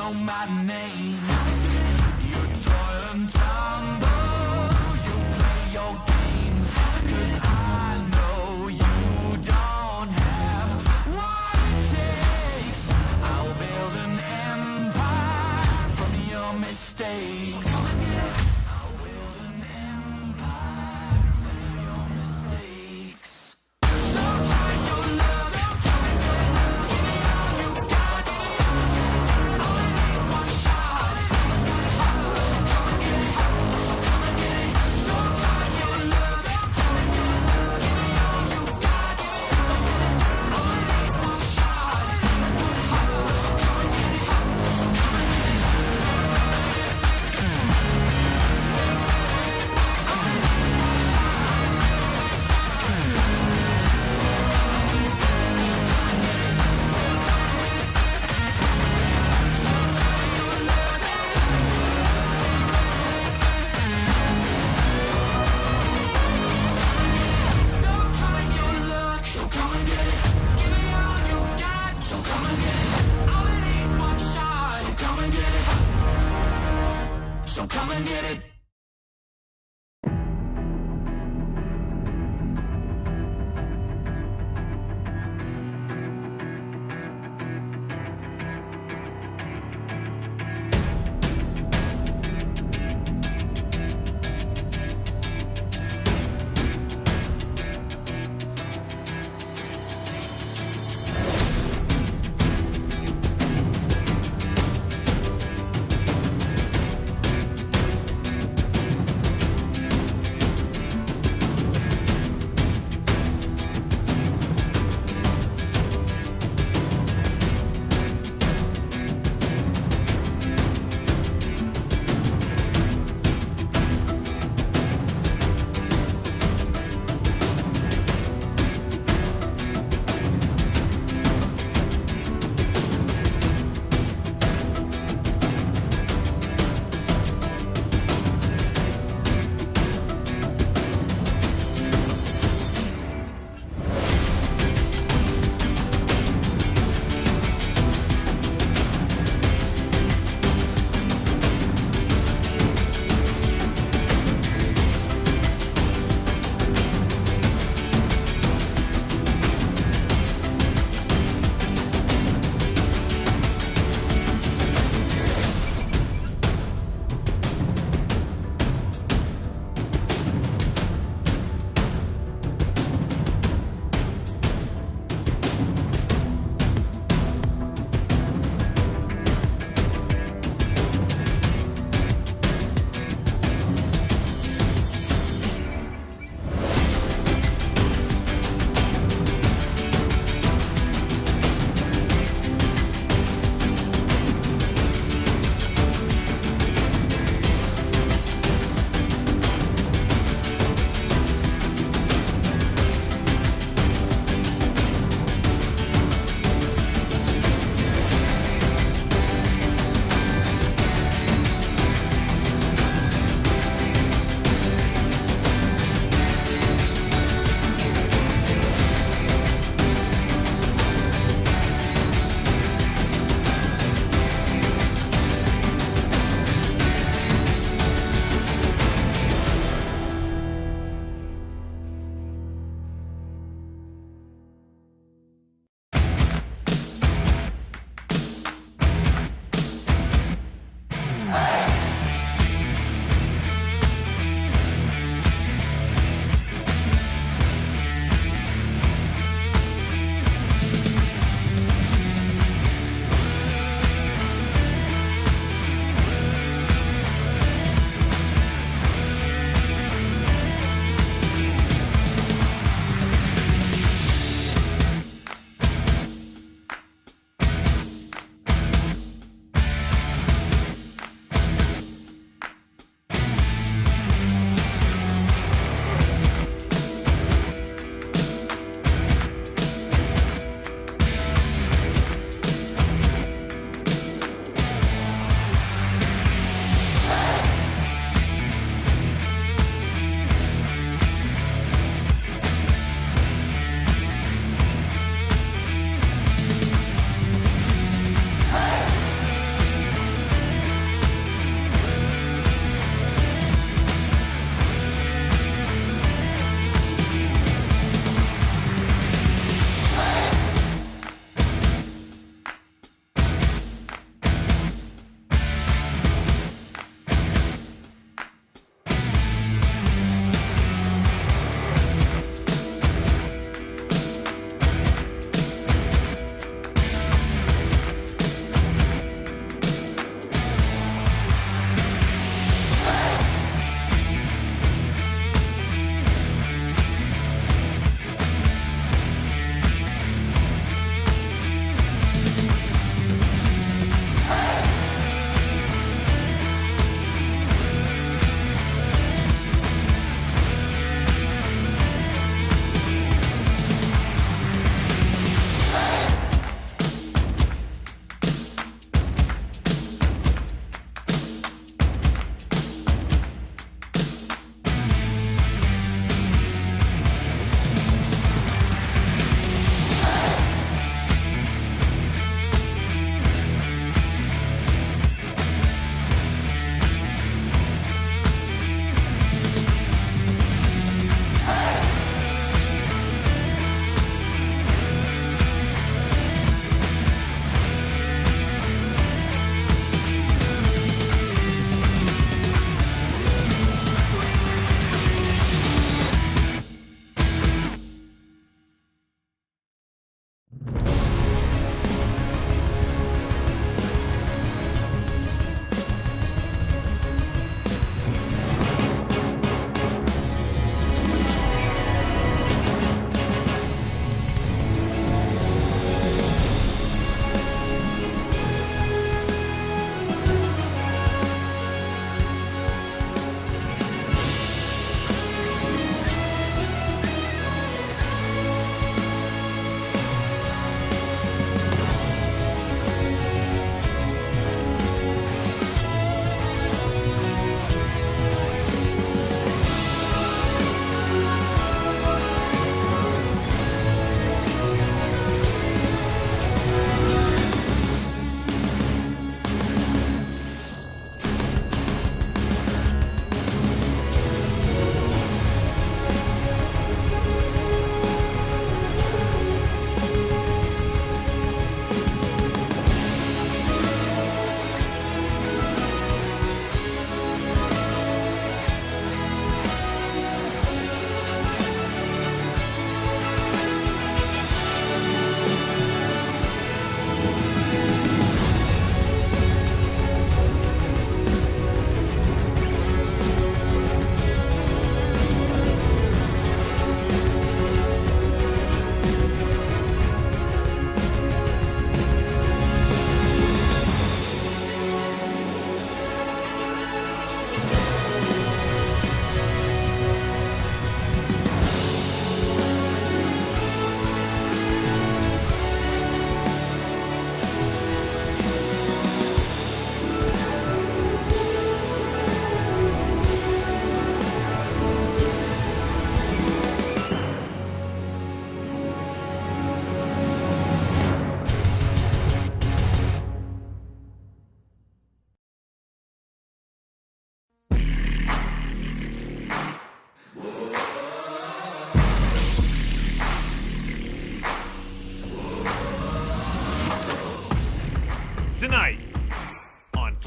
know my name. You toil and tumble, you play your games, 'cause I know you don't have what it takes. I'll build an empire from your mistakes. I'll build an empire from your mistakes. So try your luck, give me all you got. Only need one shot. So come and get it, so come and get it. So try your luck, give me all you got. Only need one shot. So come and get it, so come and get it. So try your luck, so come and get it. Give me all you got, so come and get it. I only need one shot, so come and get it. So come and get it.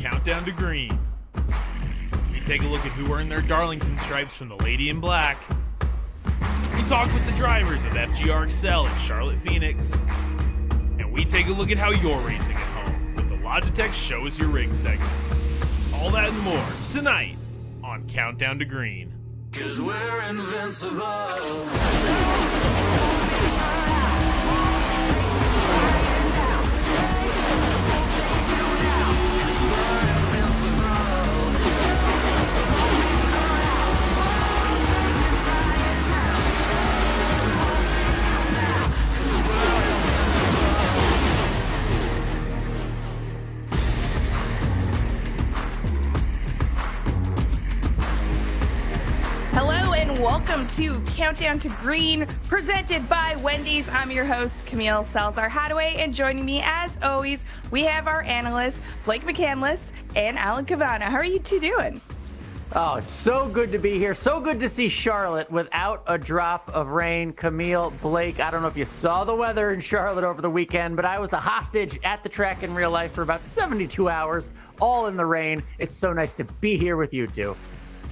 Countdown to Green. We take a look at who earned their Darlington stripes from the Lady in Black. We talk with the drivers of FGR Excel and Charlotte Phoenix. And we take a look at how you're racing at home with the Logitech Show Us Your Rig segment. All that and more tonight on Countdown to Green. 'Cause we're invincible. Welcome to Countdown to Green, presented by Wendy's. I'm your host, Camille Salazar-Hadaway, and joining me, as always, we have our analysts, Blake McCandless and Alan Cavana. How are you two doing? Oh, it's so good to be here. So good to see Charlotte without a drop of rain. Camille, Blake, I don't know if you saw the weather in Charlotte over the weekend, but I was a hostage at the track in real life for about 72 hours, all in the rain. It's so nice to be here with you two.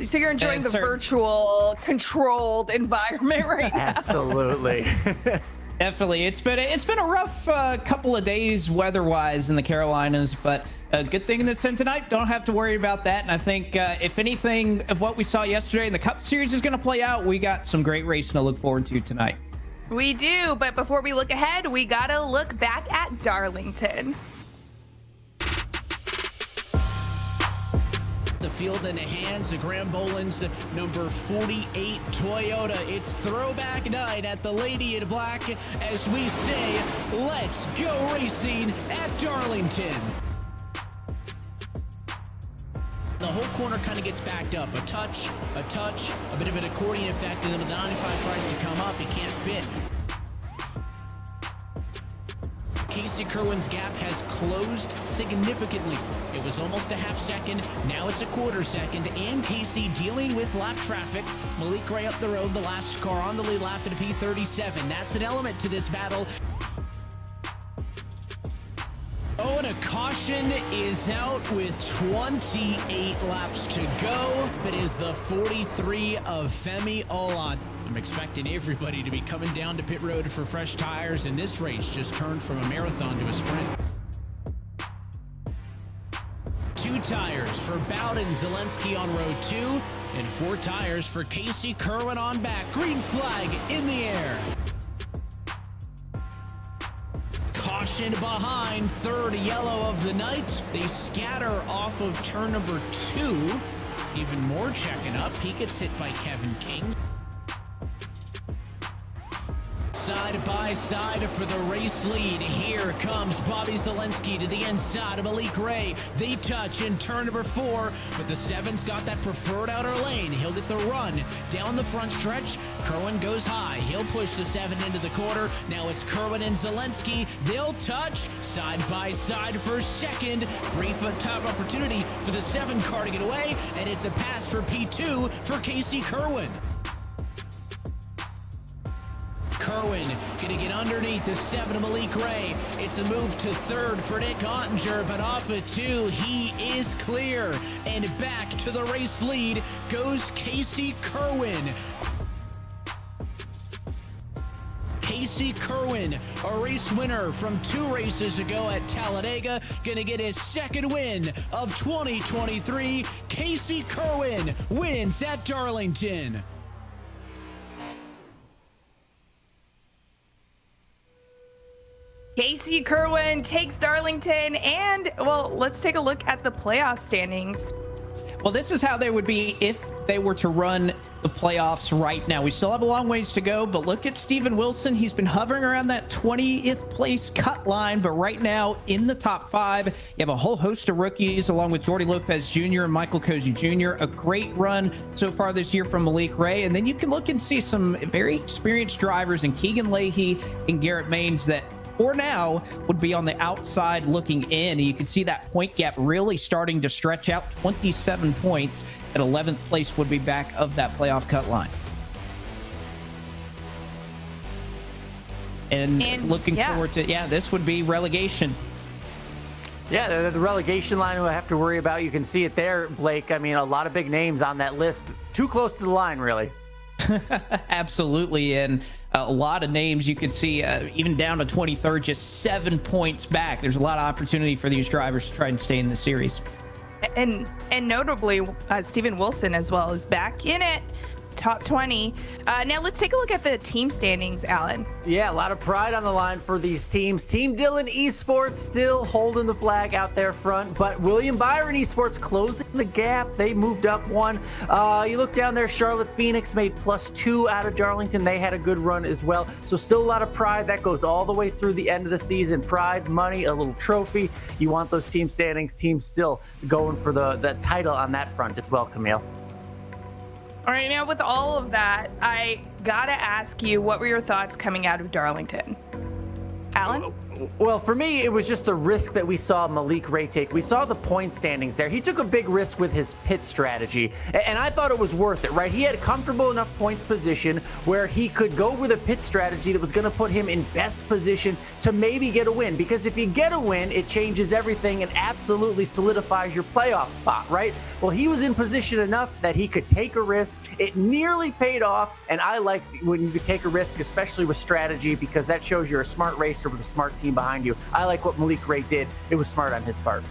So you're enjoying the virtual, controlled environment right now. Absolutely. Definitely. It's been a rough couple of days weather-wise in the Carolinas, but a good thing that's in tonight, don't have to worry about that. And I think if anything of what we saw yesterday in the Cup Series is going to play out, we got some great racing to look forward to tonight. We do, but before we look ahead, we got to look back at Darlington. The field in the hands of Graham Boland's number 48 Toyota. It's throwback night at the Lady in Black as we say, let's go racing at Darlington. The whole corner kind of gets backed up. A touch, a bit of an accordion effect, and then the 95 tries to come up. It can't fit. Casey Kerwin's gap has closed significantly. It was almost a half second, now it's a quarter second, and Casey dealing with lap traffic. Malik Gray up the road, the last car on the lead lap at a P37. That's an element to this battle. Oh, and a caution is out with 28 laps to go. It is the 43 of Femi Olan. I'm expecting everybody to be coming down to pit road for fresh tires, and this race just turned from a marathon to a sprint. 2 tires for Bowden Zelensky on row 2, and 4 tires for Casey Kerwin on back. Green flag in the air. Caution behind, third yellow of the night. They scatter off of turn number 2. Even more checking up. He gets hit by Kevin King. Side by side for the race lead. Here comes Bobby Zelensky to the inside of Malik Gray. They touch in turn number 4, but the 7's got that preferred outer lane. He'll get the run down the front stretch. Kerwin goes high. He'll push the 7 into the quarter. Now it's Kerwin and Zelensky. They'll touch side by side for second. Brief top opportunity for the 7 car to get away, and it's a pass for P2 for Casey Kerwin. Kerwin gonna get underneath the 7 of Malik Gray. It's a move to third for Nick Ottinger, but off of 2, he is clear. And back to the race lead goes Casey Kerwin. Casey Kerwin, a race winner from 2 races ago at Talladega, gonna get his second win of 2023. Casey Kerwin wins at Darlington. Casey Kerwin takes Darlington, and, well, let's take a look at the playoff standings. Well, this is how they would be if they were to run the playoffs right now. We still have a long ways to go, but look at Steven Wilson. He's been hovering around that 20th place cut line, but right now in the top 5, you have a whole host of rookies along with Jordy Lopez Jr. and Michael Cozy Jr. A great run so far this year from Malik Ray. And then you can look and see some very experienced drivers in Keegan Leahy and Garrett Maines that for now would be on the outside looking in. And you can see that point gap really starting to stretch out. 27 points at 11th place would be back of that playoff cut line. And looking forward to, this would be relegation. Yeah, the relegation line we'll have to worry about. You can see it there, Blake. I mean, a lot of big names on that list. Too close to the line, really. Absolutely, and a lot of names you could see even down to 23rd, just 7 points back. There's a lot of opportunity for these drivers to try and stay in the series. And notably, Steven Wilson as well is back in it. Top 20. Now let's take a look at the team standings, Alan. Yeah, a lot of pride on the line for these teams. Team Dillon Esports still holding the flag out there front, but William Byron Esports closing the gap. They moved up one. You look down there, Charlotte Phoenix made +2 out of Darlington. They had a good run as well. So still a lot of pride. That goes all the way through the end of the season. Pride, money, a little trophy. You want those team standings. Teams still going for the title on that front as well, Camille. All right, now with all of that, I gotta ask you, what were your thoughts coming out of Darlington? Alan? Well, for me, it was just the risk that we saw Malik Ray take. We saw the point standings there. He took a big risk with his pit strategy, and I thought it was worth it, right? He had a comfortable enough points position where he could go with a pit strategy that was going to put him in best position to maybe get a win. Because if you get a win, it changes everything and absolutely solidifies your playoff spot, right? Well, he was in position enough that he could take a risk. It nearly paid off, and I like when you could take a risk, especially with strategy, because that shows you're a smart racer with a smart team behind you. I like what Malik Ray did. It was smart on his part.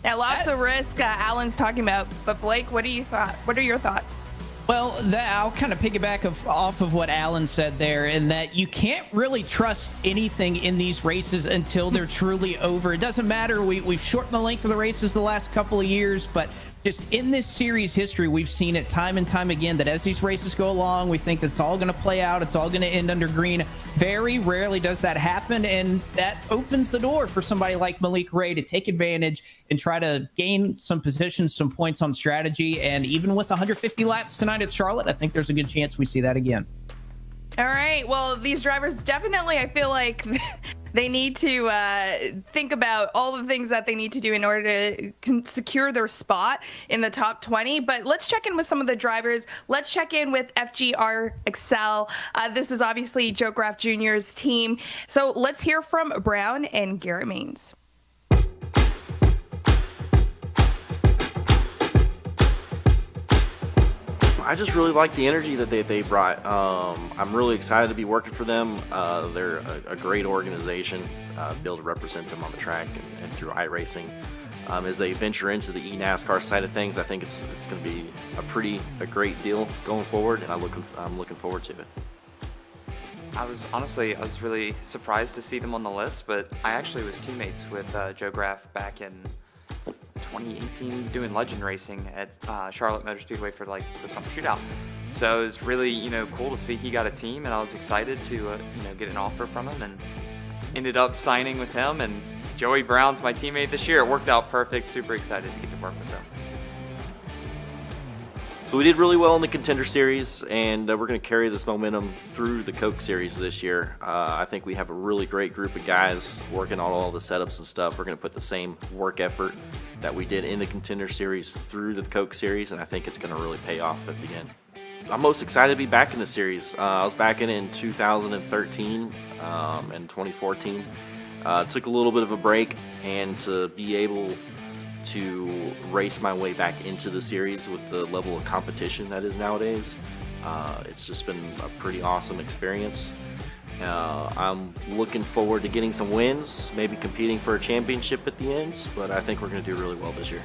Now, lots of risk Alan's talking about, but Blake, what are your thoughts? Well, I'll kind of piggyback off of what Alan said there, in that you can't really trust anything in these races until they're truly over. It doesn't matter. We've shortened the length of the races the last couple of years, but just in this series history, we've seen it time and time again that as these races go along, we think it's all going to play out. It's all going to end under green. Very rarely does that happen, and that opens the door for somebody like Malik Ray to take advantage and try to gain some positions, some points on strategy. And even with 150 laps tonight at Charlotte, I think there's a good chance we see that again. All right. Well, these drivers definitely, I feel like they need to think about all the things that they need to do in order to secure their spot in the top 20. But let's check in with some of the drivers. Let's check in with FGR Excel. This is obviously Joe Graf Jr.'s team. So let's hear from Brown and Garrett Maines. I just really like the energy that they brought. I'm really excited to be working for them. They're a great organization, be able to represent them on the track and through iRacing. As they venture into the eNASCAR side of things, I think it's going to be a great deal going forward, and I'm looking forward to it. I was really surprised to see them on the list, but I actually was teammates with Joe Graf back in 2018 doing legend racing at Charlotte Motor Speedway for like the summer shootout. So it was really cool to see he got a team, and I was excited to get an offer from him, and ended up signing with him. And Joey Brown's my teammate this year. It worked out perfect. Super excited to get to work with him. So we did really well in the Contender Series, and we're going to carry this momentum through the Coke Series this year. I think we have a really great group of guys working on all the setups and stuff. We're going to put the same work effort that we did in the Contender Series through the Coke Series, and I think it's going to really pay off at the end. I'm most excited to be back in the series. I was back in 2013 and 2014. Took a little bit of a break, and to be able to race my way back into the series with the level of competition that is nowadays, it's just been a pretty awesome experience. I'm looking forward to getting some wins, maybe competing for a championship at the end, but I think we're going to do really well this year.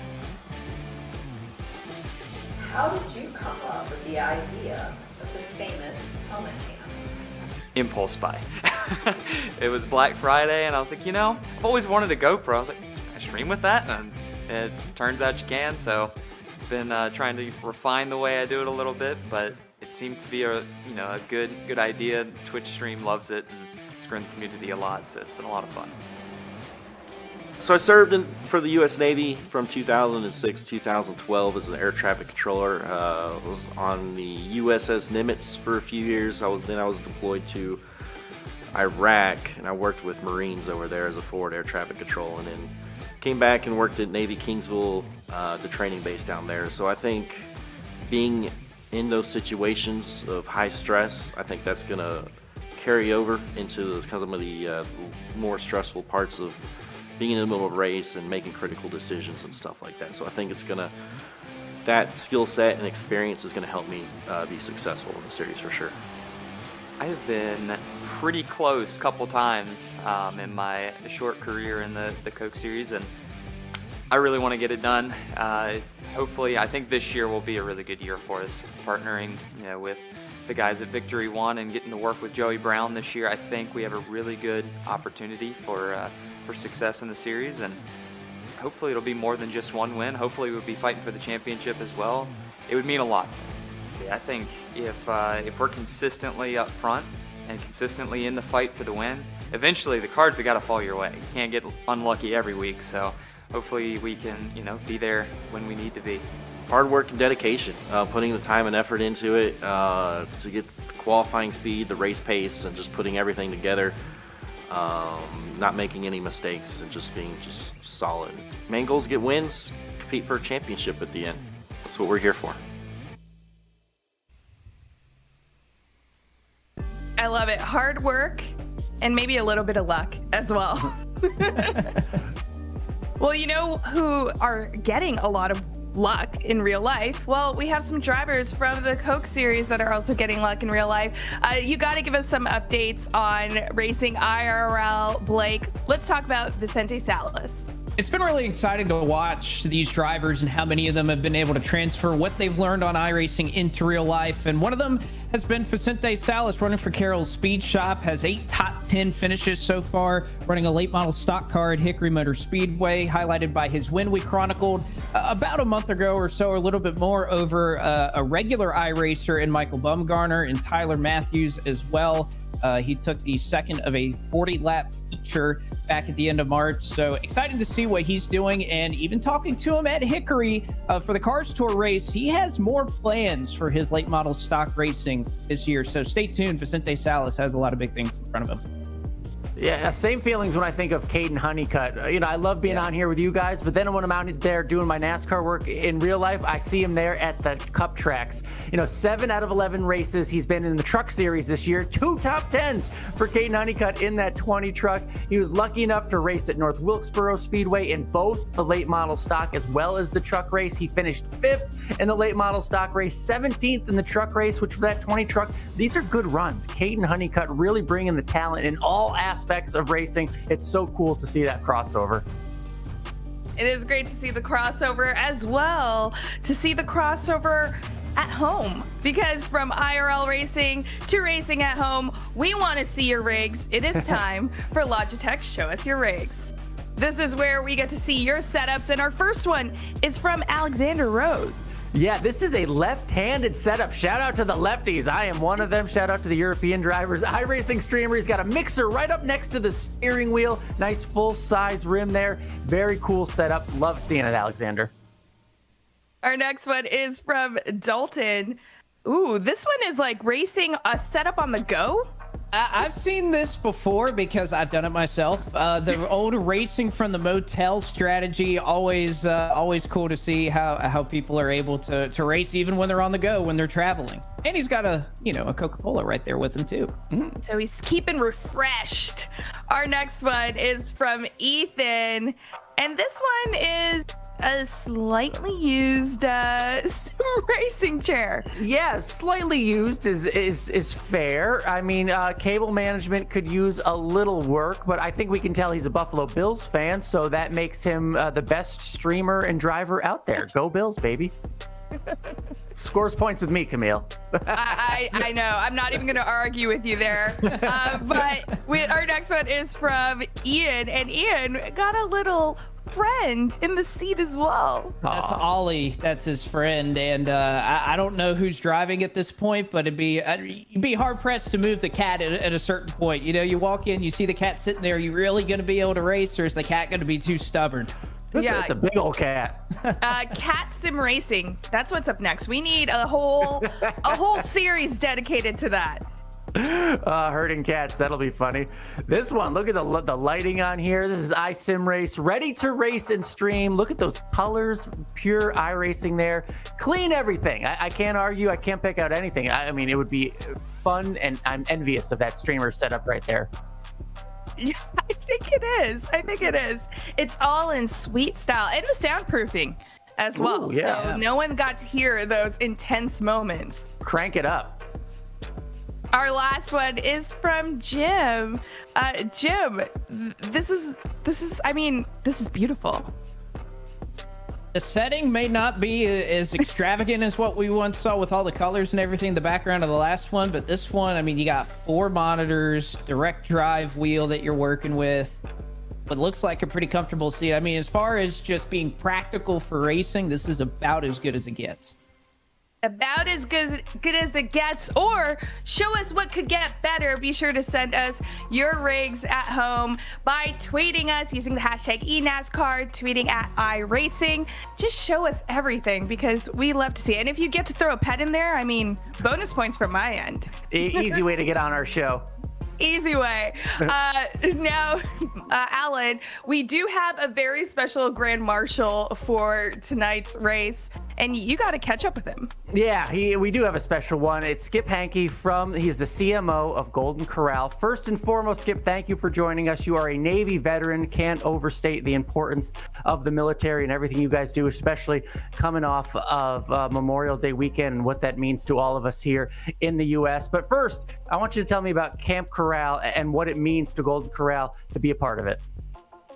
How did you come up with the idea of the famous helmet cam? Impulse buy. It was Black Friday, and I was like, I've always wanted a GoPro. I was like, can I stream with that? And it turns out you can, so I've been trying to refine the way I do it a little bit, but it seemed to be a good idea. Twitch stream loves it, and it's grown the community a lot, so it's been a lot of fun. So I served for the U.S. Navy from 2006 2012 as an air traffic controller. Was on the USS Nimitz for a few years. I was deployed to Iraq, and I worked with Marines over there as a forward air traffic control, and then came back and worked at Navy Kingsville, the training base down there. So I think being in those situations of high stress, I think that's going to carry over into some of the more stressful parts of being in the middle of a race and making critical decisions and stuff like that. So I think that skill set and experience is going to help me be successful in the series for sure. I have been pretty close a couple times in my short career in the Coke Series, and I really want to get it done. Hopefully, I think this year will be a really good year for us, partnering with the guys at Victory One and getting to work with Joey Brown this year. I think we have a really good opportunity for success in the series, and hopefully it'll be more than just one win. Hopefully we'll be fighting for the championship as well. It would mean a lot to me. I think if we're consistently up front and consistently in the fight for the win, eventually the cards have got to fall your way. You can't get unlucky every week, so hopefully we can be there when we need to be. Hard work and dedication, putting the time and effort into it to get the qualifying speed, the race pace, and just putting everything together. Not making any mistakes and just being solid. Main goal is get wins, compete for a championship at the end. That's what we're here for. I love it. Hard work and maybe a little bit of luck as well. Well, you know who are getting a lot of luck in real life? Well, we have some drivers from the Coke Series that are also getting luck in real life. You got to give us some updates on racing IRL. Blake, let's talk about Vicente Salas. It's been really exciting to watch these drivers and how many of them have been able to transfer what they've learned on iRacing into real life. And one of them has been Vicente Salas, running for Carroll's Speed Shop, has 8 top 10 finishes so far, running a late model stock car at Hickory Motor Speedway, highlighted by his win we chronicled about a month ago or so, or a little bit more, over a regular iRacer in Michael Bumgarner and Tyler Matthews as well. He took the second of a 40-lap feature back at the end of March. So excited to see what he's doing. And even talking to him at Hickory for the Cars Tour race, he has more plans for his late model stock racing this year. So stay tuned. Vicente Salas has a lot of big things in front of him. Yeah, same feelings when I think of Caden Honeycutt. I love being on here with you guys, but then when I'm out there doing my NASCAR work in real life, I see him there at the Cup tracks. 7 out of 11 races he's been in the Truck Series this year. 2 top 10s for Caden Honeycutt in that 20 truck. He was lucky enough to race at North Wilkesboro Speedway in both the late model stock as well as the truck race. He finished 5th in the late model stock race, 17th in the truck race, which for that 20 truck, these are good runs. Caden Honeycutt really bringing the talent in all aspects of racing. It's so cool to see that crossover. It is great to see the crossover as well, to see the crossover at home, because from IRL racing to racing at home, we want to see your rigs. It is time for Logitech Show Us Your Rigs. This is where we get to see your setups, and our first one is from Alexander Rose. Yeah, this is a left-handed setup. Shout out to the lefties. I am one of them. Shout out to the European drivers. iRacing streamer. He's got a mixer right up next to the steering wheel. Nice full-size rim there. Very cool setup. Love seeing it, Alexander. Our next one is from Dalton. Ooh, this one is like racing a setup on the go. I've seen this before because I've done it myself. The old racing from the motel strategy, always cool to see how people are able to race even when they're on the go, when they're traveling. And he's got a Coca-Cola right there with him too. So he's keeping refreshed. Our next one is from Ethan, and this one is a slightly used racing chair. Yeah, slightly used is fair. I mean, cable management could use a little work, but I think we can tell he's a Buffalo Bills fan, so that makes him the best streamer and driver out there. Go Bills, baby. Scores points with me, Camille. I know. I'm not even going to argue with you there. But our next one is from Ian, and Ian got a little friend in the seat as well. That's Ollie. That's his friend, and I don't know who's driving at this point, but you'd be hard pressed to move the cat at a certain point. You walk in, you see the cat sitting there. Are you really going to be able to race, or is the cat going to be too stubborn? It's a big old cat. Cat Sim Racing. That's what's up next. We need a whole series dedicated to that. Herding cats. That'll be funny. This one, look at the lighting on here. This is iSim Race, ready to race and stream. Look at those colors, pure iRacing there. Clean everything. I can't argue. I can't pick out anything. I mean, it would be fun, and I'm envious of that streamer setup right there. Yeah, I think it is. I think it is. It's all in sweet style and the soundproofing as well. Ooh, yeah. So no one got to hear those intense moments. Crank it up. Our last one is from Jim. Jim, this is beautiful. The setting may not be as extravagant as what we once saw with all the colors and everything, the background of the last one, but this one, I mean, you got 4 monitors, direct drive wheel that you're working with. What looks like a pretty comfortable seat. I mean, as far as just being practical for racing, this is about as good as it gets. About as good as it gets, or show us what could get better. Be sure to send us your rigs at home by tweeting us using the hashtag eNASCAR, tweeting at iRacing. Just show us everything because we love to see it. And if you get to throw a pet in there, I mean, bonus points from my end. Easy way to get on our show. Easy way. Now, Alan, we do have a very special Grand Marshal for tonight's race, and you got to catch up with him. Yeah, we do have a special one. It's Skip Hankey he's the CMO of Golden Corral. First and foremost, Skip, thank you for joining us. You are a Navy veteran. Can't overstate the importance of the military and everything you guys do, especially coming off of Memorial Day weekend and what that means to all of us here in the U.S. But first, I want you to tell me about Camp Corral and what it means to Golden Corral to be a part of it.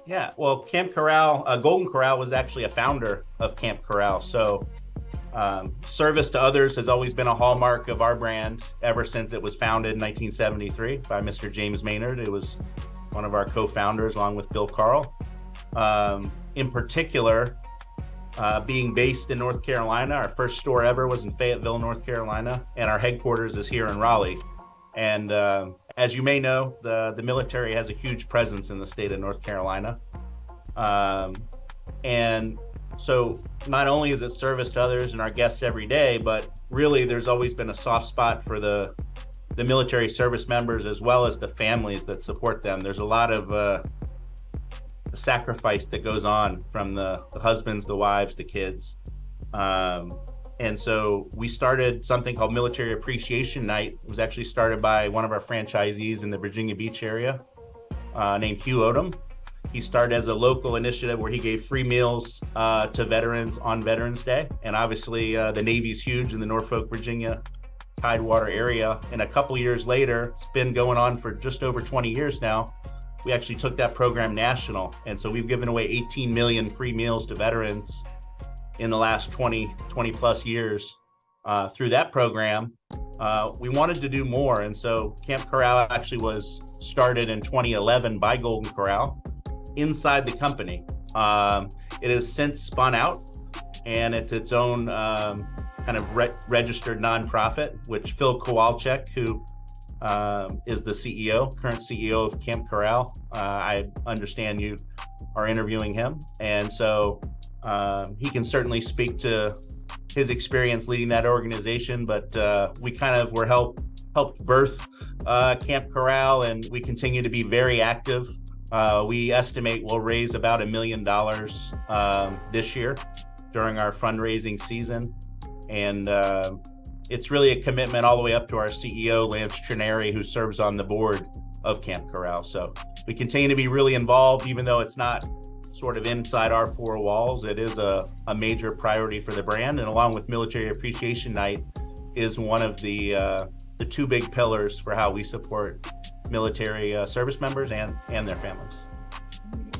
Yeah, well, Camp Corral, Golden Corral was actually a founder of Camp Corral. So service to others has always been a hallmark of our brand ever since it was founded in 1973 by Mr. James Maynard. It was one of our co-founders along with Bill Carl. In particular, being based in North Carolina, our first store ever was in Fayetteville, North Carolina, and our headquarters is here in Raleigh. And as you may know, the military has a huge presence in the state of North Carolina. And so not only is it service to others and our guests every day, but really there's always been a soft spot for the military service members as well as the families that support them. There's a lot of sacrifice that goes on from the husbands, the wives, the kids. And so we started something called Military Appreciation Night. It was actually started by one of our franchisees in the Virginia Beach area named Hugh Odom. He started as a local initiative where he gave free meals to veterans on Veterans Day. And obviously the Navy's huge in the Norfolk, Virginia Tidewater area. And a couple years later, it's been going on for just over 20 years now, we actually took that program national. And so we've given away 18 million free meals to veterans in the last 20 plus years through that program. We wanted to do more. And so Camp Corral actually was started in 2011 by Golden Corral inside the company. It has since spun out and it's its own kind of registered nonprofit, which Phil Kowalczyk, who is the current CEO of Camp Corral. I understand you are interviewing him. And so he can certainly speak to his experience leading that organization, but we kind of were helped birth Camp Corral, and we continue to be very active. We estimate we'll raise about $1 million this year during our fundraising season. And it's really a commitment all the way up to our CEO, Lance Trineri, who serves on the board of Camp Corral. So we continue to be really involved, even though it's not sort of inside our 4 walls. It is a major priority for the brand, and along with Military Appreciation Night is one of the 2 big pillars for how we support military service members and their families.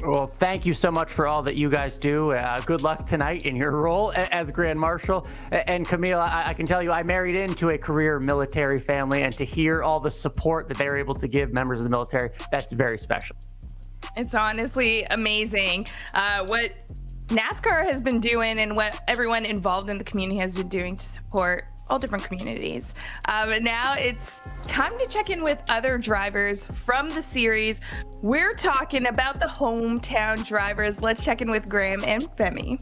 Well, thank you so much for all that you guys do. Good luck tonight in your role as Grand Marshal. And Camille, I can tell you, I married into a career military family, and to hear all the support that they're able to give members of the military, that's very special. It's honestly amazing what NASCAR has been doing and what everyone involved in the community has been doing to support all different communities. But now it's time to check in with other drivers from the series. We're talking about the hometown drivers. Let's check in with Graham and Femi.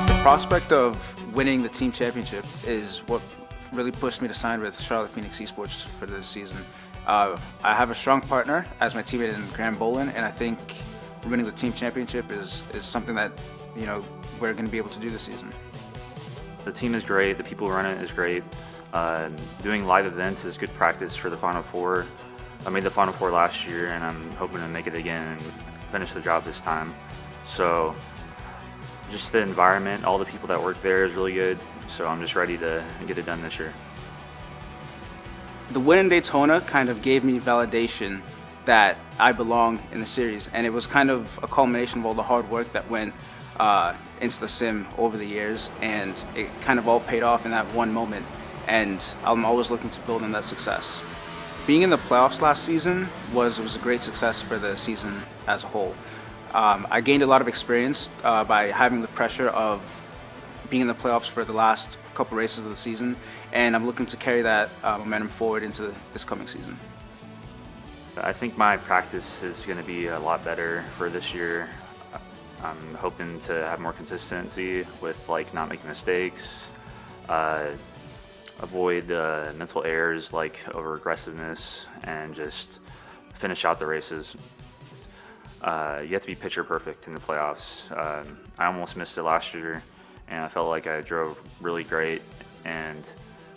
The prospect of winning the team championship is what really pushed me to sign with Charlotte Phoenix Esports for this season. I have a strong partner as my teammate in Graham Bolin, and I think winning the team championship is something that, you know, we're going to be able to do this season. The team is great. The people running it is great. Doing live events is good practice for the Final Four. I made the Final Four last year, and I'm hoping to make it again and finish the job this time. So just the environment, all the people that work there is really good. So I'm just ready to get it done this year. The win in Daytona kind of gave me validation that I belong in the series, and it was kind of a culmination of all the hard work that went into the sim over the years, and it kind of all paid off in that one moment, and I'm always looking to build on that success. Being in the playoffs last season was a great success for the season as a whole. I gained a lot of experience by having the pressure of being in the playoffs for the last couple races of the season, and I'm looking to carry that momentum forward into this coming season. I think my practice is going to be a lot better for this year. I'm hoping to have more consistency with like not making mistakes, avoid mental errors like over aggressiveness, and just finish out the races. You have to be picture perfect in the playoffs. I almost missed it last year, and I felt like I drove really great, and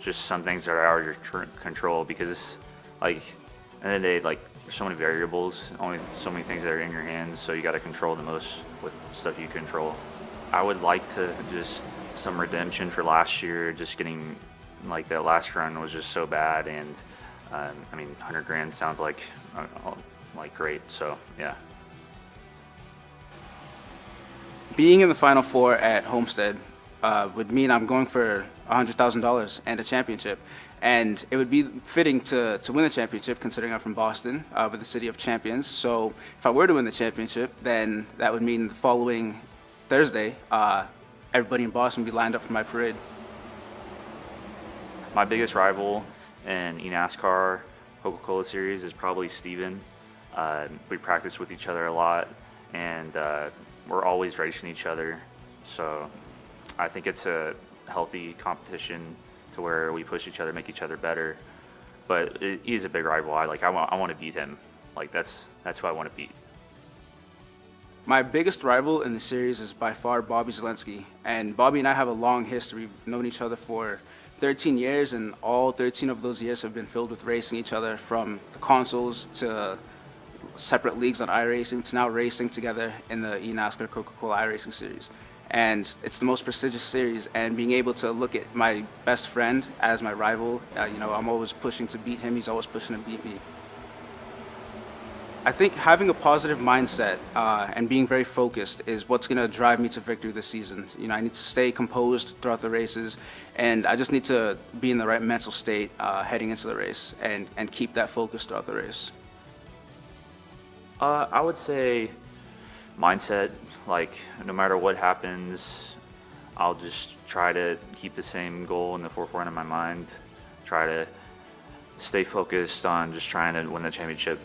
just some things that are out of your control, because like at the end of the day, like there's so many variables, only so many things that are in your hands, so you got to control the most with stuff you control. I would like to just some redemption for last year. Just getting like that last run was just so bad, and I mean 100 grand sounds like great, so yeah. Being in the Final Four at Homestead would mean I'm going for $100,000 and a championship. And it would be fitting to win the championship, considering I'm from Boston, with the city of champions. So if I were to win the championship, then that would mean the following Thursday, everybody in Boston would be lined up for my parade. My biggest rival in eNASCAR Coca-Cola series is probably Steven. We practice with each other a lot, and we're always racing each other. So I think it's a healthy competition to where we push each other, make each other better. But he's a big rival. I want to beat him. Like that's who I want to beat. My biggest rival in the series is by far Bobby Zelensky. And Bobby and I have a long history. We've known each other for 13 years, and all 13 of those years have been filled with racing each other, from the consoles to separate leagues on iRacing to now racing together in the eNASCAR Coca-Cola iRacing series. And it's the most prestigious series, and being able to look at my best friend as my rival, I'm always pushing to beat him, he's always pushing to beat me. I think having a positive mindset and being very focused is what's going to drive me to victory this season. I need to stay composed throughout the races, and I just need to be in the right mental state heading into the race and keep that focus throughout the race. I would say mindset. Like no matter what happens, I'll just try to keep the same goal in the forefront of my mind. Try to stay focused on just trying to win the championship.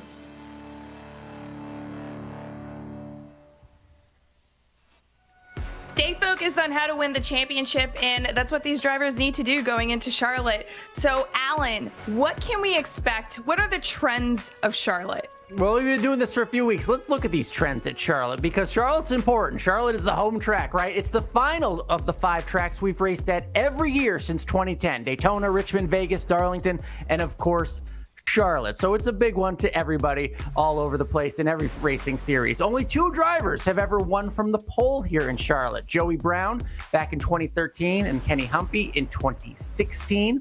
Stay focused on how to win the championship, and that's what these drivers need to do going into Charlotte. So, Alan, what can we expect? What are the trends of Charlotte? Well, we've been doing this for a few weeks. Let's look at these trends at Charlotte, because Charlotte's important. Charlotte is the home track, right? It's the final of the 5 tracks we've raced at every year since 2010. Daytona, Richmond, Vegas, Darlington, and of course, Charlotte. So it's a big one to everybody all over the place in every racing series. Only 2 drivers have ever won from the pole here in Charlotte. Joey Brown back in 2013 and Kenny Humpy in 2016.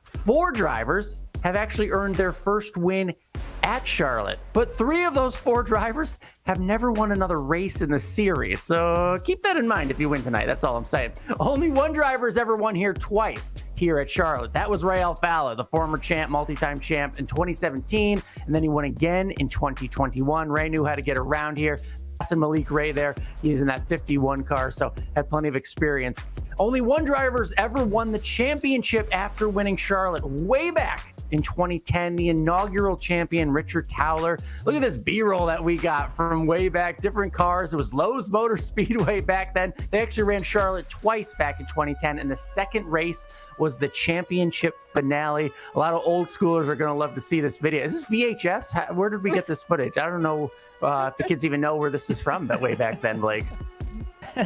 4 drivers have actually earned their first win at Charlotte, but 3 of those 4 drivers have never won another race in the series. So keep that in mind if you win tonight. That's all I'm saying. Only 1 driver has ever won here twice here at Charlotte. That was Ray Alfala, the former champ, multi-time champ in 2017, and then he won again in 2021. Ray knew how to get around here. And Malik Ray there, he's in that 51 car, so had plenty of experience. Only 1 driver's ever won the championship after winning Charlotte way back in 2010, the inaugural champion, Richard Towler. Look at this B-roll that we got from way back, different cars. It was Lowe's Motor Speedway back then. They actually ran Charlotte twice back in 2010, and the second race was the championship finale. A lot of old schoolers are going to love to see this video. Is this VHS? Where did we get this footage? I don't know if the kids even know where this is from that way back then, Blake.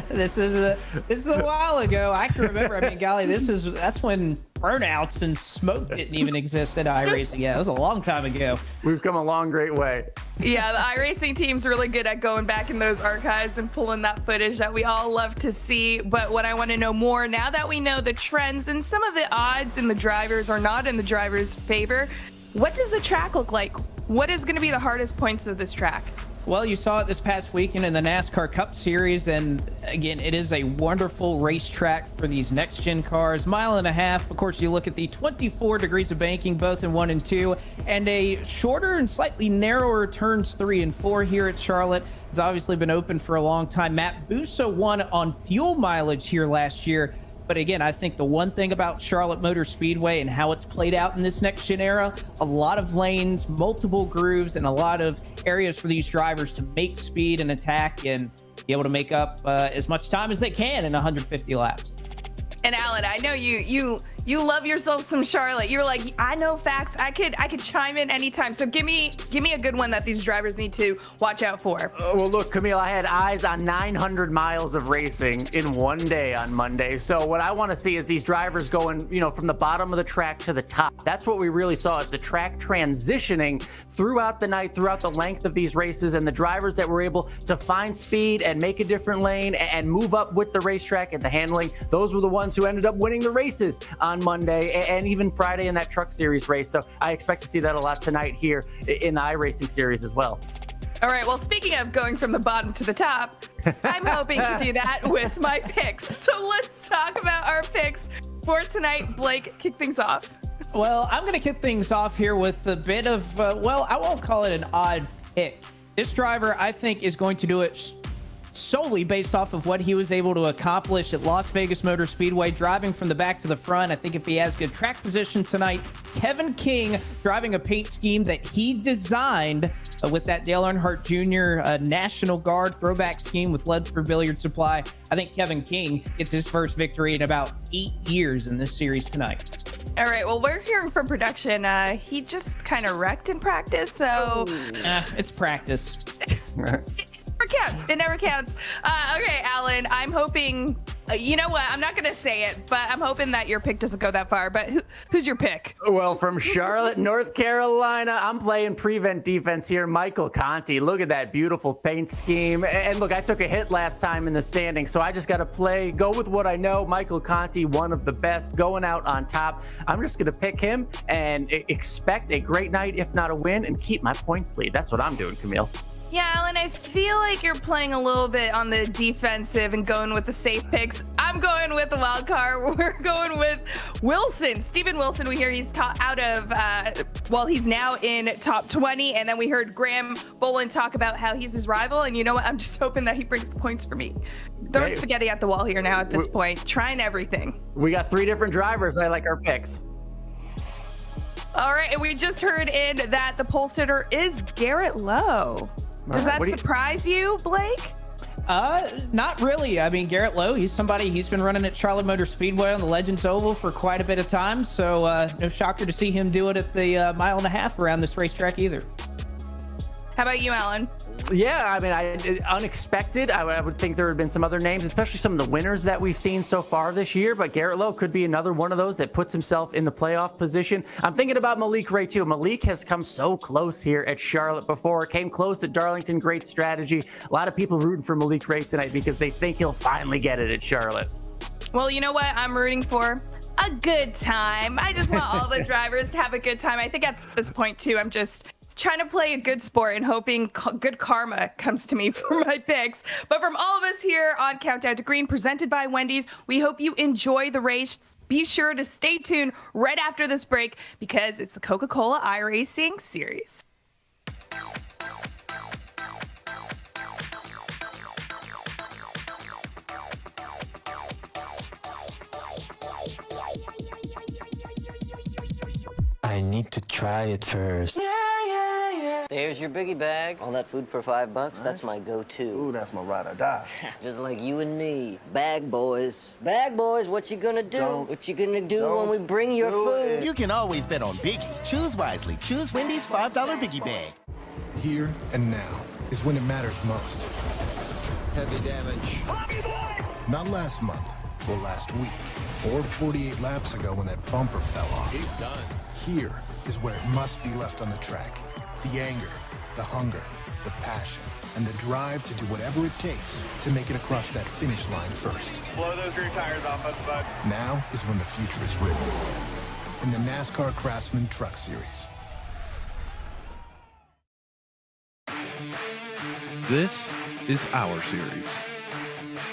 This is a while ago. I can remember. I mean, golly, that's when burnouts and smoke didn't even exist at iRacing. Yeah, it was a long time ago. We've come a long, great way. Yeah, the iRacing team's really good at going back in those archives and pulling that footage that we all love to see. But what I want to know more, now that we know the trends and some of the odds in the drivers are not in the drivers' favor, what does the track look like? What is going to be the hardest points of this track? Well, you saw it this past weekend in the NASCAR Cup Series, and again, it is a wonderful racetrack for these next-gen cars. 1.5 miles. Of course, you look at the 24 degrees of banking, both in 1 and 2, and a shorter and slightly narrower turns 3 and 4 here at Charlotte. It's obviously been open for a long time. Matt Busso won on fuel mileage here last year. But again, I think the one thing about Charlotte Motor Speedway and how it's played out in this next-gen era, a lot of lanes, multiple grooves, and a lot of areas for these drivers to make speed and attack and be able to make up as much time as they can in 150 laps. And Alan, I know you love yourself some Charlotte. You're like, I know facts. I could chime in anytime. So give me a good one that these drivers need to watch out for. Well, look, Camille, I had eyes on 900 miles of racing in one day on Monday. So what I want to see is these drivers going, from the bottom of the track to the top. That's what we really saw, is the track transitioning throughout the night, throughout the length of these races, and the drivers that were able to find speed and make a different lane and move up with the racetrack and the handling. Those were the ones who ended up winning the races on Monday and even Friday in that truck series race. So I expect to see that a lot tonight here in the iRacing series as well. All right, well, speaking of going from the bottom to the top, I'm hoping to do that with my picks. So let's talk about our picks for tonight. Blake, kick things off. Well, I'm going to kick things off here with a bit of, I won't call it an odd pick. This driver, I think, is going to do it solely based off of what he was able to accomplish at Las Vegas Motor Speedway, driving from the back to the front. I think if he has good track position tonight, Kevin King driving a paint scheme that he designed with that Dale Earnhardt Jr. National Guard throwback scheme with lead for billiard supply. I think Kevin King gets his first victory in about 8 years in this series tonight. All right, well, we're hearing from production. He just kind of wrecked in practice, so... It's practice. It never counts. Okay, Alan, I'm hoping, you know what? I'm not going to say it, but I'm hoping that your pick doesn't go that far. But who's your pick? Well, from Charlotte, North Carolina, I'm playing prevent defense here. Michael Conti. Look at that beautiful paint scheme. And look, I took a hit last time in the standing, so I just got to go with what I know. Michael Conti, one of the best, going out on top. I'm just going to pick him and expect a great night, if not a win, and keep my points lead. That's what I'm doing, Camille. Yeah, Alan, I feel like you're playing a little bit on the defensive and going with the safe picks. I'm going with the wild card. We're going with Wilson. Steven Wilson, we hear he's he's now in top 20. And then we heard Graham Boland talk about how he's his rival. And you know what? I'm just hoping that he brings the points for me. Throwing spaghetti at the wall here now at this point. Trying everything. We got 3 different drivers. I like our picks. All right, and we just heard in that the pole sitter is Garrett Lowe. Does that surprise you, Blake? Not really. I mean, Garrett Lowe, he's been running at Charlotte Motor Speedway on the Legends Oval for quite a bit of time. So no shocker to see him do it at the 1.5 miles around this racetrack either. How about you, Alan? Yeah, I mean, unexpected. I would think there would have been some other names, especially some of the winners that we've seen so far this year. But Garrett Lowe could be another one of those that puts himself in the playoff position. I'm thinking about Malik Ray, too. Malik has come so close here at Charlotte before. Came close at Darlington. Great strategy. A lot of people rooting for Malik Ray tonight because they think he'll finally get it at Charlotte. Well, you know what I'm rooting for? A good time. I just want all the drivers to have a good time. I think at this point, too, I'm just trying to play a good sport and hoping good karma comes to me for my picks. But from all of us here on Countdown to Green, presented by Wendy's, we hope you enjoy the race. Be sure to stay tuned right after this break because it's the Coca-Cola iRacing series. I need to try it first. There's your biggie bag. All that food for $5, right. That's my go-to. Ooh, that's my ride or die. Just like you and me. Bag boys. Bag boys, what you gonna do? What you gonna do when we bring your food? You can always bet on Biggie. Choose wisely. Choose Wendy's $5 biggie bag. Here and now is when it matters most. Heavy damage. Not last month or last week. or 48 laps ago when that bumper fell off. He's done. Here is where it must be left on the track. The anger, the hunger, the passion, and the drive to do whatever it takes to make it across that finish line first. Blow those rear tires off us, bud. Now is when the future is written. In the NASCAR Craftsman Truck Series. This is our series,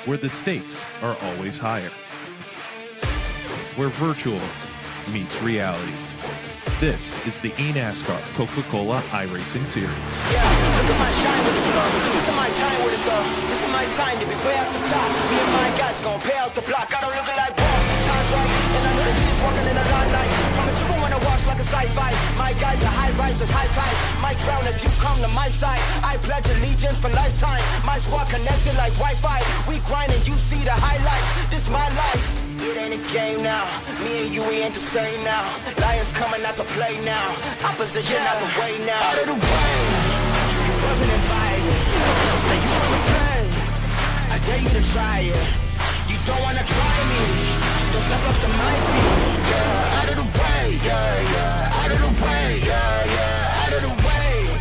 where the stakes are always higher, where virtual meets reality. This is the eNASCAR Coca-Cola iRacing Series. Yeah, look at my shine with the blow. This is my time with it though. This is my time to be way at the top. Me and my guys gon' pay out the block. I don't look like boss. Time's right, and I know the city's walking in a long night. Promise you won't wanna watch like a sci-fi. My guys are high rises, high tide. Might drown if you come to my side. I pledge allegiance for lifetime. My squad connected like Wi-Fi. We grind and you see the highlights. This my life. It ain't a game now. Me and you, we ain't the same now. Lions coming out to play now. Opposition out the way now. Out of the way. You wasn't invited. Say you wanna play. I dare you to try it. You don't wanna try me. Don't step up to my team. Yeah, out of the way. Yeah, yeah. Out of the way. Yeah, yeah. Out of the way.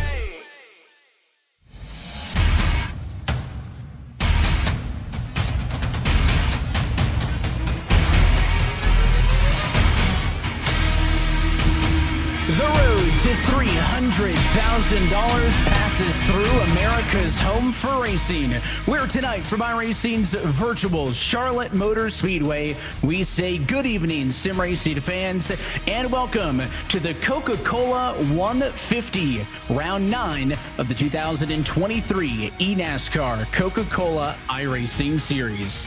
The road to $300,000 passes through America's home for racing. Where tonight from iRacing's virtual Charlotte Motor Speedway, we say good evening, sim racing fans, and welcome to the Coca-Cola 150, round 9 of the 2023 eNASCAR Coca-Cola iRacing Series.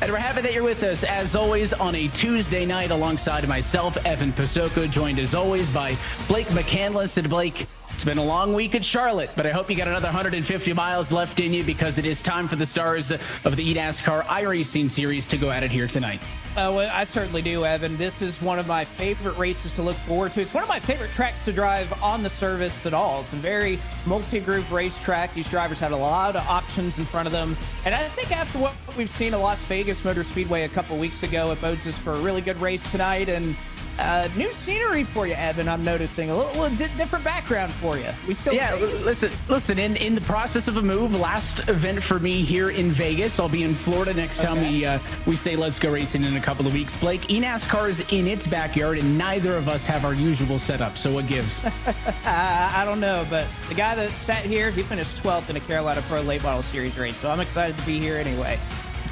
And we're happy that you're with us, as always, on a Tuesday night alongside myself, Evan Pasoko, joined as always by Blake McCandless. And Blake, it's been a long week at Charlotte, but I hope you got another 150 miles left in you, because it is time for the stars of the eNASCAR iRacing Series to go at it here tonight. Well, I certainly do, Evan. This is one of my favorite races to look forward to. It's one of my favorite tracks to drive on the service at all. It's a very multi-groove racetrack. These drivers had a lot of options in front of them. And I think after what we've seen at Las Vegas Motor Speedway a couple weeks ago, it bodes us for a really good race tonight. And new scenery for you, Evan. I'm noticing a little different background for you. We still listen. In the process of a move, last event for me here in Vegas. I'll be in Florida next time we say let's go racing in a couple of weeks. Blake, eNASCAR is in its backyard, and neither of us have our usual setup. So what gives? I don't know, but the guy that sat here, he finished 12th in a Carolina Pro Late Model Series race. So I'm excited to be here anyway.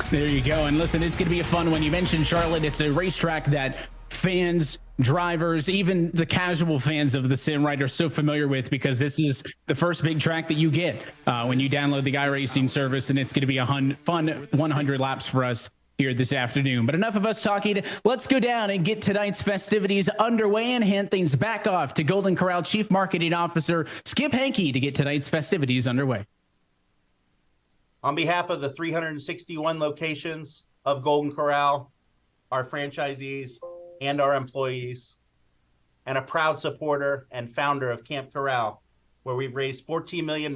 There you go. And listen, it's going to be a fun one. You mentioned Charlotte. It's a racetrack that fans, drivers, even the casual fans of the sim ride are so familiar with, because this is the first big track that you get when you download the iRacing service, and it's going to be a fun 100 laps for us here this afternoon. But enough of us talking. Let's go down and get tonight's festivities underway and hand things back off to Golden Corral Chief Marketing Officer Skip Hankey to get tonight's festivities underway. On behalf of the 361 locations of Golden Corral, our franchisees, and our employees, and a proud supporter and founder of Camp Corral, where we've raised $14 million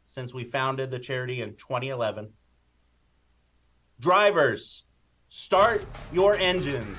since we founded the charity in 2011. Drivers, start your engines.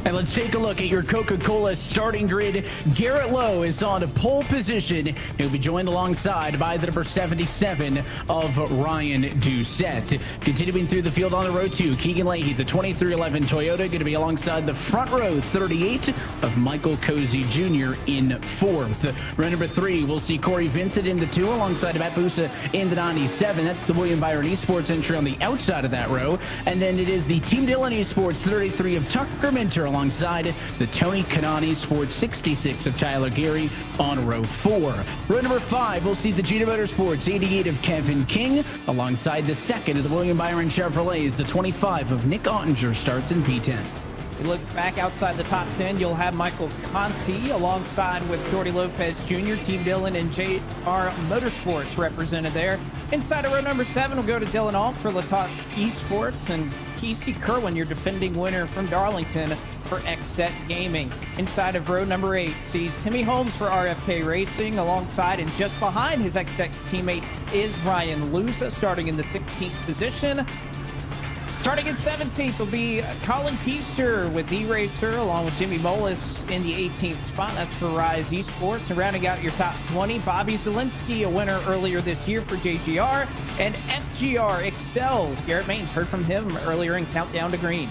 And let's take a look at your Coca-Cola starting grid. Garrett Lowe is on pole position. He'll be joined alongside by the number 77 of Ryan Doucette. Continuing through the field on the row 2, Keegan Leahy, the 2311 Toyota, going to be alongside the front row 38 of Michael Cozy Jr. in 4th. Row number 3, we'll see Corey Vincent in the 2 alongside Matt Busa in the 97. That's the William Byron Esports entry on the outside of that row. And then it is the Team Dillon Esports 33 of Tucker Minter alongside the Tony Kanani Sports 66 of Tyler Gary on row 4. Row number 5, we'll see the Gina Motorsports 88 of Kevin King alongside the 2nd of the William Byron Chevrolets, the 25 of Nick Ottinger starts in P10. You look back outside the top 10, you'll have Michael Conti alongside with Jordy Lopez Jr., Team Dillon, and JR Motorsports represented there. Inside of row number 7, we'll go to Dylan Alt for Latak Esports and Casey Kerwin, your defending winner from Darlington for XSET Gaming. Inside of row number 8 sees Timmy Holmes for RFK Racing alongside and just behind his XSET teammate is Ryan Luza, starting in the 16th position. Starting in 17th will be Colin Keister with eRacer, along with Jimmy Mullis in the 18th spot. That's for Rise Esports. And rounding out your top 20, Bobby Zielinski, a winner earlier this year for JGR. And FGR excels. Garrett Maines, heard from him earlier in Countdown to Green.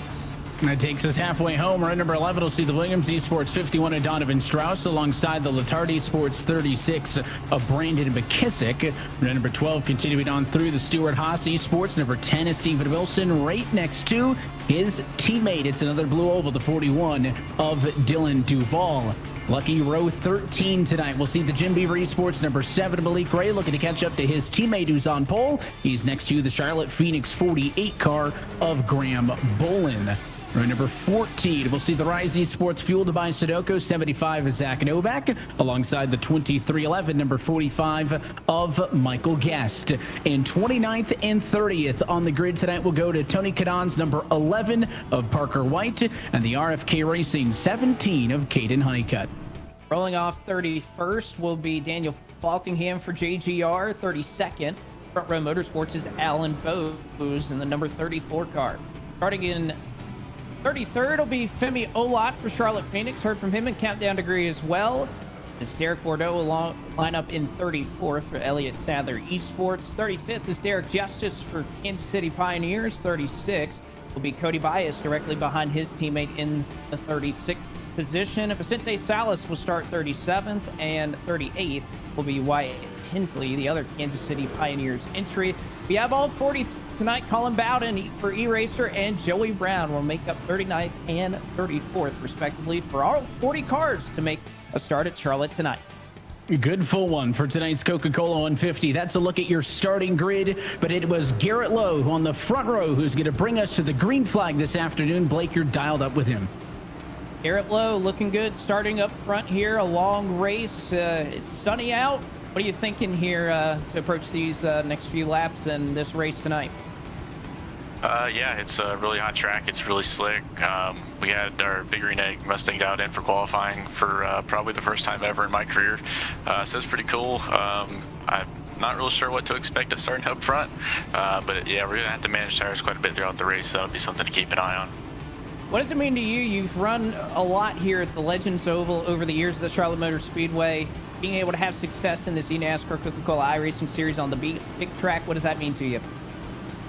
That takes us halfway home. Row number 11 will see the Williams Esports 51 of Donovan Strauss alongside the Latard Esports 36 of Brandon McKissick. Row number 12 continuing on through the Stuart Haas Esports. Number 10 is Stephen Wilson right next to his teammate. It's another Blue Oval, the 41 of Dylan Duval. Lucky row 13 tonight. We'll see the Jim Beaver Esports number 7, Malik Ray, looking to catch up to his teammate who's on pole. He's next to the Charlotte Phoenix 48 car of Graham Bolin. Row number 14, we'll see the Rise Esports fueled by Sudoku 75 of Zach Novak, alongside the 2311 number 45 of Michael Guest. And 29th and 30th on the grid tonight will go to Tony Kadon's number 11 of Parker White and the RFK Racing 17 of Caden Honeycutt. Rolling off 31st will be Daniel Falkingham for JGR. 32nd, Front Row Motorsports is Alan Bose in the number 34 car. Starting in 33rd will be Femi Olot for Charlotte Phoenix. Heard from him in Countdown Degree as well. It's Derek Bordeaux along lineup in 34th for Elliott Sadler Esports. 35th is Derek Justice for Kansas City Pioneers. 36th will be Cody Bias directly behind his teammate in the 36th position. Vicente Salas will start 37th, and 38th will be Wyatt Tinsley, the other Kansas City Pioneers entry. We have all 40 tonight. Colin Bowden for eRacer and Joey Brown will make up 39th and 34th, respectively, for all 40 cars to make a start at Charlotte tonight. Good full one for tonight's Coca-Cola 150. That's a look at your starting grid, but it was Garrett Lowe on the front row who's going to bring us to the green flag this afternoon. Blake, you're dialed up with him. Garrett Lowe looking good starting up front here. A long race. It's sunny out. What are you thinking here to approach these next few laps and this race tonight? Yeah, it's a really hot track. It's really slick. We had our Big Green Egg Mustang dialed in for qualifying for probably the first time ever in my career. So it's pretty cool. I'm not real sure what to expect of starting up front. But yeah, we're going to have to manage tires quite a bit throughout the race. So that'll be something to keep an eye on. What does it mean to you? You've run a lot here at the Legends Oval over the years of the Charlotte Motor Speedway. Being able to have success in this eNASCAR Coca-Cola iRacing series on the big track, what does that mean to you?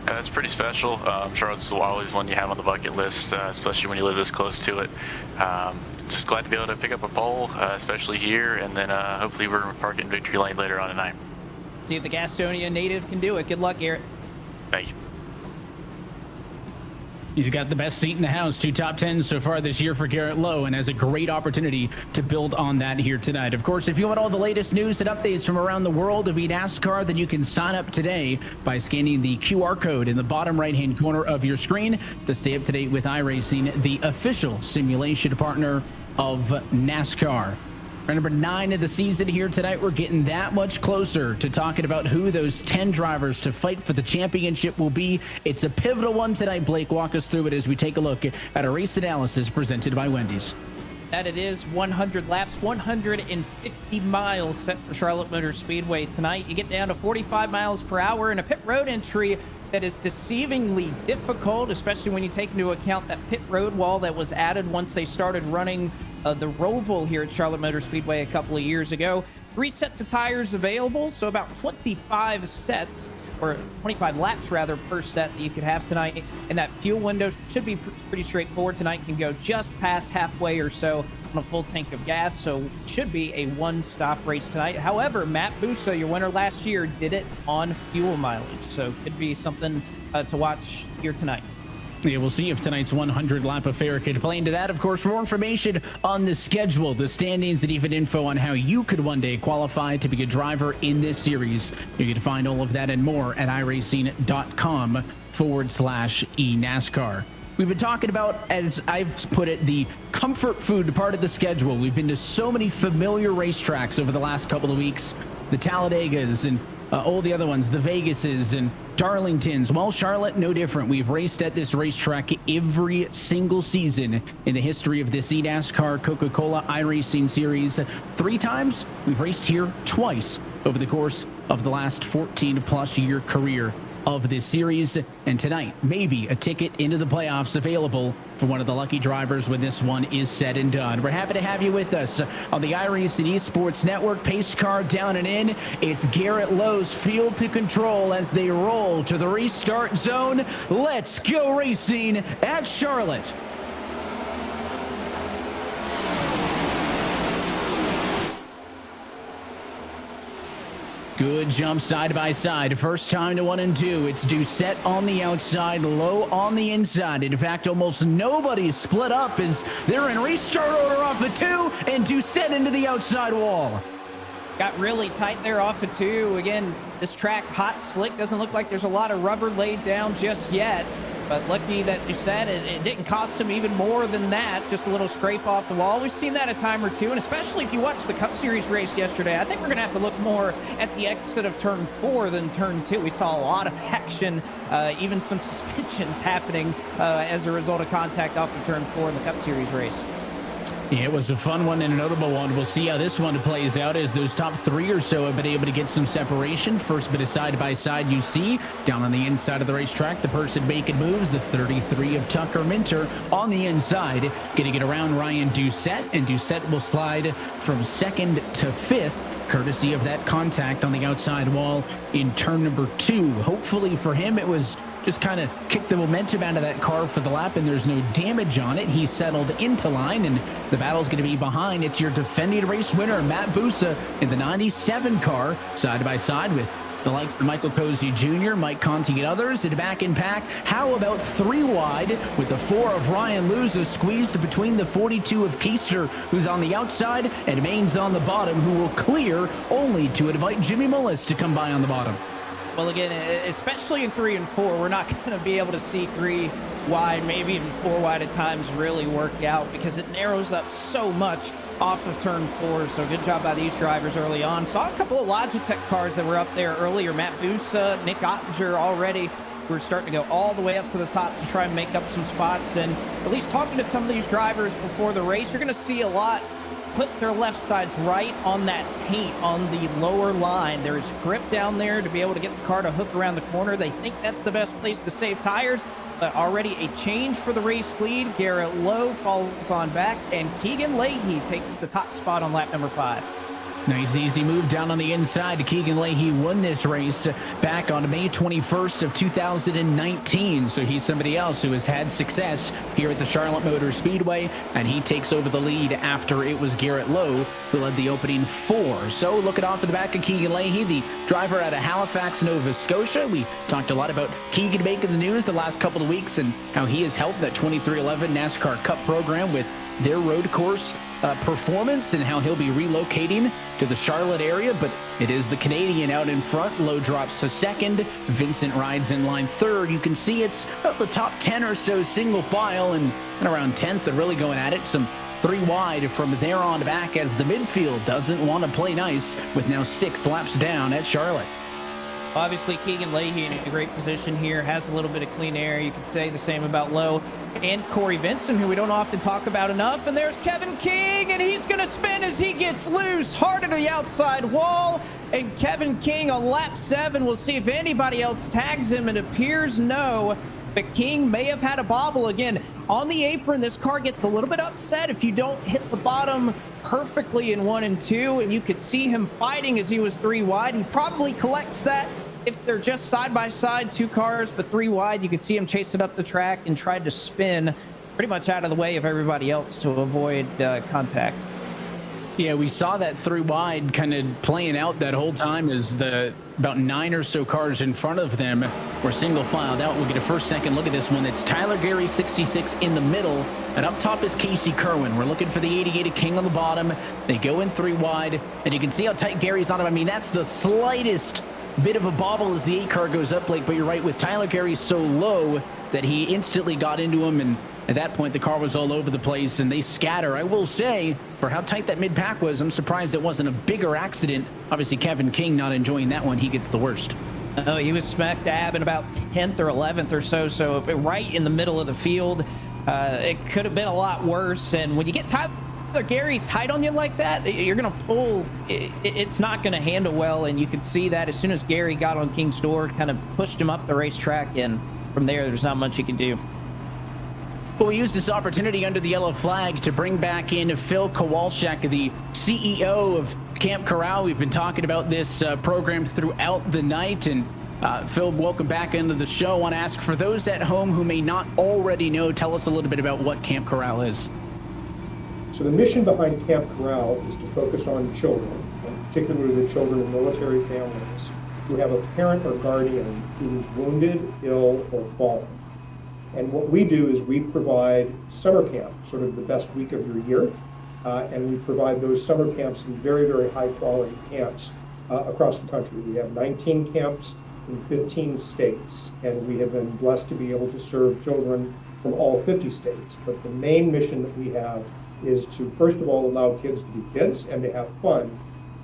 That's pretty special. Charlotte's always one you have on the bucket list, especially when you live this close to it. Just glad to be able to pick up a pole, especially here, and then hopefully we're going to park in victory lane later on tonight. See if the Gastonia native can do it. Good luck, Garrett. Thank you. He's got the best seat in the house, 2 top 10s so far this year for Garrett Lowe, and has a great opportunity to build on that here tonight. Of course, if you want all the latest news and updates from around the world of eNASCAR, then you can sign up today by scanning the QR code in the bottom right-hand corner of your screen to stay up to date with iRacing, the official simulation partner of NASCAR. Round number 9 of the season here tonight. We're getting that much closer to talking about who those 10 drivers to fight for the championship will be. It's a pivotal one tonight. Blake, walk us through it as we take a look at a race analysis presented by Wendy's. That it is 100 laps, 150 miles set for Charlotte Motor Speedway tonight. You get down to 45 miles per hour in a pit road entry that is deceivingly difficult, especially when you take into account that pit road wall that was added once they started running the Roval here at Charlotte Motor Speedway a couple of years ago. 3 sets of tires available, so about 25 sets, or 25 laps rather, per set that you could have tonight. And that fuel window should be pretty straightforward tonight. Can go just past halfway or so on a full tank of gas, so should be a one-stop race tonight. However, Matt Busso, your winner last year, did it on fuel mileage, so could be something to watch here tonight. Yeah, we'll see if tonight's 100 lap affair could play into that. Of course, more information on the schedule, the standings, and even info on how you could one day qualify to be a driver in this series. You can find all of that and more at iRacing.com/eNASCAR. we've been talking about, as I've put it, the comfort food part of the schedule. We've been to so many familiar racetracks over the last couple of weeks. The Talladegas and all the other ones, the Vegases and Darlingtons. Well, Charlotte, no different. We've raced at this racetrack every single season in the history of this eNASCAR Coca-Cola iRacing series. 3 times. We've raced here twice over the course of the last 14-plus year career of this series. And tonight, maybe a ticket into the playoffs available for one of the lucky drivers when this one is said and done. We're happy to have you with us on the iRacing Esports Network. Pace car down and in. It's Garrett Lowe's field to control as they roll to the restart zone. Let's go racing at Charlotte. Good jump side by side. First time to 1 and 2. It's Doucette on the outside, Lowe on the inside. In fact, almost nobody's split up as they're in restart order off the 2 and Doucette into the outside wall. Got really tight there off the 2. Again, this track, hot, slick. Doesn't look like there's a lot of rubber laid down just yet. But lucky that you said it didn't cost him even more than that. Just a little scrape off the wall. We've seen that a time or two, and especially if you watched the Cup Series race yesterday, I think we're going to have to look more at the exit of turn 4 than turn 2. We saw a lot of action, even some suspensions happening as a result of contact off of turn 4 in the Cup Series race. Yeah, it was a fun one and a notable one. We'll see how this one plays out as those top 3 or so have been able to get some separation. First bit of side-by-side you see down on the inside of the racetrack. The person making moves, the 33 of Tucker Minter on the inside. Going to get around Ryan Doucette, and Doucette will slide from 2nd to 5th. Courtesy of that contact on the outside wall in turn number 2. Hopefully for him, it was just kind of kicked the momentum out of that car for the lap, and there's no damage on it. He settled into line, and the battle's going to be behind. It's your defending race winner, Matt Busa, in the 97 car, side by side with the likes of Michael Cozy Jr., Mike Conti, and others. And back in pack, how about 3 wide with the 4 of Ryan Luza squeezed between the 42 of Keister, who's on the outside, and Main's on the bottom, who will clear only to invite Jimmy Mullis to come by on the bottom. Well, again, especially in 3 and 4, we're not going to be able to see 3 wide, maybe even 4 wide at times really work out because it narrows up so much off of turn 4. So good job by these drivers early on. Saw a couple of Logitech cars that were up there earlier. Matt Busa, Nick Ottinger already. We're starting to go all the way up to the top to try and make up some spots. And at least talking to some of these drivers before the race, you're going to see a lot put their left sides right on that paint on the lower line. There is grip down there to be able to get the car to hook around the corner. They think that's the best place to save tires, but already a change for the race lead. Garrett Lowe falls on back, and Keegan Leahy takes the top spot on lap number 5. Nice easy move down on the inside. Keegan Leahy won this race back on May 21st of 2019. So he's somebody else who has had success here at the Charlotte Motor Speedway, and he takes over the lead after it was Garrett Lowe who led the opening 4. So looking off at the back of Keegan Leahy, the driver out of Halifax, Nova Scotia. We talked a lot about Keegan making the news the last couple of weeks and how he has helped that 2311 NASCAR Cup program with their road course performance and how he'll be relocating to the Charlotte area, but it is the Canadian out in front. Lowe drops to 2nd. Vincent rides in line 3rd. You can see it's about the top 10 or so single file, and around 10th they're really going at it. Some 3 wide from there on back as the midfield doesn't want to play nice with now 6 laps down at Charlotte. Obviously, Keegan Leahy in a great position here, has a little bit of clean air. You could say the same about Lowe and Corey Vincent, who we don't often talk about enough. And there's Kevin King, and he's going to spin as he gets loose, hard to the outside wall. And Kevin King on lap 7. We'll see if anybody else tags him. It appears no, but King may have had a bobble. Again, on the apron, this car gets a little bit upset if you don't hit the bottom perfectly in 1 and 2, and you could see him fighting as he was 3 wide. He probably collects that if they're just side by side, 2 cars, but 3 wide. You could see him chasing up the track and tried to spin pretty much out of the way of everybody else to avoid contact. Yeah, we saw that 3 wide kind of playing out that whole time as the about 9 or so cars in front of them were single filed out. We'll get a first, second look at this one. It's Tyler Gary, 66 in the middle, and up top is Casey Kerwin. We're looking for the 88 King on the bottom. They go in 3 wide, and you can see how tight Gary's on him. I mean, that's the slightest bit of a bobble as the 8 car goes up, Blake, but you're right, with Tyler Gary so low, that he instantly got into him, and at that point the car was all over the place and they scatter. I will say, for how tight that mid-pack was, I'm surprised it wasn't a bigger accident. Obviously Kevin King not enjoying that one. He gets the worst. Oh, he was smack dab in about 10th or 11th or so right in the middle of the field. It could have been a lot worse, and when you get Tyler Gary tight on you like that, you're going to pull. It's not going to handle well, and you could see that as soon as Gary got on King's door, kind of pushed him up the racetrack, and from there's not much you can do. Well, we used this opportunity under the yellow flag to bring back in Phil Kowalczyk, the CEO of Camp Corral. We've been talking about this program throughout the night, and Phil, welcome back into the show. I want to ask, for those at home who may not already know, tell us a little bit about what Camp Corral is. So the mission behind Camp Corral is to focus on children, and particularly the children of military families who have a parent or guardian who's wounded, ill, or fallen. And what we do is we provide summer camp, sort of the best week of your year, and we provide those summer camps in very, very high quality camps across the country. We have 19 camps in 15 states, and we have been blessed to be able to serve children from all 50 states. But the main mission that we have is to, first of all, allow kids to be kids and to have fun.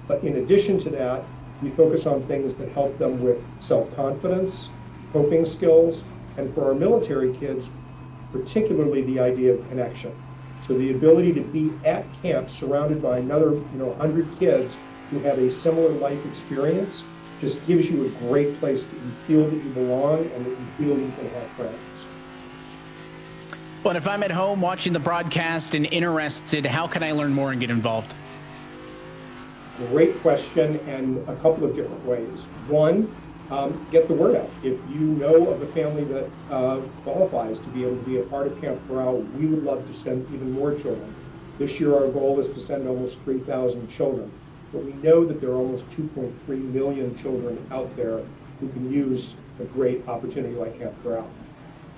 But in addition to that, we focus on things that help them with self-confidence, coping skills, and for our military kids, particularly the idea of connection. So the ability to be at camp surrounded by another 100 kids who have a similar life experience just gives you a great place that you feel that you belong and that you feel you can have friends. Well, if I'm at home watching the broadcast and interested, how can I learn more and get involved? Great question, and a couple of different ways. One, get the word out. If you know of a family that qualifies to be able to be a part of Camp Corral, we would love to send even more children. This year our goal is to send almost 3,000 children, but we know that there are almost 2.3 million children out there who can use a great opportunity like Camp Corral.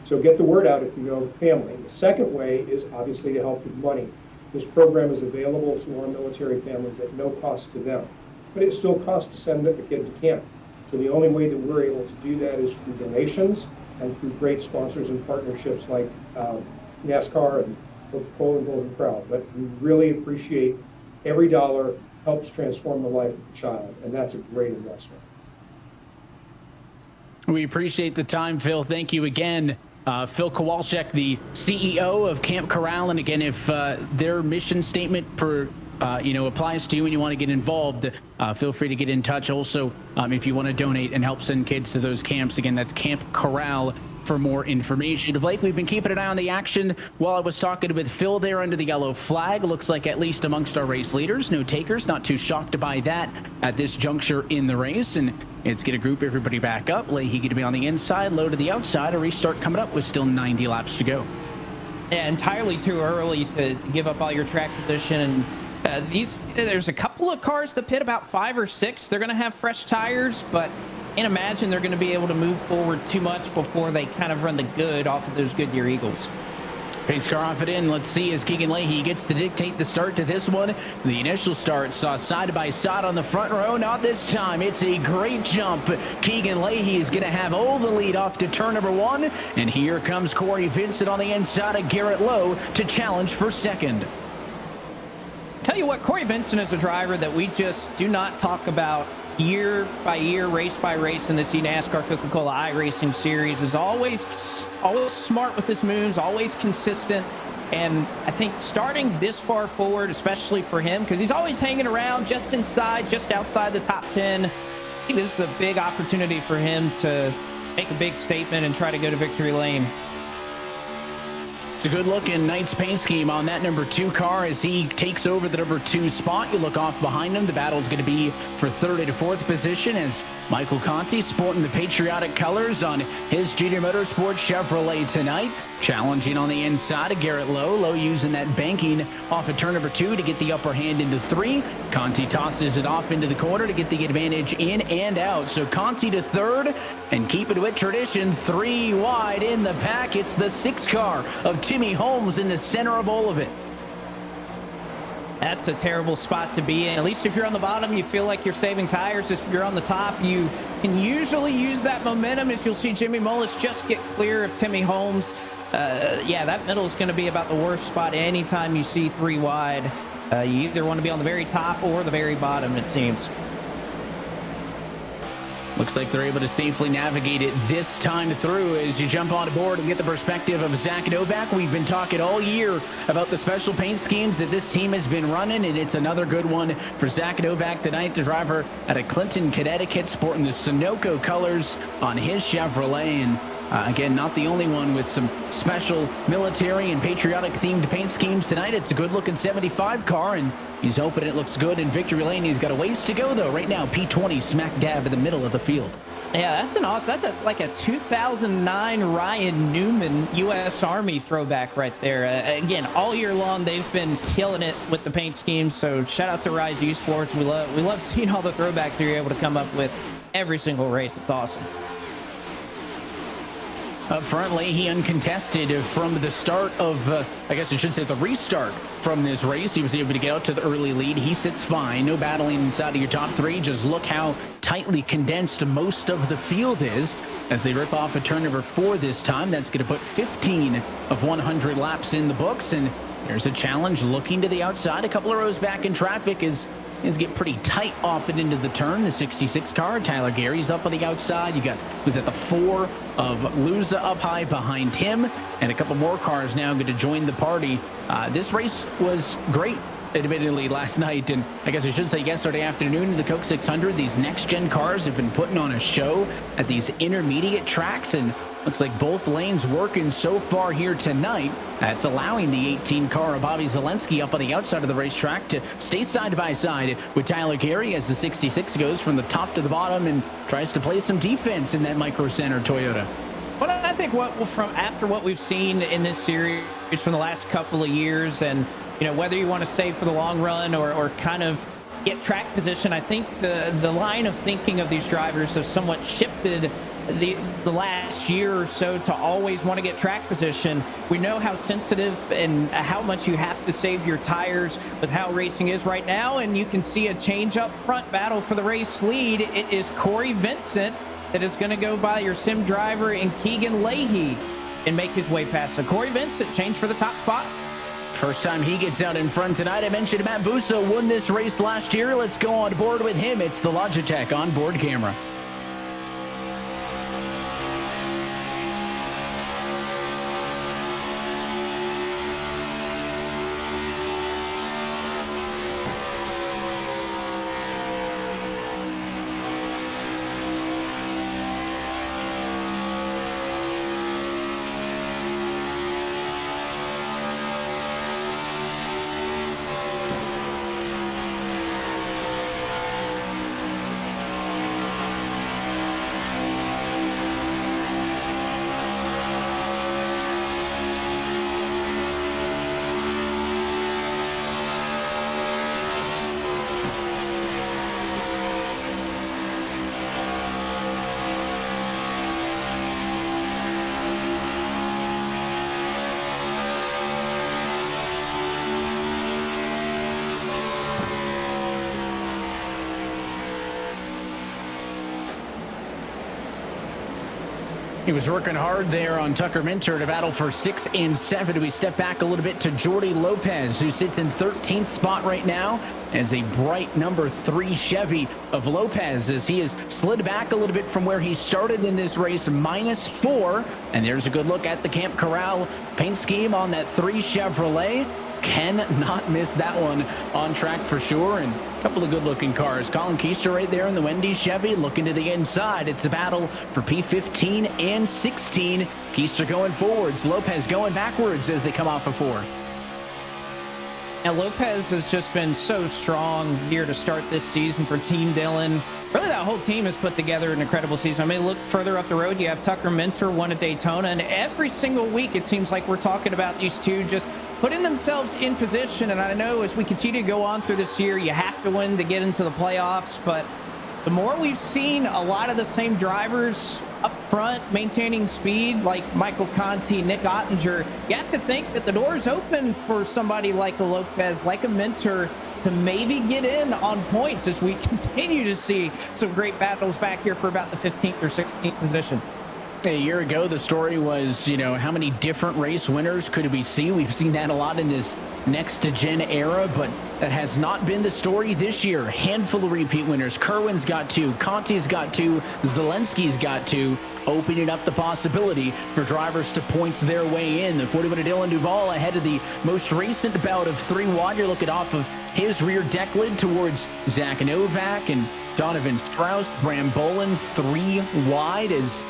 So get the word out if you know of a family. The second way is obviously to help with money. This program is available to our military families at no cost to them, but it still costs to send a kid to camp. So the only way that we're able to do that is through donations and through great sponsors and partnerships like eNASCAR and Coca-Cola and Golden Corral. But we really appreciate every dollar helps transform the life of the child, and that's a great investment. We appreciate the time, Phil. Thank you again. Phil Kowalczyk, the CEO of Camp Corral. And again, if their mission statement applies to you and you want to get involved, feel free to get in touch. Also, if you want to donate and help send kids to those camps, again, that's Camp Corral for more information. Blake, we've been keeping an eye on the action while I was talking with Phil there under the yellow flag. Looks like at least amongst our race leaders, no takers. Not too shocked by that at this juncture in the race. And it's going to group everybody back up. Leahy going to be on the inside, low to the outside. A restart coming up with still 90 laps to go. Yeah, entirely too early to give up all your track position. And there's a couple of cars that pit about 5 or 6. They're going to have fresh tires, but can't imagine they're going to be able to move forward too much before they kind of run the good off of those Goodyear Eagles. Pace car off it in. Let's see as Keegan Leahy gets to dictate the start to this one. The initial start saw side by side on the front row. Not this time. It's a great jump. Keegan Leahy is going to have all the lead off to turn number 1. And here comes Corey Vincent on the inside of Garrett Lowe to challenge for second. Tell you what, Corey Vincent is a driver that we just do not talk about year by year, race by race in this eNASCAR Coca-Cola iRacing series. Is always smart with his moves, always consistent. And I think starting this far forward, especially for him, because he's always hanging around just inside, just outside the top 10. I think this is a big opportunity for him to make a big statement and try to go to victory lane. It's a good-looking Knights paint scheme on that number 2 car as he takes over the number 2 spot. You look off behind him. The battle is going to be for 3rd to 4th position as Michael Conti sporting the patriotic colors on his Junior Motorsports Chevrolet tonight. Challenging on the inside of Garrett Lowe. Lowe using that banking off of turn number 2 to get the upper hand into 3. Conti tosses it off into the corner to get the advantage in and out. So Conti to 3rd and keep it with tradition. 3 wide in the pack. It's the 6 car of Timmy Holmes in the center of all of it. That's a terrible spot to be in. At least if you're on the bottom, you feel like you're saving tires. If you're on the top, you can usually use that momentum. As you'll see Jimmy Mullis just get clear of Timmy Holmes. Yeah, that middle is going to be about the worst spot anytime you see 3 wide. You either want to be on the very top or the very bottom, it seems. Looks like they're able to safely navigate it this time through. As you jump on board and get the perspective of Zach Novak, we've been talking all year about the special paint schemes that this team has been running, and it's another good one for Zach Novak tonight, the driver out of Clinton, Connecticut, sporting the Sunoco colors on his Chevrolet. And again, not the only one with some special military and patriotic themed paint schemes tonight. It's a good looking 75 car, and he's hoping it looks good in victory lane. He's got a ways to go though. Right now, P20 smack dab in the middle of the field. Yeah, that's an awesome. That's like a 2009 Ryan Newman U.S. Army throwback right there. Again, all year long they've been killing it with the paint schemes. So shout out to Rise Esports. We love seeing all the throwbacks that you're able to come up with every single race. It's awesome. Up front, Leahy uncontested from the start of, I guess I should say the restart from this race. He was able to get out to the early lead. He sits fine. No battling inside of your top 3. Just look how tightly condensed most of the field is as they rip off a turn number 4 this time. That's going to put 15 of 100 laps in the books. And there's a challenge looking to the outside. A couple of rows back in traffic is get pretty tight off and into the turn. The 66 car, Tyler Gary's up on the outside. You got, who's at the 4 of Luza up high behind him, and a couple more cars now going to join the party. This race was great, admittedly, last night, and I guess I should say yesterday afternoon in the Coke 600. These next-gen cars have been putting on a show at these intermediate tracks, and looks like both lanes working so far here tonight. That's allowing the 18 car of Bobby Zelensky up on the outside of the racetrack to stay side by side with Tyler Gary as the 66 goes from the top to the bottom and tries to play some defense in that Micro Center Toyota. Well, I think after what we've seen in this series from the last couple of years, and whether you want to save for the long run or kind of get track position, I think the line of thinking of these drivers has somewhat shifted the last year or so to always want to get track position. We know how sensitive and how much you have to save your tires with how racing is right now, and you can see a change up front battle for the race lead. It is Corey Vincent that is going to go by your sim driver and Keegan Leahy and make his way past. So Corey Vincent change for the top spot. First time he gets out in front tonight. I mentioned Matt Busso won this race last year. Let's go on board with him. It's the Logitech onboard camera. He was working hard there on Tucker Minter to battle for 6 and 7. We step back a little bit to Jordy Lopez, who sits in 13th spot right now as a bright number 3 Chevy of Lopez, as he has slid back a little bit from where he started in this race, -4. And there's a good look at the Camp Corral paint scheme on that 3 Chevrolet. Cannot miss that one on track for sure. And a couple of good-looking cars. Colin Keister right there in the Wendy's Chevy looking to the inside. It's a battle for P15 and 16. Keister going forwards. Lopez going backwards as they come off of 4. Now, Lopez has just been so strong here to start this season for Team Dillon. Really, that whole team has put together an incredible season. I mean, look further up the road, you have Tucker Minter, won at Daytona, and every single week it seems like we're talking about these two just putting themselves in position. And I know as we continue to go on through this year, you have to win to get into the playoffs, but the more we've seen a lot of the same drivers up front maintaining speed, like Michael Conti, Nick Ottinger, you have to think that the door is open for somebody like a Lopez, like a Minter, to maybe get in on points as we continue to see some great battles back here for about the 15th or 16th position. A year ago, the story was, how many different race winners could we see? We've seen that a lot in this next-to-gen era, but that has not been the story this year. Handful of repeat winners. Kerwin's got 2, Conti's got 2, Zelensky's got 2, opening up the possibility for drivers to points their way in. The 40-minute Dylan Duval ahead of the most recent bout of 3 wide. You're looking off of his rear deck lid towards Zach Novak and Donovan Strauss. Bram Bolin 3 wide as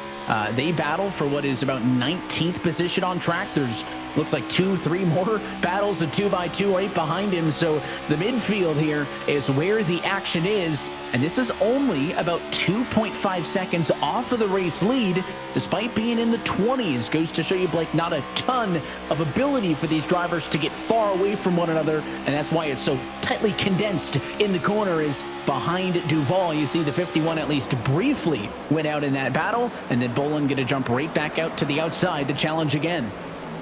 they battle for what is about 19th position on track. There's looks like 2-3 more battles of 2x2 right behind him. So the midfield here is where the action is. And this is only about 2.5 seconds off of the race lead, despite being in the 20s. Goes to show you, Blake, not a ton of ability for these drivers to get far away from one another. And that's why it's so tightly condensed in the corner is behind Duval. You see the 51 at least briefly went out in that battle. And then Bolin going to jump right back out to the outside to challenge again.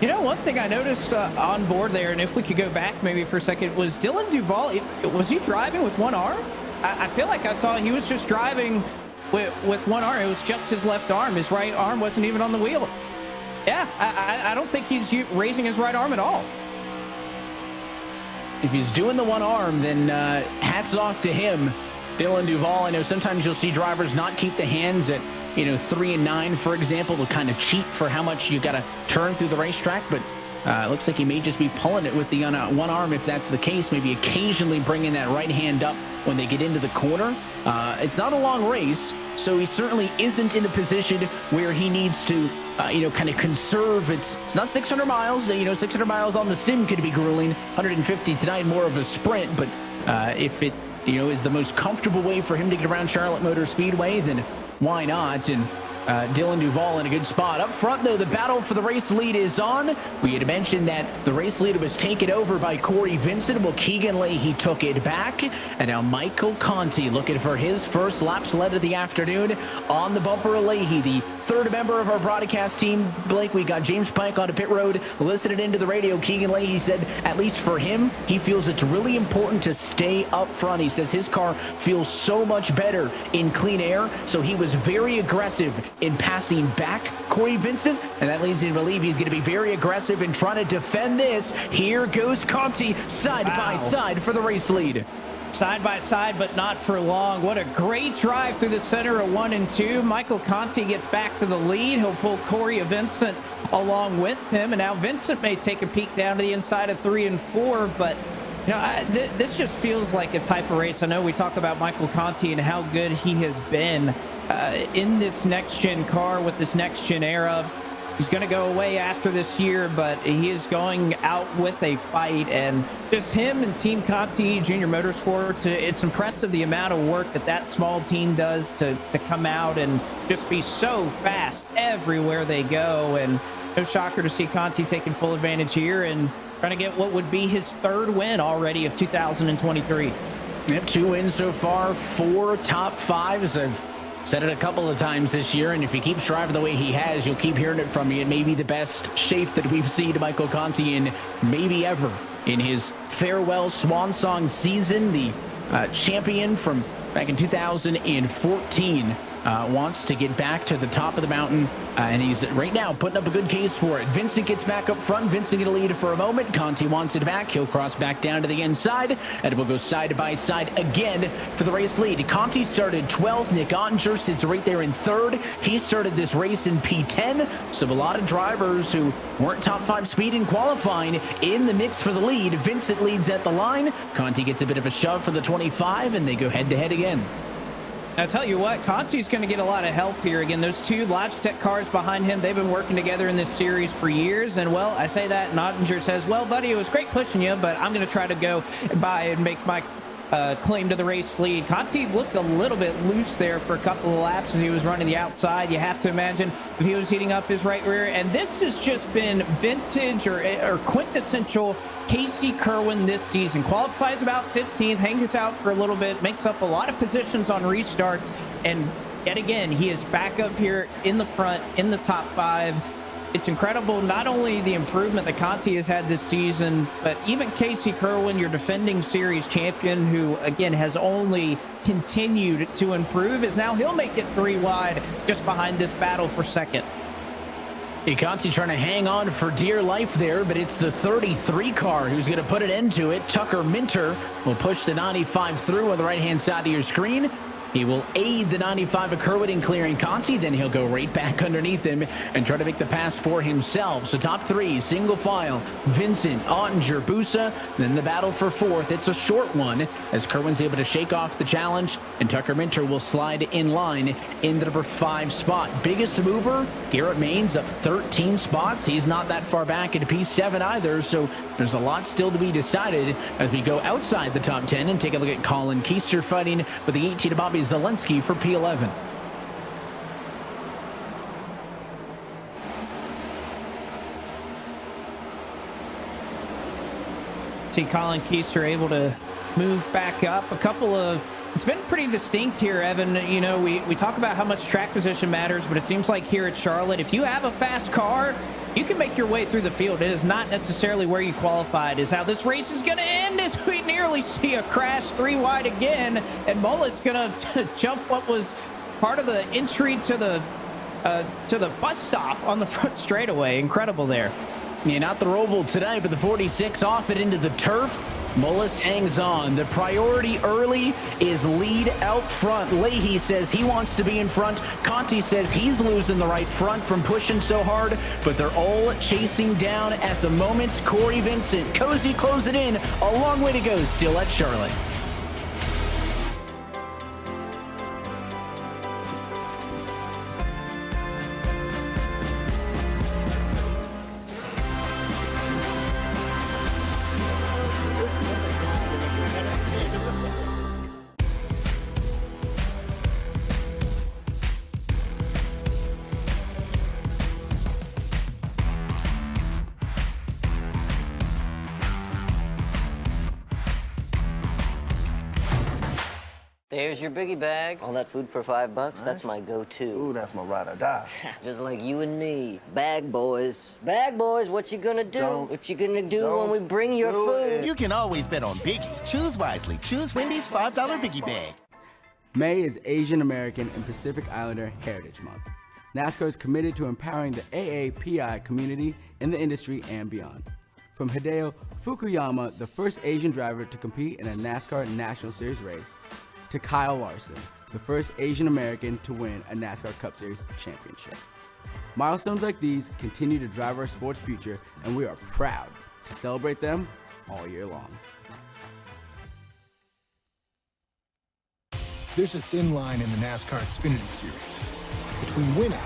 One thing I noticed on board there, and if we could go back maybe for a second, was Dylan Duval, was he driving with one arm? I feel like I saw he was just driving with one arm. It was just his left arm. His right arm wasn't even on the wheel. Yeah, I don't think he's raising his right arm at all. If he's doing the one arm, then hats off to him, Dylan Duval. I know sometimes you'll see drivers not keep the hands at 3 and 9, for example, to kind of cheat for how much you got to turn through the racetrack. But it looks like he may just be pulling it with the one arm if that's the case. Maybe occasionally bringing that right hand up when they get into the corner. It's not a long race, so he certainly isn't in a position where he needs to, kind of conserve. It's not 600 miles. 600 miles on the sim could be grueling. 150 tonight, more of a sprint. But if it, is the most comfortable way for him to get around Charlotte Motor Speedway, then why not? And Dylan Duval in a good spot. Up front, though, the battle for the race lead is on. We had mentioned that the race lead was taken over by Corey Vincent. Well, Keegan Leahy took it back. And now Michael Conti looking for his first laps led of the afternoon on the bumper of Leahy, the third member of our broadcast team. Blake, we got James Pike on a pit road, listening into the radio. Keegan Leahy said, at least for him, he feels it's really important to stay up front. He says his car feels so much better in clean air, so he was very aggressive in passing back Corey Vincent, and that leads me to believe he's going to be very aggressive in trying to defend this. Here goes Conti side by side for the race lead. Side by side, but not for long. What a great drive through the center of 1 and 2. Michael Conti gets back to the lead. He'll pull Corey Vincent along with him, and now Vincent may take a peek down to the inside of 3 and 4, but this just feels like a type of race. I know we talk about Michael Conti and how good he has been in this next-gen car with this next-gen era. He's going to go away after this year, but he is going out with a fight. And just him and Team Conti, Junior Motorsports, it's impressive the amount of work that small team does to come out and just be so fast everywhere they go. And no shocker to see Conti taking full advantage here and trying to get what would be his third win already of 2023. Yep, 2 wins so far, 4 top 5s. I've said it a couple of times this year, and if he keeps driving the way he has, you'll keep hearing it from me. It may be the best shape that we've seen Michael Conti in maybe ever. In his farewell swan song season, the champion from back in 2014 wants to get back to the top of the mountain, and he's right now putting up a good case for it. Vincent gets back up front. Vincent going to lead for a moment. Conti wants it back. He'll cross back down to the inside, and we'll go side by side again for the race lead. Conti started 12th. Nick Ottinger sits right there in 3rd. He started this race in P10, so a lot of drivers who weren't top 5 speed in qualifying in the mix for the lead. Vincent leads at the line. Conti gets a bit of a shove for the 25, and they go head-to-head again. I tell you what, Conti's going to get a lot of help here. Again, those 2 Logitech cars behind him, they've been working together in this series for years. And, well, I say that, and Ottinger says, well, buddy, it was great pushing you, but I'm going to try to go by and make my claim to the race lead. Conti looked a little bit loose there for a couple of laps as he was running the outside. You have to imagine if he was heating up his right rear. And this has just been vintage or quintessential Casey Kerwin this season. Qualifies about 15th, hangs out for a little bit, makes up a lot of positions on restarts, and yet again, he is back up here in the front, in the top 5. it's incredible not only the improvement that Conti has had this season, but even Casey Kerwin, your defending series champion, who again has only continued to improve, is now he'll make it 3 wide just behind this battle for second. Conti trying to hang on for dear life there, but it's the 33 car who's going to put it into it. Tucker Minter will push the 95 through on the right-hand side of your screen. He will aid the 95 of Kerwin in clearing Conti, then he'll go right back underneath him and try to make the pass for himself. So top 3, single file, Vincent, Ottinger, Busa, then the battle for 4th. It's a short one as Kerwin's able to shake off the challenge, and Tucker Minter will slide in line in the number 5 spot. Biggest mover, Garrett Maines, up 13 spots. He's not that far back into P7 either, so there's a lot still to be decided as we go outside the top 10 and take a look at Colin Keister fighting with the 18 of Bobby Zelensky for P11. See Colin Keister able to move back up. It's been pretty distinct here, Evan. You know, we talk about how much track position matters, but it seems like here at Charlotte, if you have a fast car, you can make your way through the field. It is not necessarily where you qualified. Is how this race is going to end as we nearly see a crash 3 wide again, and Mullet's going to jump what was part of the entry to the bus stop on the front straightaway. Incredible there. Yeah, not the Roval today, but the 46 off it into the turf. Mullis hangs on. The priority early is lead out front. Leahy says he wants to be in front. Conti says he's losing the right front from pushing so hard, but they're all chasing down at the moment. Corey Vincent, Cozy close it in. A long way to go still at Charlotte. There's your biggie bag. All that food for $5, that's my go-to. Ooh, that's my ride or die. Just like you and me. Bag boys. Bag boys, what you gonna do? What you gonna do when we bring your food? You can always bet on Biggie. Choose wisely. Choose Wendy's $5 biggie bag. May is Asian American and Pacific Islander Heritage Month. NASCAR is committed to empowering the AAPI community in the industry and beyond. From Hideo Fukuyama, the first Asian driver to compete in a NASCAR National Series race, to Kyle Larson, the first Asian American to win a NASCAR Cup Series championship. Milestones like these continue to drive our sports future, and we are proud to celebrate them all year long. There's a thin line in the NASCAR Xfinity Series between winning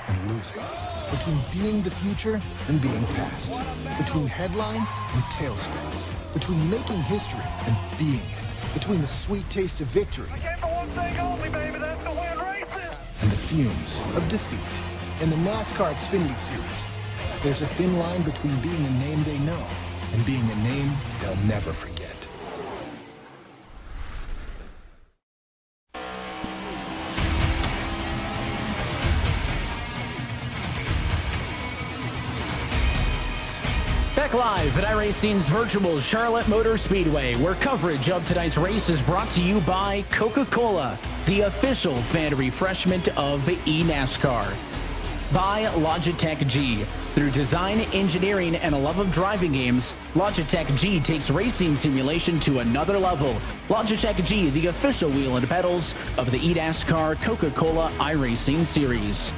and losing, between being the future and being past, between headlines and tailspins, between making history and being it, between the sweet taste of victory and the fumes of defeat. In the NASCAR Xfinity Series, there's a thin line between being a name they know and being a name they'll never forget. Back live at iRacing's virtual Charlotte Motor Speedway, where coverage of tonight's race is brought to you by Coca-Cola, the official fan refreshment of eNASCAR. By Logitech G. Through design, engineering, and a love of driving games, Logitech G takes racing simulation to another level. Logitech G, the official wheel and pedals of the eNASCAR Coca-Cola iRacing series.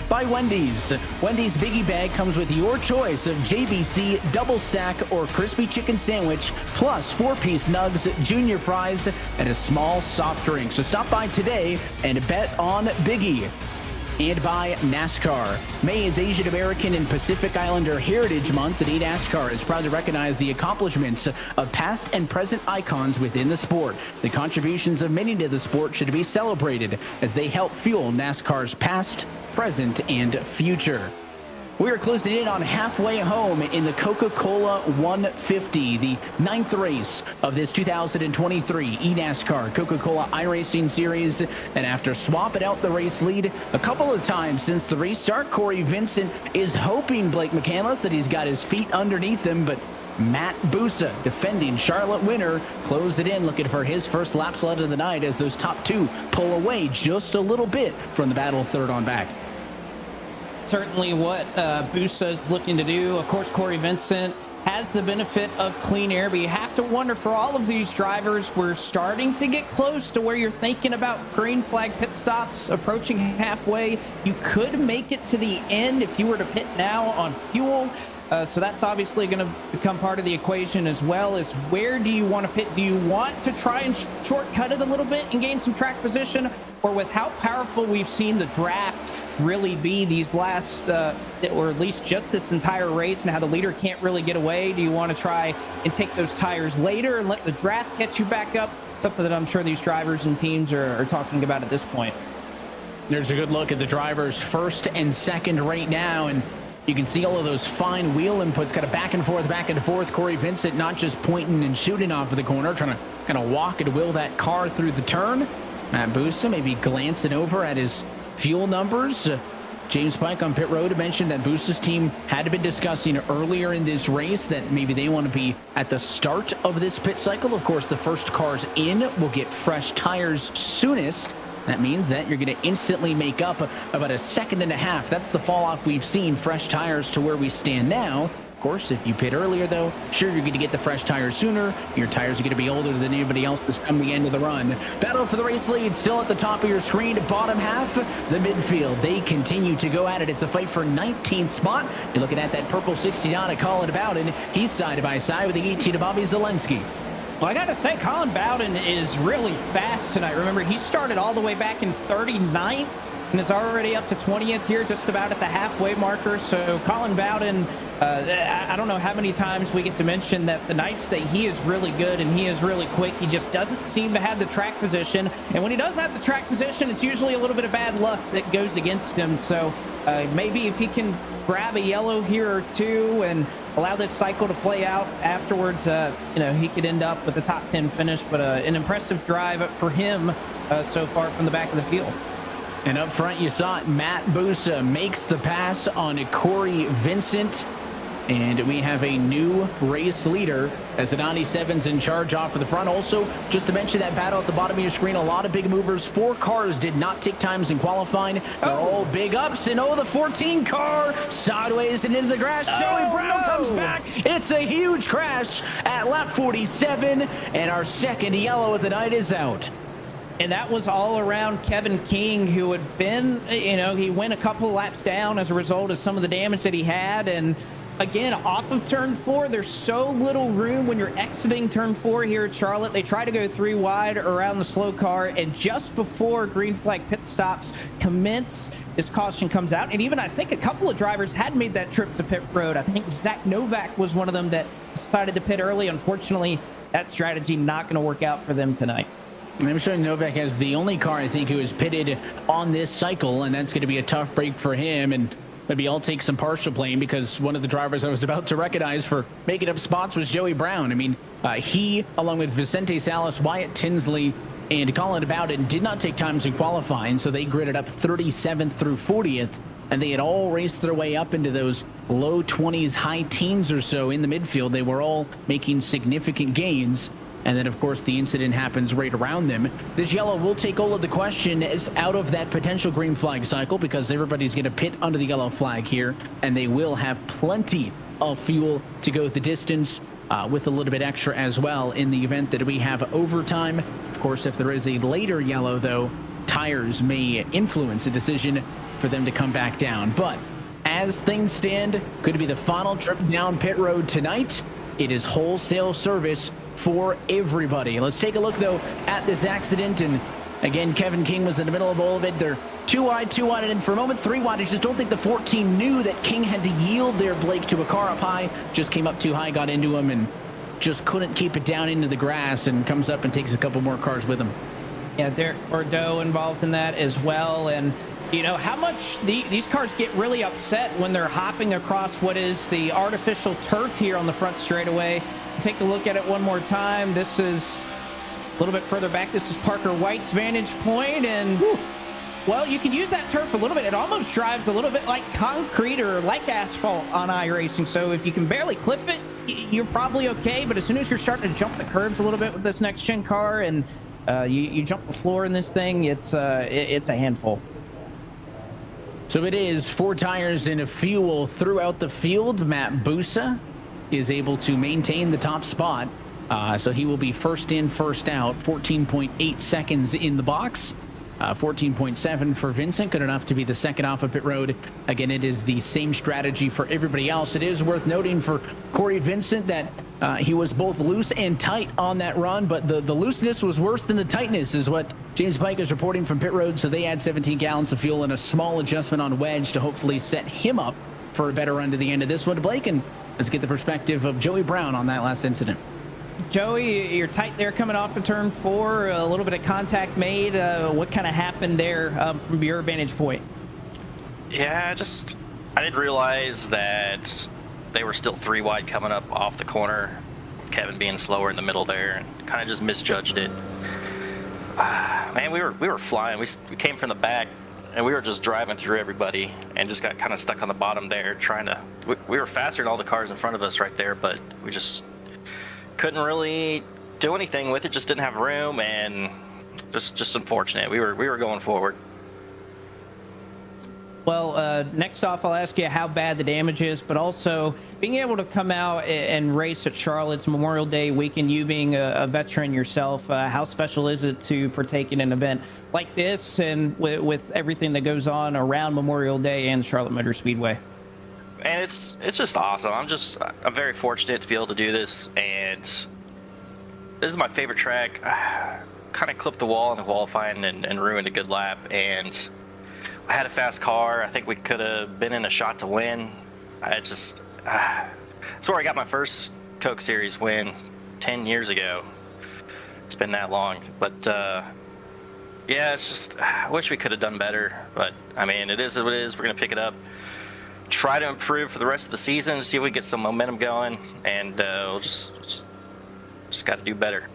By Wendy's. Wendy's Biggie Bag comes with your choice of JBC double stack or crispy chicken sandwich, plus 4-piece nugs, junior fries, and a small soft drink. So stop by today and bet on Biggie. And by NASCAR. May is Asian American and Pacific Islander Heritage Month, and eNASCAR is proud to recognize the accomplishments of past and present icons within the sport. The contributions of many to the sport should be celebrated as they help fuel NASCAR's past, present, and future. We are closing in on halfway home in the Coca-Cola 150, the 9th race of this 2023 eNASCAR Coca-Cola iRacing Series. And after swapping out the race lead a couple of times since the restart, Corey Vincent is hoping Blake McCandless that he's got his feet underneath him, but Matt Busa, defending Charlotte winner, closed it in, looking for his first lap sled of the night as those top two pull away just a little bit from the battle of third on back. Certainly what Busa is looking to do. Of course, Corey Vincent has the benefit of clean air, but you have to wonder for all of these drivers, we're starting to get close to where you're thinking about green flag pit stops approaching halfway. You could make it to the end if you were to pit now on fuel. So that's obviously going to become part of the equation, as well as where do you want to pit? Do you want to try and shortcut it a little bit and gain some track position? Or with how powerful we've seen the draft really be these last, or at least just this entire race, and how the leader can't really get away, do you want to try and take those tires later and let the draft catch you back up? Something that I'm sure these drivers and teams are talking about at this point. There's a good look at the drivers first and second right now, and you can see all of those fine wheel inputs kind of back and forth. Corey Vincent not just pointing and shooting off of the corner, trying to kind of walk and wheel that car through the turn. Matt Busa maybe glancing over at his fuel numbers. James Pike on pit road mentioned that Busa's team had been discussing earlier in this race that maybe they want to be at the start of this pit cycle. Of course, the first cars in will get fresh tires soonest. That means that you're going to instantly make up about a second and a half. That's the fall off we've seen, fresh tires to where we stand now. Of course, if you pit earlier, though, sure, you're going to get the fresh tires sooner. Your tires are going to be older than anybody else's come the end of the run. Battle for the race lead still at the top of your screen. Bottom half, the midfield. They continue to go at it. It's a fight for 19th spot. You're looking at that purple 69 Colin Bowden. He's side by side with the 18 of Bobby Zelensky. Well, I got to say, Colin Bowden is really fast tonight. Remember, he started all the way back in 39th and is already up to 20th here, just about at the halfway marker. So Colin Bowden, I don't know how many times we get to mention that the nights that he is really good and he is really quick, he just doesn't seem to have the track position. And when he does have the track position, it's usually a little bit of bad luck that goes against him. So maybe if he can grab a yellow here or two and allow this cycle to play out afterwards, he could end up with a top 10 finish. But an impressive drive for him so far from the back of the field. And up front, you saw it. Matt Busa makes the pass on Corey Vincent. And we have a new race leader as the 97's in charge off of the front. Also, just to mention that battle at the bottom of your screen, a lot of big movers. 4 cars did not take times in qualifying. They're all big ups. And the 14 car sideways and into the grass. Joey Brown comes back. It's a huge crash at lap 47. And our second yellow of the night is out. And that was all around Kevin King, who had been, he went a couple of laps down as a result of some of the damage that he had. And again, off of turn 4, there's so little room when you're exiting turn 4 here at Charlotte. They try to go 3 wide around the slow car, and just before green flag pit stops commence, this caution comes out. And even I think a couple of drivers had made that trip to pit road. I think Zach Novak was one of them that decided to pit early. Unfortunately, that strategy not going to work out for them tonight. I'm showing Novak as the only car, I think, who is pitted on this cycle, and that's going to be a tough break for him. And maybe I'll take some partial blame because one of the drivers I was about to recognize for making up spots was Joey Brown. I mean, he, along with Vicente Salas, Wyatt Tinsley, and Colin Bowden, did not take times in qualifying, so they gridded up 37th through 40th, and they had all raced their way up into those low 20s, high teens or so in the midfield. They were all making significant gains. And then, of course, the incident happens right around them. This yellow will take all of the question is out of that potential green flag cycle because everybody's going to pit under the yellow flag here, and they will have plenty of fuel to go the distance with a little bit extra as well in the event that we have overtime. Of course, if there is a later yellow, though, tires may influence the decision for them to come back down. But as things stand, could be the final trip down pit road tonight. It is wholesale service for everybody. Let's take a look, though, at this accident. And again, Kevin King was in the middle of all of it. They're 2 wide, and for a moment 3 wide. I just don't think the 14 knew that King had to yield there, Blake, to a car up high. Just came up too high, got into him, and just couldn't keep it down into the grass, and comes up and takes a couple more cars with him. Yeah, Derek Bordeaux involved in that as well. And You know, how much these cars get really upset when they're hopping across what is the artificial turf here on the front straightaway. Take a look at it one more time. This is a little bit further back. This is Parker White's vantage point, and well, you can use that turf a little bit. It almost drives a little bit like concrete or like asphalt on iRacing. So if you can barely clip it, you're probably okay. But as soon as you're starting to jump the curbs a little bit with this next gen car, and you jump the floor in this thing, it's a handful. So it is 4 tires and a fuel throughout the field. Matt Busa is able to maintain the top spot. So he will be first in, first out, 14.8 seconds in the box. 14.7 for Vincent, good enough to be the second off of pit road. Again, it is the same strategy for everybody else. It is worth noting for Corey Vincent that he was both loose and tight on that run, but the looseness was worse than the tightness is what James Pike is reporting from pit road. So they add 17 gallons of fuel and a small adjustment on wedge to hopefully set him up for a better run to the end of this one. Blake, and let's get the perspective of Joey Brown on that last incident. Joey, you're tight there coming off of turn 4, a little bit of contact made. What kind of happened there from your vantage point? Yeah, I didn't realize that they were still 3 wide coming up off the corner. Kevin being slower in the middle there, and kind of just misjudged it. Man, we were flying. We came from the back, and we were just driving through everybody, and just got kind of stuck on the bottom there, trying to. We were faster than all the cars in front of us right there, but we just couldn't really do anything with it. Just didn't have room, and just unfortunate. We were going forward. Well, next off, I'll ask you how bad the damage is, but also being able to come out and race at Charlotte's Memorial Day weekend, you being a veteran yourself, how special is it to partake in an event like this and with everything that goes on around Memorial Day and Charlotte Motor Speedway? And it's just awesome. I'm very fortunate to be able to do this, and this is my favorite track. Kind of clipped the wall in the qualifying and ruined a good lap, and I had a fast car. I think we could have been in a shot to win. It's where I got my first Coke Series win 10 years ago. It's been that long, but yeah, it's just I wish we could have done better, but I mean, it is what it is. We're gonna pick it up, try to improve for the rest of the season, see if we get some momentum going, and we'll just got to do better.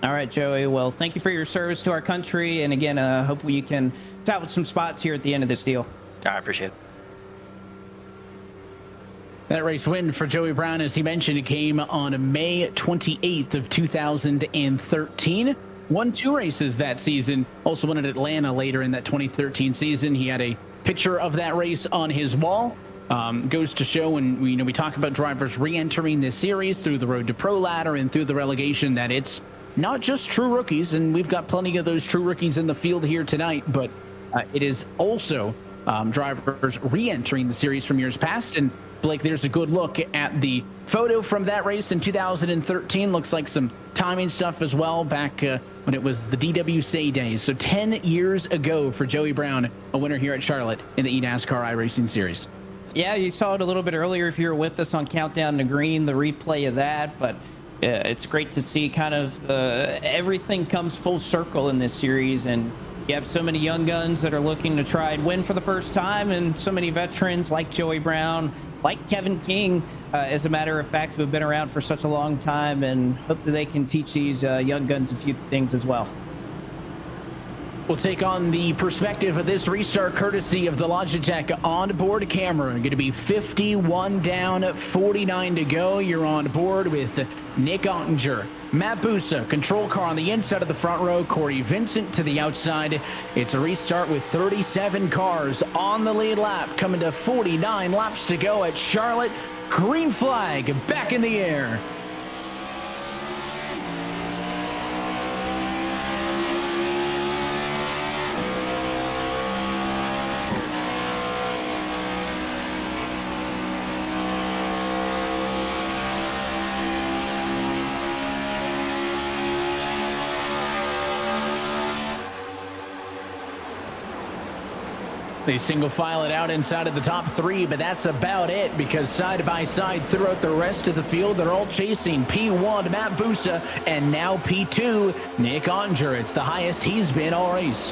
All right, Joey. Well, thank you for your service to our country, and again, hope you can salvage some spots here at the end of this deal. I appreciate it. That race win for Joey Brown, as he mentioned, it came on May 28th of 2013. Won 2 races that season. Also won at Atlanta later in that 2013 season. He had a picture of that race on his wall. Goes to show when we talk about drivers re-entering this series through the Road to Pro ladder and through the relegation, that it's not just true rookies, and we've got plenty of those true rookies in the field here tonight, but it is also drivers re-entering the series from years past. And Blake, there's a good look at the photo from that race in 2013. Looks like some timing stuff as well back when it was the DWC days. So 10 years ago for Joey Brown, a winner here at Charlotte in the eNASCAR iRacing Series. Yeah, you saw it a little bit earlier if you were with us on Countdown to Green, the replay of that, but it's great to see kind of everything comes full circle in this series, and you have so many young guns that are looking to try and win for the first time, and so many veterans like Joey Brown, like Kevin King, as a matter of fact, who have been around for such a long time, and hope that they can teach these young guns a few things as well. We'll take on the perspective of this restart courtesy of the Logitech onboard camera. Going to be 51 down, 49 to go. You're on board with Nick Ottinger, Matt Busa, control car on the inside of the front row, Corey Vincent to the outside. It's a restart with 37 cars on the lead lap, coming to 49 laps to go at Charlotte. Green flag back in the air. They single file it out inside of the top 3, but that's about it, because side by side throughout the rest of the field, they're all chasing P1, Matt Busa, and now P2, Nick Ottinger. It's the highest he's been all race.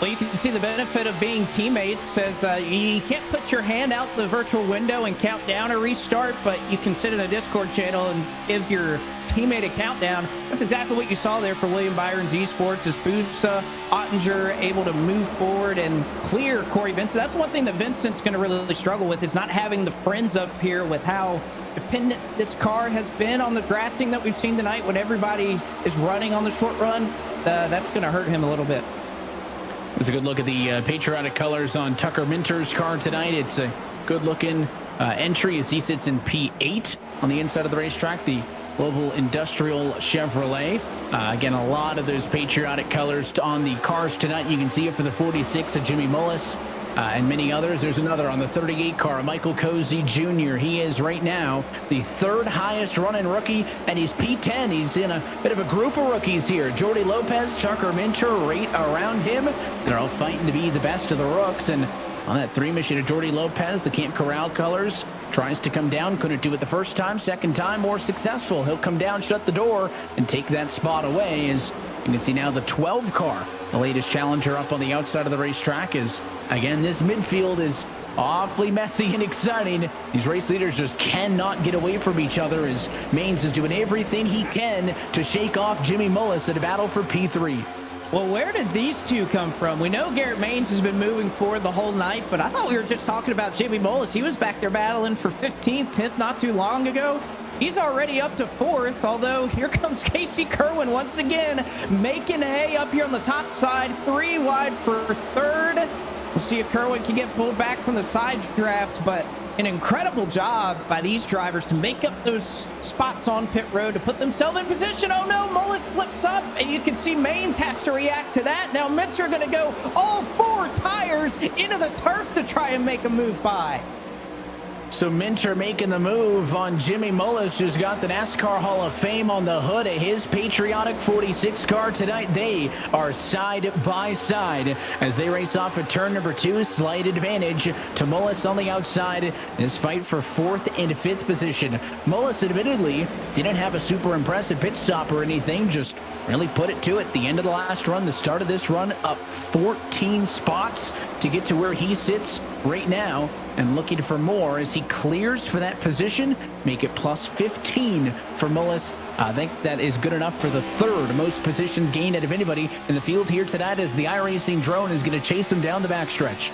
Well, you can see the benefit of being teammates as you can't put your hand out the virtual window and count down a restart, but you can sit in a Discord channel and give your teammate a countdown. That's exactly what you saw there for William Byron's Esports as Busa, Ottinger able to move forward and clear Corey Vincent. That's one thing that Vincent's going to really struggle with, is not having the friends up here with how dependent this car has been on the drafting that we've seen tonight when everybody is running on the short run. That's going to hurt him a little bit. It was a good look at the patriotic colors on Tucker Minter's car tonight. It's a good looking entry as he sits in P8 on the inside of the racetrack, the Global Industrial Chevrolet. Again, a lot of those patriotic colors on the cars tonight. You can see it for the 46 of Jimmy Mullis and many others. There's another on the 38 car, Michael Cozy Jr. He is right now the third highest running rookie, and he's P10. He's in a bit of a group of rookies here. Jordy Lopez, Tucker Minter right around him. They're all fighting to be the best of the rooks, and on that 3 mission of Jordy Lopez, the Camp Corral colors, tries to come down, couldn't do it the first time. Second time, more successful. He'll come down, shut the door, and take that spot away. As you can see now, the 12 car, the latest challenger up on the outside of the racetrack, is, again, this midfield is awfully messy and exciting. These race leaders just cannot get away from each other as Maines is doing everything he can to shake off Jimmy Mullis in a battle for P3. Well, where did these two come from? We know Garrett Maines has been moving forward the whole night, but I thought we were just talking about Jimmy Mullis. He was back there battling for 15th, 10th not too long ago. He's already up to 4th, although here comes Casey Kerwin once again, making hay up here on the top side, 3 wide for 3rd. We'll see if Kerwin can get pulled back from the side draft, but an incredible job by these drivers to make up those spots on pit road to put themselves in position. Oh no, Mullis slips up, and you can see Maines has to react to that. Now Minter going to go all 4 tires into the turf to try and make a move by. So Minter making the move on Jimmy Mullis, who's got the NASCAR Hall of Fame on the hood of his patriotic 46 car tonight. They are side by side as they race off at turn number 2. Slight advantage to Mullis on the outside. This fight for 4th and 5th position. Mullis admittedly didn't have a super impressive pit stop or anything, just really put it to it. The end of the last run, the start of this run, up 14 spots to get to where he sits right now, and looking for more as he clears for that position, make it plus 15 for Mullis. I think that is good enough for the 3rd most positions gained out of anybody in the field here tonight, as the iRacing drone is going to chase him down the backstretch.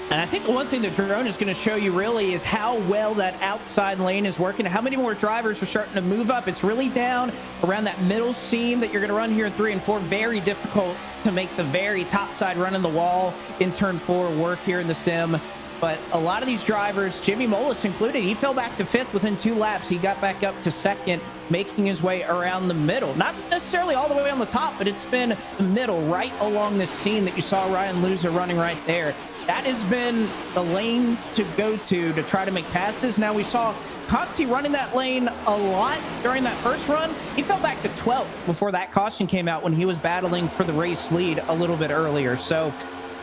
And I think one thing the drone is going to show you really is how well that outside lane is working, how many more drivers are starting to move up. It's really down around that middle seam that you're going to run here in 3 and 4. Very difficult to make the very top side run in the wall in turn 4 work here in the sim. But a lot of these drivers, Jimmy Mullis included, he fell back to 5th within 2 laps. He got back up to 2nd, making his way around the middle. Not necessarily all the way on the top, but it's been the middle, right along this seam that you saw Ryan Loser running right there. That has been the lane to go to try to make passes. Now we saw Conti running that lane a lot during that first run. He fell back to 12th before that caution came out when he was battling for the race lead a little bit earlier. So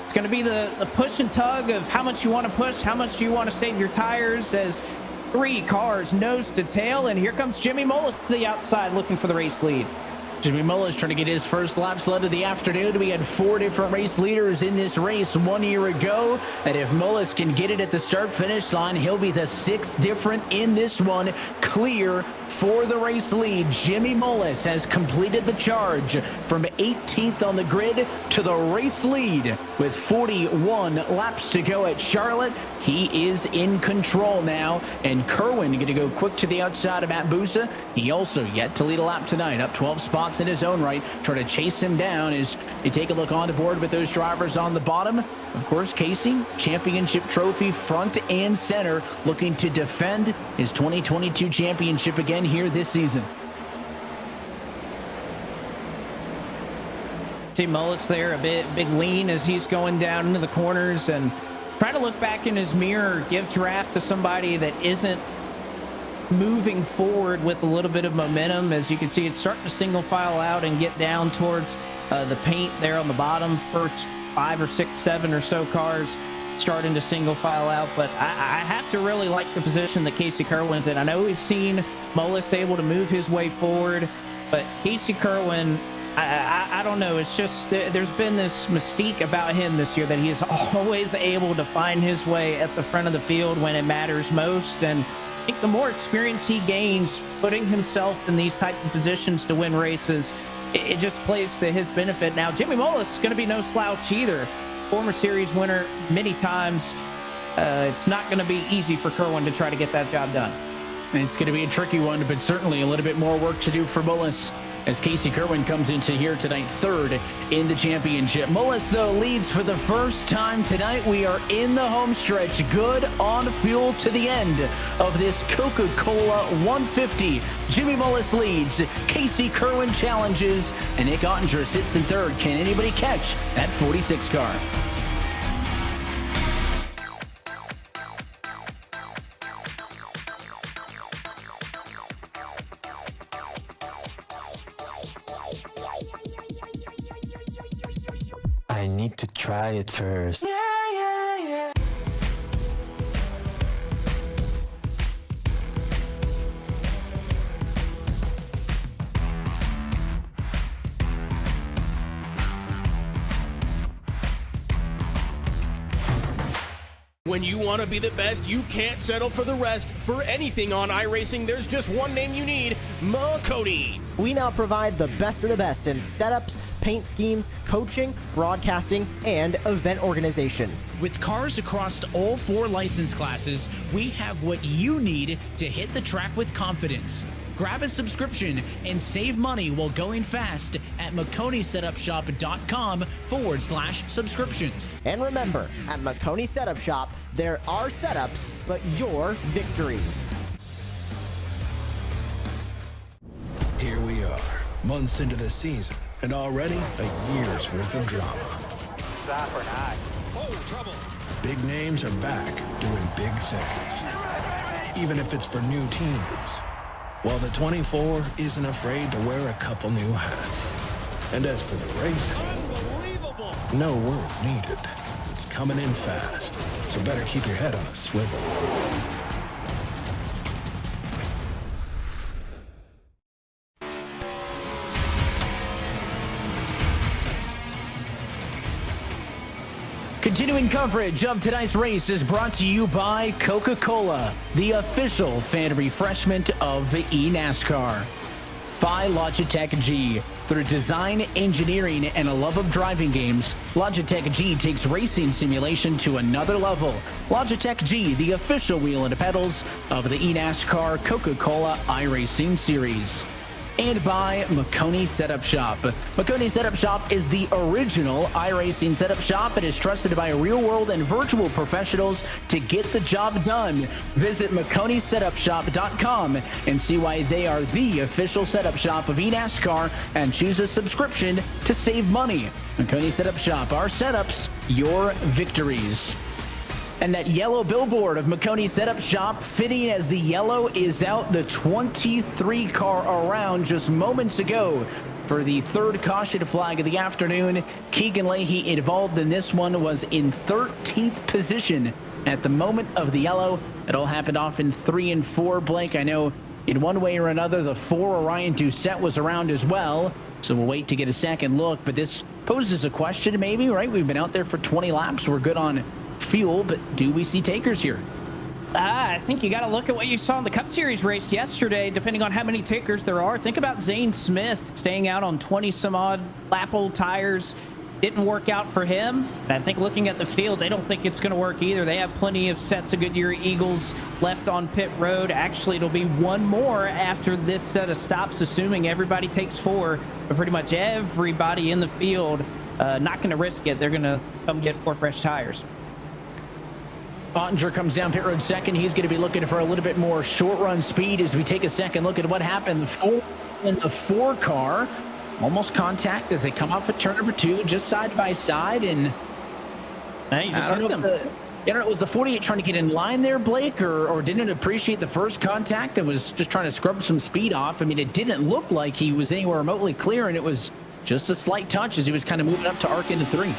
it's going to be the push and tug of how much you want to push, how much do you want to save your tires, as 3 cars nose to tail. And here comes Jimmy Mullis to the outside looking for the race lead. Jimmy Mullis trying to get his first lap sled of the afternoon. We had 4 different race leaders in this race 1 year ago. And if Mullis can get it at the start-finish line, he'll be the 6th different in this one. Clear for the race lead. Jimmy Mullis has completed the charge from 18th on the grid to the race lead with 41 laps to go at Charlotte. He is in control now, and Kerwin going to go quick to the outside of Matt Busa. He also yet to lead a lap tonight, up 12 spots in his own right, trying to chase him down as you take a look on the board with those drivers on the bottom. Of course, Casey, championship trophy front and center, looking to defend his 2022 championship again here this season. See Mullis there, a big lean as he's going down into the corners and trying to look back in his mirror, give draft to somebody that isn't moving forward with a little bit of momentum. As you can see, it's starting to single file out and get down towards the paint there on the bottom. First 5 or 6, 7 or so cars starting to single file out, but I have to really like the position that Casey Kerwin's in. I know we've seen Mullis able to move his way forward, but Casey Kerwin I don't know. It's just there's been this mystique about him this year that he is always able to find his way at the front of the field when it matters most. And I think the more experience he gains putting himself in these type of positions to win races, it just plays to his benefit. Now, Jimmy Mullis is going to be no slouch either. Former series winner many times. It's not going to be easy for Kerwin to try to get that job done. And it's going to be a tricky one, but certainly a little bit more work to do for Mullis as Casey Kerwin comes into here tonight, third in the championship. Mullis, though, leads for the first time tonight. We are in the home stretch, good on fuel to the end of this Coca-Cola 150. Jimmy Mullis leads, Casey Kerwin challenges, and Nick Ottinger sits in third. Can anybody catch that 46 car? I need to try it first. When you want to be the best, you can't settle for the rest. For anything on iRacing, there's just one name you need, Makoni. We now provide the best of the best in setups, paint schemes, coaching, broadcasting, and event organization. With cars across all 4 license classes, we have what you need to hit the track with confidence. Grab a subscription and save money while going fast at McConeySetupShop.com/subscriptions. And remember, at McConey Setup Shop, there are setups, but your victories. Here we are, months into the season, and already a year's worth of drama. Stop or not. Oh, trouble. Big names are back doing big things, even if it's for new teams. While the 24 isn't afraid to wear a couple new hats. And as for the racing, no words needed. It's coming in fast, so better keep your head on a swivel. Continuing coverage of tonight's race is brought to you by Coca-Cola, the official fan refreshment of the eNASCAR. By Logitech G. Through design, engineering, and a love of driving games, Logitech G takes racing simulation to another level. Logitech G, the official wheel and pedals of the eNASCAR Coca-Cola iRacing Series. And by McConey Setup Shop. McConey Setup Shop is the original iRacing setup shop. It is trusted by real-world and virtual professionals to get the job done. Visit McConeySetupShop.com and see why they are the official setup shop of eNASCAR and choose a subscription to save money. McConey Setup Shop, our setups, your victories. And that yellow billboard of McConey Setup Shop fitting as the yellow is out, the 23 car around just moments ago for the third caution flag of the afternoon. Keegan Leahy involved in this one was in 13th position at the moment of the yellow. It all happened off in 3 and 4. Blake, I know in one way or another the 4 Orion Doucette was around as well, so we'll wait to get a second look, but this poses a question maybe, right? We've been out there for 20 laps. We're good on fuel, but do we see takers here? I think you got to look at what you saw in the Cup Series race yesterday, depending on how many takers there are. Think about Zane Smith staying out on 20 some odd lap old tires. Didn't work out for him. And I think looking at the field, they don't think it's going to work either. They have plenty of sets of Goodyear Eagles left on pit road. Actually, it'll be one more after this set of stops, assuming everybody takes 4. But pretty much everybody in the field not going to risk it. They're going to come get 4 fresh tires. Ottinger comes down pit road second. He's going to be looking for a little bit more short run speed as we take a second look at what happened in the 4 car. Almost contact as they come off at turn number 2, just side by side. And you just hurt them. I don't know, was the 48 trying to get in line there, Blake, or didn't appreciate the first contact and was just trying to scrub some speed off? I mean, it didn't look like he was anywhere remotely clear, and it was just a slight touch as he was kind of moving up to arc into 3.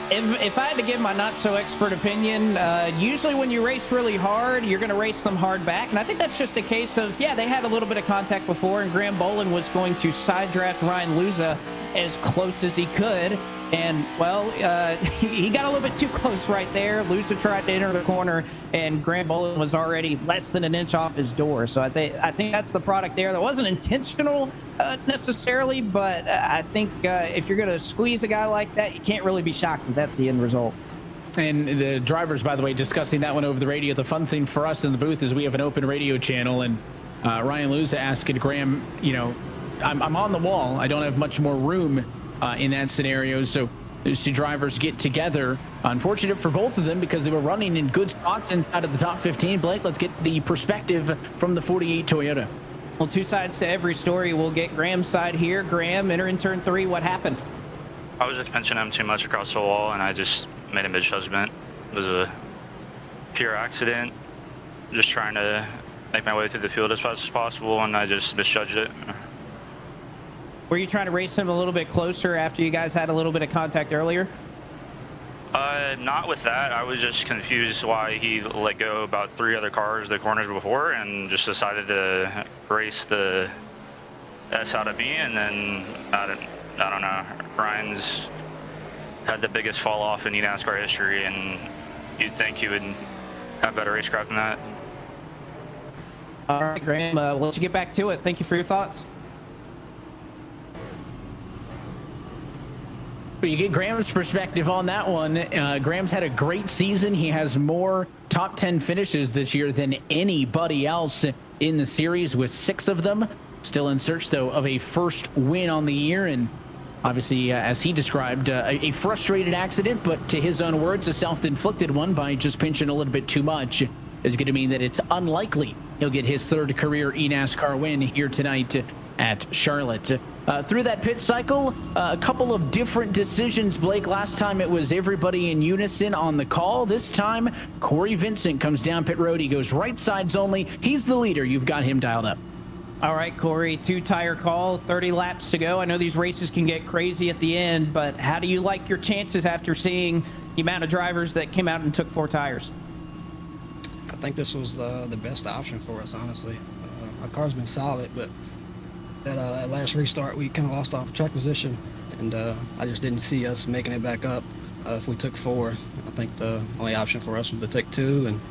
If I had to give my not so expert opinion, usually when you race really hard, you're going to race them hard back. And I think that's just a case of, yeah, they had a little bit of contact before, and Graham Bolin was going to side draft Ryan Luza as close as he could. And, well, he got a little bit too close right there. Luza tried to enter the corner, and Graham Bolin was already less than an inch off his door. So I think that's the product there. That wasn't intentional necessarily, but I think if you're going to squeeze a guy like that, you can't really be shocked if that's the end result. And the drivers, by the way, discussing that one over the radio. The fun thing for us in the booth is we have an open radio channel, and Ryan Luza asked Graham, I'm on the wall. I don't have much more room in that scenario. So those two drivers get together. Unfortunate for both of them because they were running in good spots inside of the top 15. Blake, let's get the perspective from the 48 Toyota. Well, two sides to every story. We'll get Graham's side here. Graham, entering turn 3, what happened? I was pinching him too much across the wall, and I just made a misjudgment. It was a pure accident. Just trying to make my way through the field as fast as possible, and I just misjudged it. Were you trying to race him a little bit closer after you guys had a little bit of contact earlier? Not with that. I was just confused why he let go about 3 other cars the corners before and just decided to race the S out of me, and then I don't know. Ryan's had the biggest fall off in eNASCAR history, and you'd think he would have better racecraft than that. All right, Graham, we'll let you get back to it. Thank you for your thoughts. But you get Graham's perspective on that one. Graham's had a great season. He has more top 10 finishes this year than anybody else in the series, with 6 of them. Still in search, though, of a first win on the year. And obviously, as he described, a frustrated accident, but to his own words, a self-inflicted one by just pinching a little bit too much. Is going to mean that it's unlikely he'll get his 3rd career eNASCAR win here tonight at Charlotte. Through that pit cycle, a couple of different decisions, Blake. Last time it was everybody in unison on the call. This time, Corey Vincent comes down pit road. He goes right sides only. He's the leader. You've got him dialed up. All right, Corey, 2-tire call, 30 laps to go. I know these races can get crazy at the end, but how do you like your chances after seeing the amount of drivers that came out and took 4 tires? I think this was the best option for us, honestly. Our car's been solid, but that last restart, we kind of lost off track position, and I just didn't see us making it back up if we took 4. I think the only option for us was to take 2, and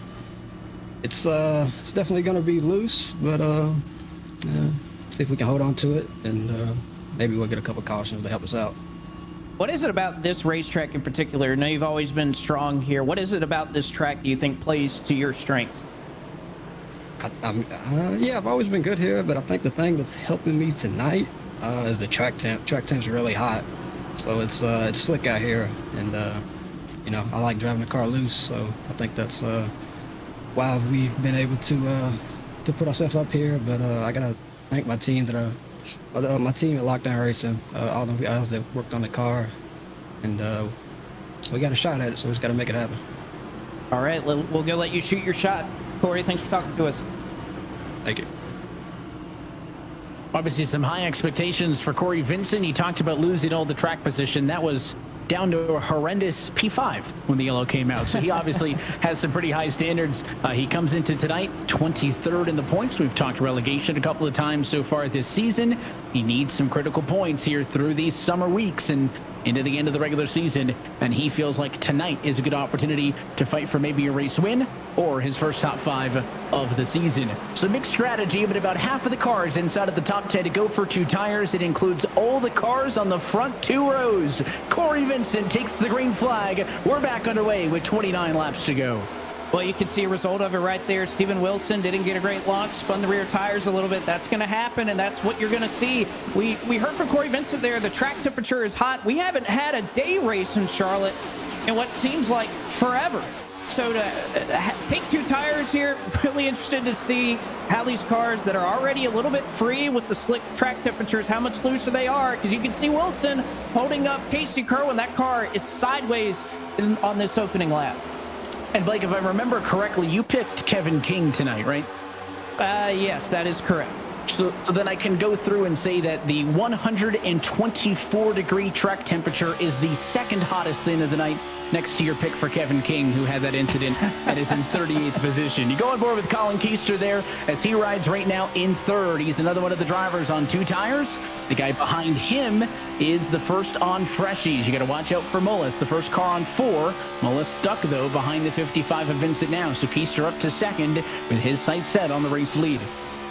it's definitely going to be loose, but see if we can hold on to it, and maybe we'll get a couple cautions to help us out. What is it about this racetrack in particular? I know you've always been strong here. What is it about this track that you think plays to your strengths? Yeah, I've always been good here, but I think the thing that's helping me tonight is the track temp. Track temp's really hot, so it's slick out here, and I like driving the car loose. So I think that's why we've been able to put ourselves up here. But I gotta thank my team my team at Lockdown Racing, all the guys that worked on the car, and we got a shot at it, so we just got to make it happen. All right, we'll go let you shoot your shot. Corey, thanks for talking to us. Thank you. Obviously, some high expectations for Corey Vincent. He talked about losing all the track position. That was down to a horrendous P5 when the yellow came out. So he obviously has some pretty high standards. He comes into tonight 23rd in the points. We've talked relegation a couple of times so far this season. He needs some critical points here through these summer weeks and into the end of the regular season, and he feels like tonight is a good opportunity to fight for maybe a race win or his first top 5 of the season. So mixed strategy, but about half of the cars inside of the top 10 to go for 2 tires. It includes all the cars on the front 2 rows. Corey Vincent takes the green flag. We're back underway with 29 laps to go. Well, you can see a result of it right there. Steven Wilson didn't get a great launch, spun the rear tires a little bit. That's going to happen, and that's what you're going to see. We heard from Corey Vincent there. The track temperature is hot. We haven't had a day race in Charlotte in what seems like forever. So to take 2 tires here, really interested to see how these cars that are already a little bit free with the slick track temperatures, how much looser they are, because you can see Wilson holding up Casey Kerwin. That car is sideways on this opening lap. And Blake, if I remember correctly, you picked Kevin King tonight, right? Yes, that is correct. So then I can go through and say that the 124-degree track temperature is the second hottest thing of the night, next to your pick for Kevin King, who had that incident and is in 38th position. You go on board with Colin Keister there as he rides right now in third. He's another one of the drivers on 2 tires. The guy behind him is the first on freshies. You got to watch out for Mullis, the first car on 4. Mullis stuck, though, behind the 55 of Vincent now. So Keister up to second with his sights set on the race lead.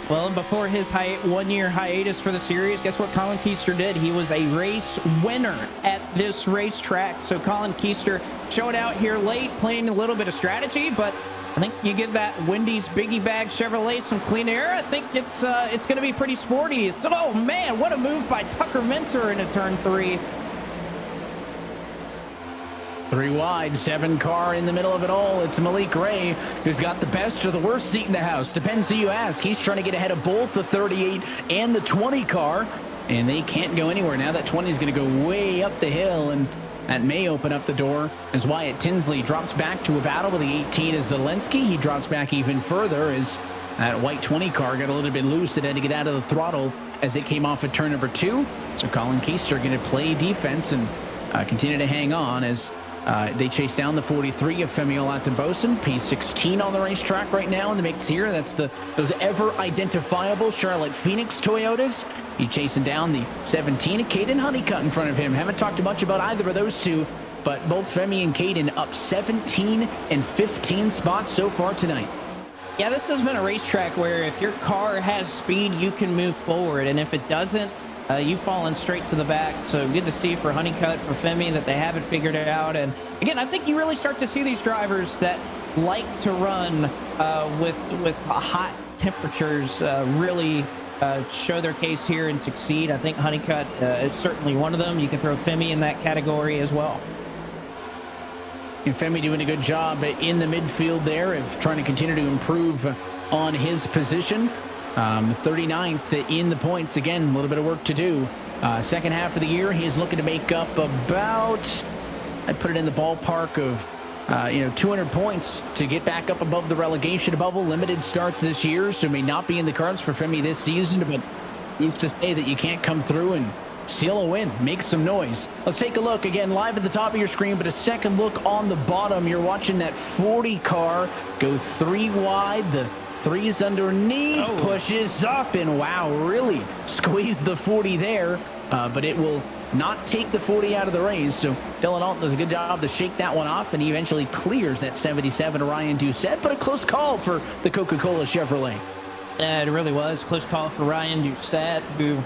Well, and before his 1-year hiatus for the series, guess what Colin Keister did? He was a race winner at this racetrack. So Colin Keister showed out here late, playing a little bit of strategy, but I think you give that Wendy's Biggie Bag Chevrolet some clean air. I think it's going to be pretty sporty. Oh, man, what a move by Tucker Minter into turn 3. 3 wide, 7 car in the middle of it all. It's Malik Ray, who's got the best or the worst seat in the house. Depends who you ask. He's trying to get ahead of both the 38 and the 20 car, and they can't go anywhere. Now that 20 is going to go way up the hill, and that may open up the door as Wyatt Tinsley drops back to a battle with the 18 as Zelensky. He drops back even further as that white 20 car got a little bit loose. It had to get out of the throttle as it came off at turn number 2. So Colin Keister going to play defense and continue to hang on as they chase down the 43 of Femi Olatunbosun, P16 on the racetrack right now in the mix here. That's those ever identifiable Charlotte Phoenix Toyotas. He's chasing down the 17 of Caden Honeycutt in front of him. Haven't talked much about either of those two, but both Femi and Caden up 17 and 15 spots so far tonight. Yeah, this has been a racetrack where if your car has speed, you can move forward, and if it doesn't, you've fallen straight to the back. So good to see for Honeycutt, for Femi, that they have it figured out. And again, I think you really start to see these drivers that like to run with hot temperatures really show their case here and succeed. I think Honeycutt is certainly one of them. You can throw Femi in that category as well. And Femi doing a good job in the midfield there of trying to continue to improve on his position. 39th in the points. Again, a little bit of work to do. Second half of the year, he's looking to make up about, I'd put it in the ballpark of, 200 points to get back up above the relegation bubble. Limited starts this year, so may not be in the cards for Femi this season, but who's to say that you can't come through and steal a win, make some noise. Let's take a look again live at the top of your screen, but a second look on the bottom. You're watching that 40 car go 3 wide. The 3's underneath, pushes up, and wow, really squeezed the 40 there, but it will not take the 40 out of the race. So Dylan Alton does a good job to shake that one off, and he eventually clears that 77 to Ryan Doucette, but a close call for the Coca-Cola Chevrolet. It really was close call for Ryan Doucette, who,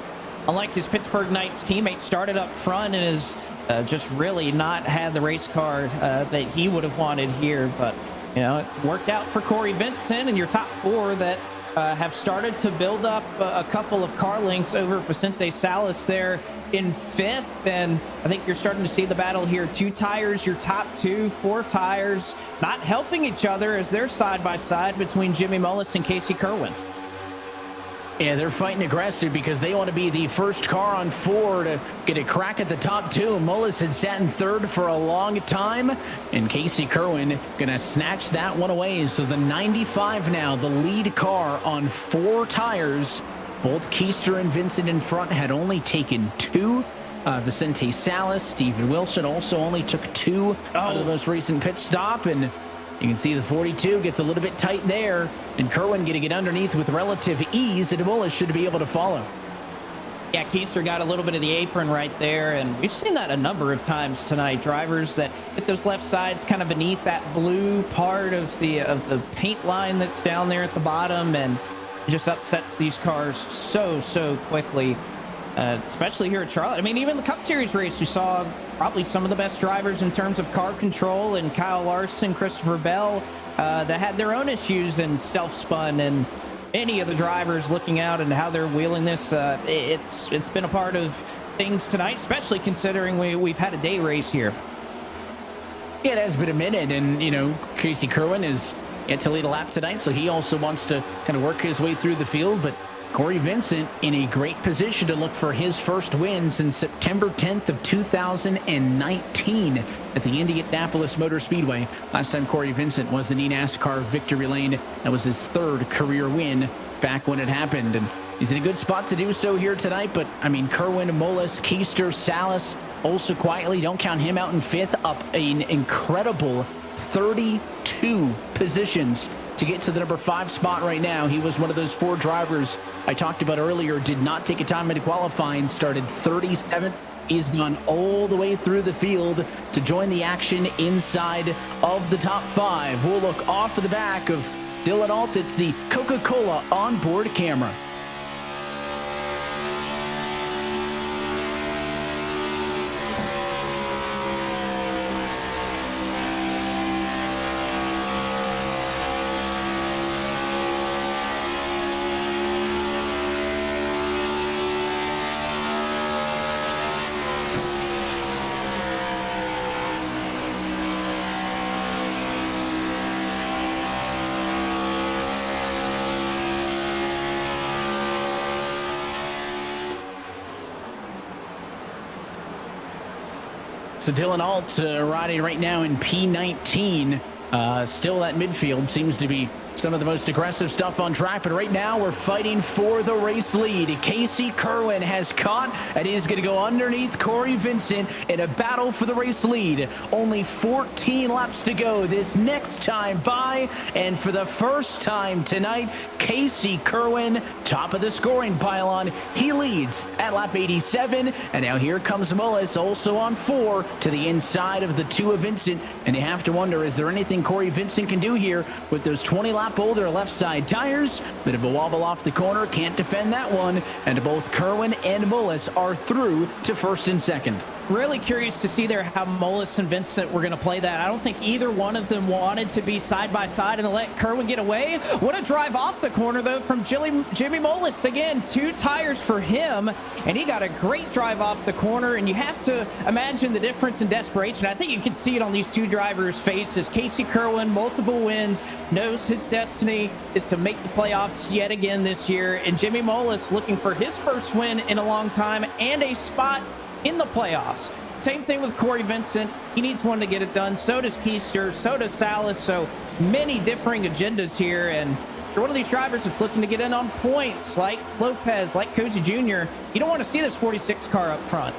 unlike his Pittsburgh Knights teammate, started up front and has just really not had the race car that he would have wanted here. But it worked out for Corey Vincent and your top 4 that have started to build up a couple of car links over Vicente Salas there in 5th. And I think you're starting to see the battle here. 2 tires, your top 2, 4 tires, not helping each other as they're side by side between Jimmy Mullis and Casey Kerwin. Yeah, they're fighting aggressive because they want to be the first car on 4 to get a crack at the top 2. Mullis had sat in 3rd for a long time, and Casey Kerwin going to snatch that one away. So the 95 now, the lead car on 4 tires. Both Keister and Vincent in front had only taken 2. Vicente Salas, Steven Wilson also only took 2 out of the most recent pit stop, and you can see the 42 gets a little bit tight there, and Kerwin going to get underneath with relative ease, and Mullis should be able to follow. Yeah, Keister got a little bit of the apron right there, and we've seen that a number of times tonight. Drivers that hit those left sides kind of beneath that blue part of the paint line that's down there at the bottom, and it just upsets these cars so quickly. Especially here at Charlotte. I mean, even the Cup Series race, you saw probably some of the best drivers in terms of car control, and Kyle Larson, Christopher Bell, that had their own issues and self-spun, and any of the drivers looking out and how they're wheeling this. It's been a part of things tonight, especially considering we've had a day race here. Yeah, it has been a minute, and, Casey Kerwin is yet to lead a lap tonight, so he also wants to kind of work his way through the field, but Corey Vincent in a great position to look for his first win since September 10th of 2019 at the Indianapolis Motor Speedway. Last time Corey Vincent was in eNASCAR victory lane. That was his 3rd career win back when it happened. And he's in a good spot to do so here tonight. But, I mean, Kerwin, Mullis, Keister, Salas, also quietly, don't count him out in 5th, up an incredible 32 positions to get to the number 5 spot right now. He was one of those 4 drivers I talked about earlier, did not take a time into qualifying, started 37th. He's gone all the way through the field to join the action inside of the top 5. We'll look off to the back of Dylan Alt. It's the Coca-Cola onboard camera. So Dylan Alt riding right now in P19. Still that midfield seems to be some of the most aggressive stuff on track, but right now we're fighting for the race lead. Casey Kerwin has caught and is going to go underneath Corey Vincent in a battle for the race lead. Only 14 laps to go this next time by, and for the first time tonight, Casey Kerwin, top of the scoring pylon. He leads at lap 87, and now here comes Mullis, also on 4 to the inside of the 2 of Vincent, and you have to wonder, is there anything Corey Vincent can do here with those 20-lap older left side tires? Bit of a wobble off the corner, can't defend that one, and both Kerwin and Mullis are through to 1st and 2nd. Really curious to see there how Mullis and Vincent were going to play that. I don't think either one of them wanted to be side by side and let Kerwin get away. What a drive off the corner, though, from Jimmy Mullis. Again, 2 tires for him, and he got a great drive off the corner, and you have to imagine the difference in desperation. I think you can see it on these 2 drivers' faces. Casey Kerwin, multiple wins, knows his destiny is to make the playoffs yet again this year, and Jimmy Mullis looking for his first win in a long time and a spot in the playoffs. Same thing with Corey Vincent. He needs one to get it done. So does Keister. So does Salas. So many differing agendas here. And for one of these drivers that's looking to get in on points, like Lopez, like Koji Jr., you don't want to see this 46 car up front.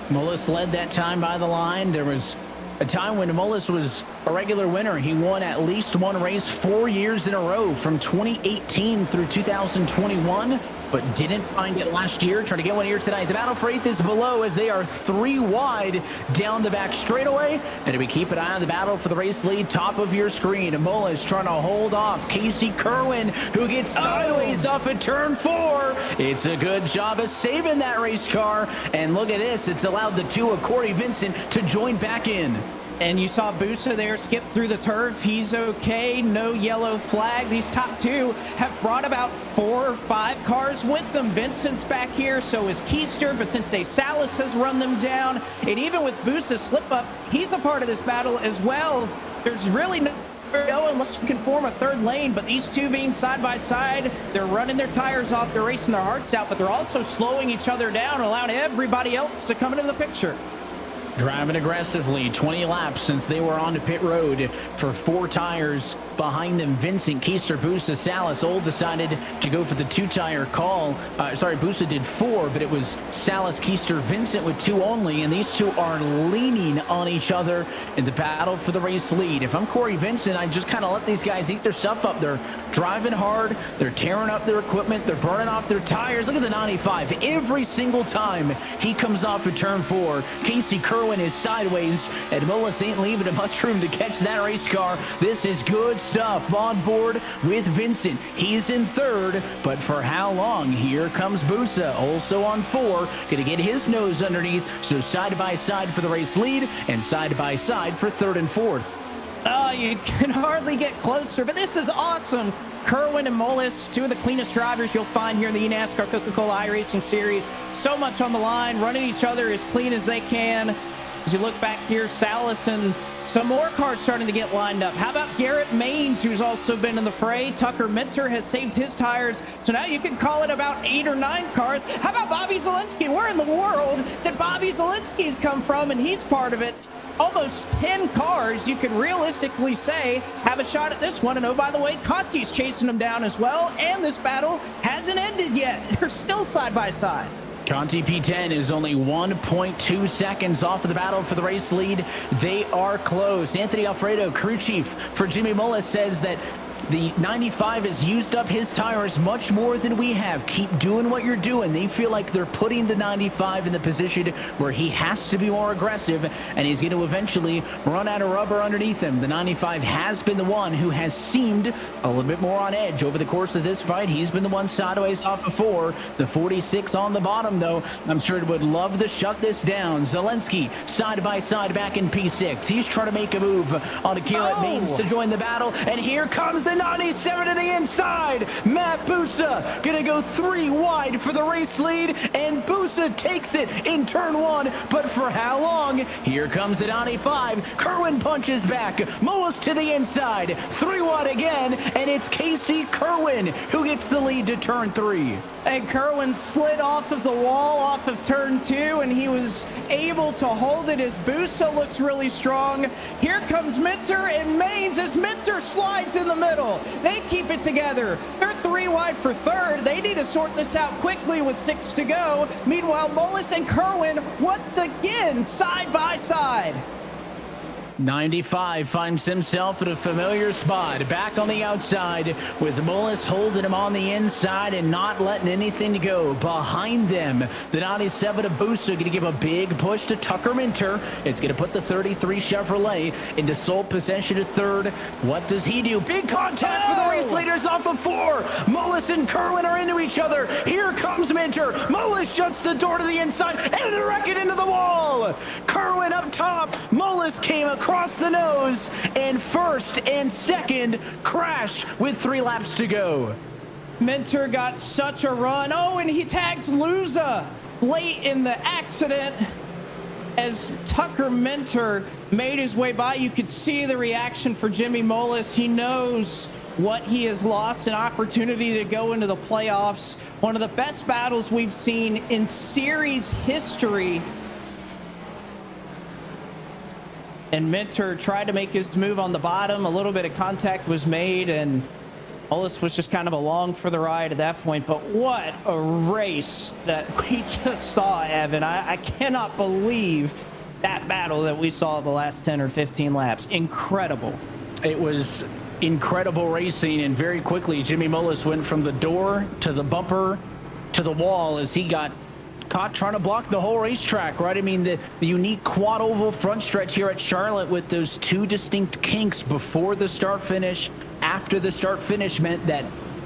Mullis led that time by the line. There was a time when Mullis was a regular winner. He won at least one race 4 years in a row from 2018 through 2021. But didn't find it last year. Trying to get one here tonight. The battle for 8th is below as they are 3 wide down the back straightaway. And we keep an eye on the battle for the race lead, top of your screen. Mullis trying to hold off Casey Kerwin, who gets sideways off at turn 4. It's a good job of saving that race car. And look at this. It's allowed the 2 of Corey Vincent to join back in. And you saw Busa there skip through the turf. He's okay. No yellow flag. These top 2 have brought about 4 or 5 cars with them. Vincent's back here. So is Keister. Vicente Salas has run them down. And even with Busa's slip up, he's a part of this battle as well. There's really no go unless you can form a 3rd lane, but these 2 being side by side, they're running their tires off, they're racing their hearts out, but they're also slowing each other down, allowing everybody else to come into the picture. Driving aggressively, 20 laps since they were on to pit road for 4 tires behind them. Vincent, Keister, Busa, Salas all decided to go for the 2-tire call. Busa did 4, but it was Salas, Keister, Vincent with 2 only, and these 2 are leaning on each other in the battle for the race lead. If I'm Corey Vincent, I just kind of let these guys eat their stuff up. They're driving hard, they're tearing up their equipment, they're burning off their tires. Look at the 95. Every single time he comes off at turn 4, Casey Kerwin is sideways, and Mullis ain't leaving him much room to catch that race car. This is good stuff on board with Vincent. He's in 3rd, but for how long? Here comes Busa, also on 4, gonna get his nose underneath, so side by side for the race lead and side by side for 3rd and 4th. Oh, you can hardly get closer, but this is awesome. Kerwin and Mullis, 2 of the cleanest drivers you'll find here in the eNASCAR Coca-Cola iRacing Series. So much on the line, running each other as clean as they can. As you look back here, Salas and some more cars starting to get lined up. How about Garrett Maines, who's also been in the fray? Tucker Minter has saved his tires, so now you can call it about 8 or 9 cars. How about Bobby Zielinski? Where in the world did Bobby Zielinski come from? And he's part of it. almost 10 cars you could realistically say have a shot at this one. And oh, by the way, Conti's chasing them down as well. And this battle hasn't ended yet. They're still side by side. Conti P10 is only 1.2 seconds off of the battle for the race lead. They are close. Anthony Alfredo, crew chief for Jimmy Mullis, says that the 95 has used up his tires much more than we have. Keep doing what you're doing. They feel like they're putting the 95 in the position where he has to be more aggressive, and he's going to eventually run out of rubber underneath him. The 95 has been the one who has seemed a little bit more on edge over the course of this fight. He's been the one sideways off before. The 46 on the bottom, though, I'm sure would love to shut this down. Zelensky side by side back in P6. He's trying to make a move on Garrett Maines to join the battle, and here comes the 97 to the inside. Matt Busa gonna go 3 wide for the race lead, and Busa takes it in turn 1, but for how long? Here comes the 95. Kerwin punches back. Mullis to the inside. 3 wide again, and it's Casey Kerwin who gets the lead to turn 3. And Kerwin slid off of the wall off of turn 2, and he was able to hold it as Busa looks really strong. Here comes Minter and Maines as Minter slides in the middle. They keep it together. They're 3 wide for third. They need to sort this out quickly with 6 to go. Meanwhile, Mullis and Kerwin once again side by side. 95 finds himself at a familiar spot, back on the outside, with Mullis holding him on the inside and not letting anything go. Behind them, the 97 of Busa going to give a big push to Tucker Minter. It's going to put the 33 Chevrolet into sole possession of third. What does he do? Big contact for the race leaders off of 4. Mullis and Kerwin are into each other. Here comes Minter. Mullis shuts the door to the inside and the wreck it into the wall. Kerwin up top. Mullis came across the nose, and first and second crash with 3 laps to go. Minter got such a run. Oh, and he tags Luza late in the accident as Tucker Minter made his way by. You could see the reaction for Jimmy Mullis. He knows what he has lost, an opportunity to go into the playoffs. One of the best battles we've seen in series history. And Minter tried to make his move on the bottom. A little bit of contact was made, and Mullis was just kind of along for the ride at that point. But what a race that we just saw, Evan. I cannot believe that battle that we saw the last 10 or 15 laps. Incredible. It was incredible racing, and very quickly Jimmy Mullis went from the door to the bumper to the wall as he got caught trying to block the whole racetrack, right? I mean, the unique quad oval front stretch here at Charlotte with those 2 distinct kinks before the start finish, after the start finish, meant that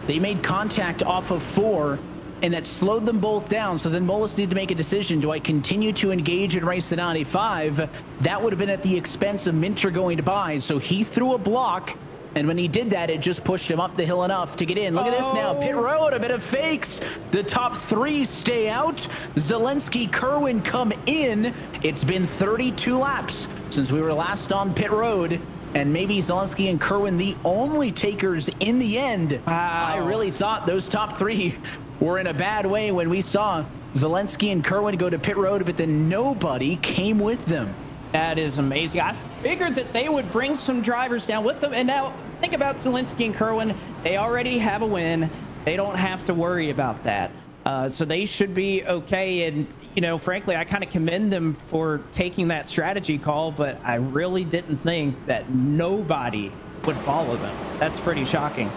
they made contact off of 4, and that slowed them both down. So then Mullis needed to make a decision. Do I continue to engage and race the 95? That would have been at the expense of Minter going by. So he threw a block, and when he did that, it just pushed him up the hill enough to get in. Look at this now. Pit road, a bit of fakes. The top 3 stay out. Zelensky, Kerwin come in. It's been 32 laps since we were last on pit road, and maybe Zelensky and Kerwin the only takers in the end. Wow. I really thought those top 3 were in a bad way when we saw Zelensky and Kerwin go to pit road, but then nobody came with them. That is amazing. I figured that they would bring some drivers down with them. And now think about Zelensky and Kerwin. They already have a win. They don't have to worry about that. So they should be okay. And, you know, frankly, I kind of commend them for taking that strategy call, but I really didn't think that nobody would follow them. That's pretty shocking.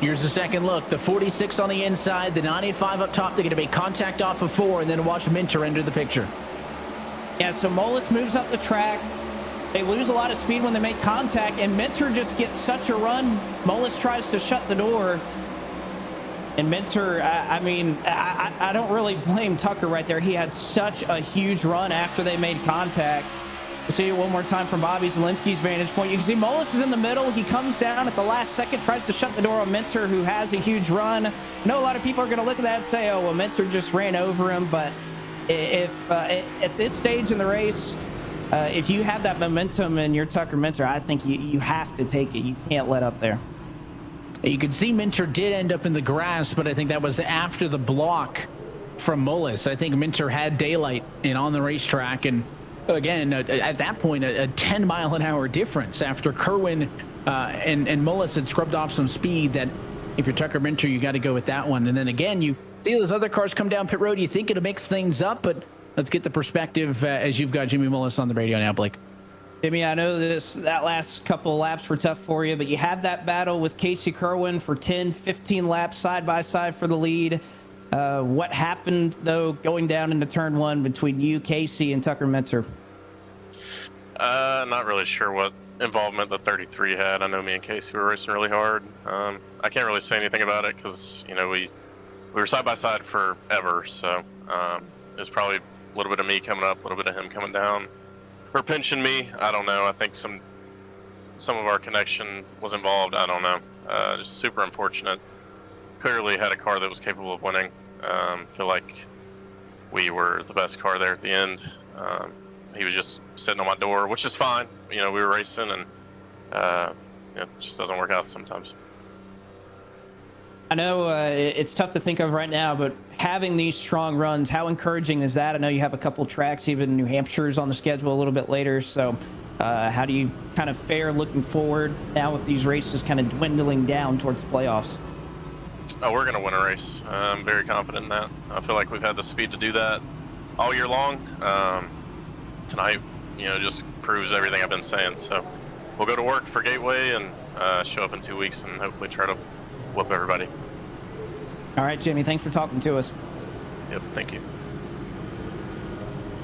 Here's the second look. The 46 on the inside, the 95 up top. They're going to make contact off of 4, and then watch Minter enter the picture. Yeah, so Mullis moves up the track. They lose a lot of speed when they make contact, and Minter just gets such a run. Mullis tries to shut the door. And Minter, I don't really blame Tucker right there. He had such a huge run after they made contact. We'll see it one more time from Bobby Zelensky's vantage point. You can see Mullis is in the middle. He comes down at the last second, tries to shut the door on Minter, who has a huge run. I know a lot of people are going to look at that and say, oh, well, Minter just ran over him, but if at this stage in the race, if you have that momentum and you're Tucker Minter, I think you have to take it. You can't let up there. You can see Minter did end up in the grass, but I think that was after the block from Mullis. I think Minter had daylight and on the racetrack, and Again, at that point, a 10-mile-an-hour difference after Kerwin and Mullis had scrubbed off some speed. That if you're Tucker Minter, you got to go with that one. And then again, you see those other cars come down pit road. You think it'll mix things up, but let's get the perspective as you've got Jimmy Mullis on the radio now, Blake. Jimmy, I know that last couple of laps were tough for you, but you had that battle with Casey Kerwin for 10, 15 laps side by side for the lead. What happened, though, going down into turn one between you, Casey, and Tucker Minter? Not really sure what involvement the 33 had. I know me and Casey were racing really hard. I can't really say anything about it because, you know, we were side by side forever. So it was probably a little bit of me coming up, a little bit of him coming down, or pinching me. I don't know. I think some of our connection was involved. I don't know. Just super unfortunate. Clearly had a car that was capable of winning. Feel like we were the best car there at the end. He was just sitting on my door, which is fine. You know, we were racing, and it just doesn't work out sometimes. I know it's tough to think of right now, but having these strong runs, how encouraging is that? I know you have a couple tracks, even New Hampshire's on the schedule a little bit later. So how do you kind of fare looking forward now with these races kind of dwindling down towards the playoffs? Oh, we're going to win a race. I'm very confident in that. I feel like we've had the speed to do that all year long. Tonight, you know, just proves everything I've been saying. So we'll go to work for Gateway and show up in 2 weeks and hopefully try to whoop everybody. All right, Jimmy, thanks for talking to us. Yep, thank you.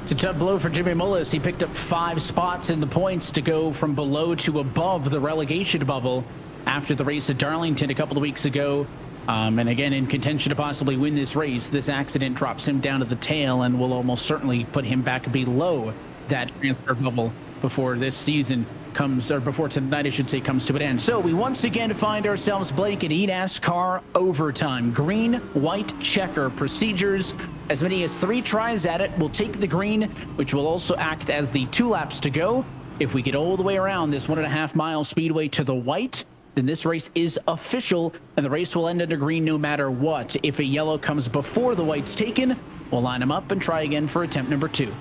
It's a tough blow for Jimmy Mullis. He picked up 5 spots in the points to go from below to above the relegation bubble after the race at Darlington a couple of weeks ago. And again, in contention to possibly win this race, this accident drops him down to the tail and will almost certainly put him back below that transfer bubble before this season comes, or before tonight, I should say, comes to an end. So we once again find ourselves, Blake, at eNASCAR overtime. Green, white checker procedures. As many as 3 tries at it will take the green, which will also act as the 2 laps to go. If we get all the way around this 1.5-mile speedway to the white, then this race is official, and the race will end under green no matter what. If a yellow comes before the white's taken, we'll line them up and try again for attempt number 2.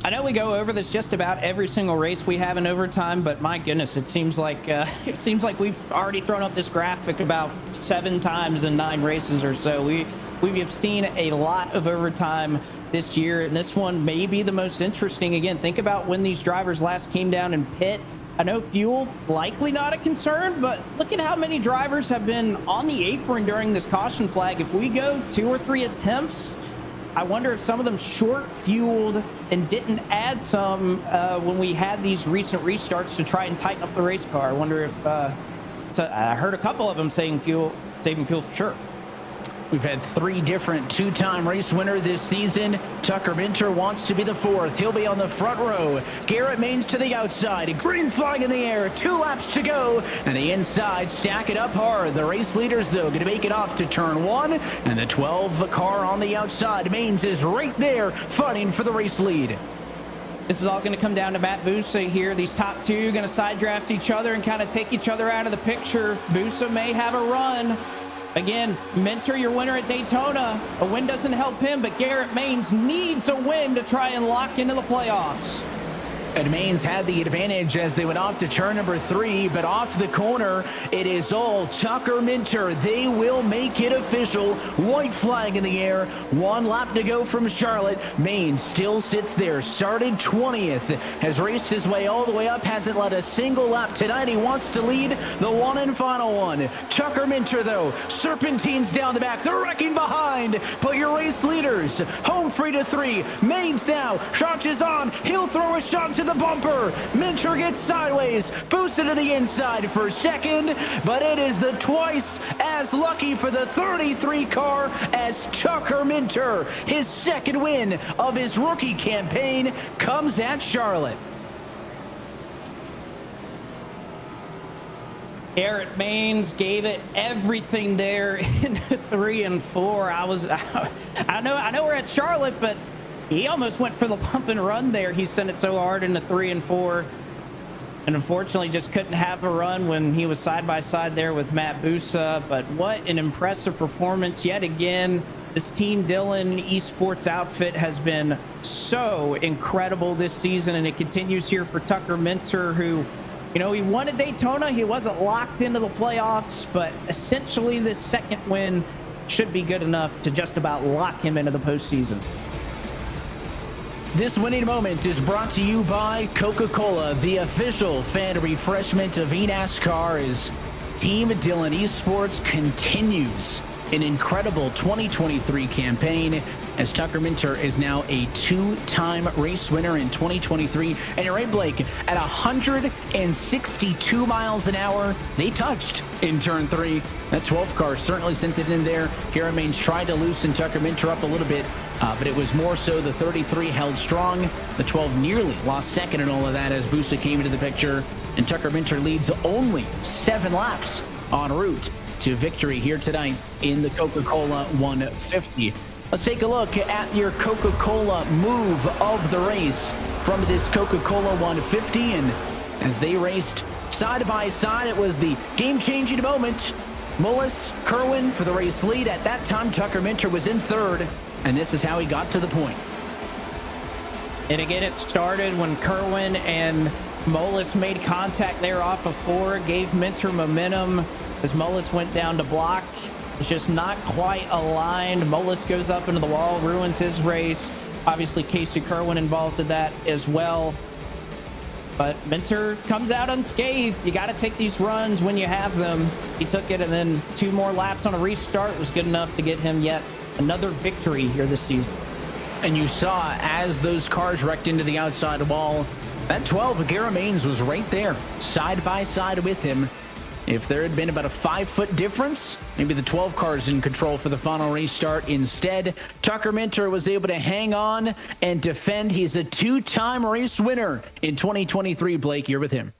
I know we go over this just about every single race we have in overtime, but my goodness, it seems like we've already thrown up this graphic about 7 times in 9 races or so. We have seen a lot of overtime this year, and this one may be the most interesting. Again, think about when these drivers last came down in pit. I know fuel likely not a concern, but look at how many drivers have been on the apron during this caution flag. If we go 2 or 3 attempts, I wonder if some of them short fueled and didn't add some when we had these recent restarts to try and tighten up the race car. I wonder if I heard a couple of them saying saving fuel for sure. We've had 3 different 2-time race winner this season. Tucker Minter wants to be the 4th. He'll be on the front row. Garrett Maines to the outside. Green flag in the air. 2 laps to go. And the inside stack it up hard. The race leaders, though, going to make it off to turn 1. And the 12 car on the outside. Maines is right there fighting for the race lead. This is all going to come down to Matt Bussa here. These top 2 going to side draft each other and kind of take each other out of the picture. Bussa may have a run. Again, Minter, your winner at Daytona. A win doesn't help him, but Garrett Maines needs a win to try and lock into the playoffs. And Maines had the advantage as they went off to turn number 3, but off the corner, it is all Tucker Minter. They will make it official. White flag in the air. 1 lap to go from Charlotte. Maines still sits there. Started 20th. Has raced his way all the way up. Hasn't led a single lap tonight. He wants to lead the 1 and final one. Tucker Minter, though, serpentines down the back. They're wrecking behind. But your race leaders, home free to 3. Maines now. Shot is on. He'll throw a shot to the bumper. Minter gets sideways, boosted to the inside for 2nd, but it is the twice as lucky for the 33 car as Tucker Minter. His 2nd win of his rookie campaign comes at Charlotte. Garrett Maines gave it everything there in 3 and 4. I know we're at Charlotte, but he almost went for the bump and run there. He sent it so hard into 3 and 4. And unfortunately just couldn't have a run when he was side by side there with Matt Bussa. But what an impressive performance yet again This Team Dylan esports outfit has been so incredible this season, and it continues here for Tucker Minter, who, you know, he won at Daytona. He wasn't locked into the playoffs, but essentially this second win should be good enough to just about lock him into the postseason. This winning moment is brought to you by Coca-Cola, the official fan refreshment of eNASCAR, as Team Dylan Esports continues an incredible 2023 campaign, as Tucker Minter is now a two-time race winner in 2023. And you're right, Blake, at 162 miles an hour, they touched in turn 3. That 12 car certainly sent it in there. Garrett Maines tried to loosen Tucker Minter up a little bit, but it was more so the 33 held strong. The 12 nearly lost second in all of that as Busa came into the picture, and Tucker Minter leads only 7 laps en route to victory here tonight in the Coca-Cola 150. Let's take a look at your Coca-Cola move of the race from this Coca-Cola 150. And as they raced side by side, it was the game-changing moment. Mullis, Kerwin for the race lead. At that time, Tucker Minter was in third, and this is how he got to the point. And again, it started when Kerwin and Mullis made contact there off of 4, gave Minter momentum as Mullis went down to block. It's just not quite aligned. Mullis goes up into the wall, ruins his race. Obviously, Casey Kerwin involved in that as well. But Minter comes out unscathed. You got to take these runs when you have them. He took it, and then 2 more laps on a restart was good enough to get him yet another victory here this season. And you saw as those cars wrecked into the outside wall, that 12, Garrett Maines, was right there, side by side with him. If there had been about a 5-foot difference, maybe the 12 cars in control for the final restart. Instead, Tucker Minter was able to hang on and defend. He's a 2-time race winner in 2023. Blake, you're with him.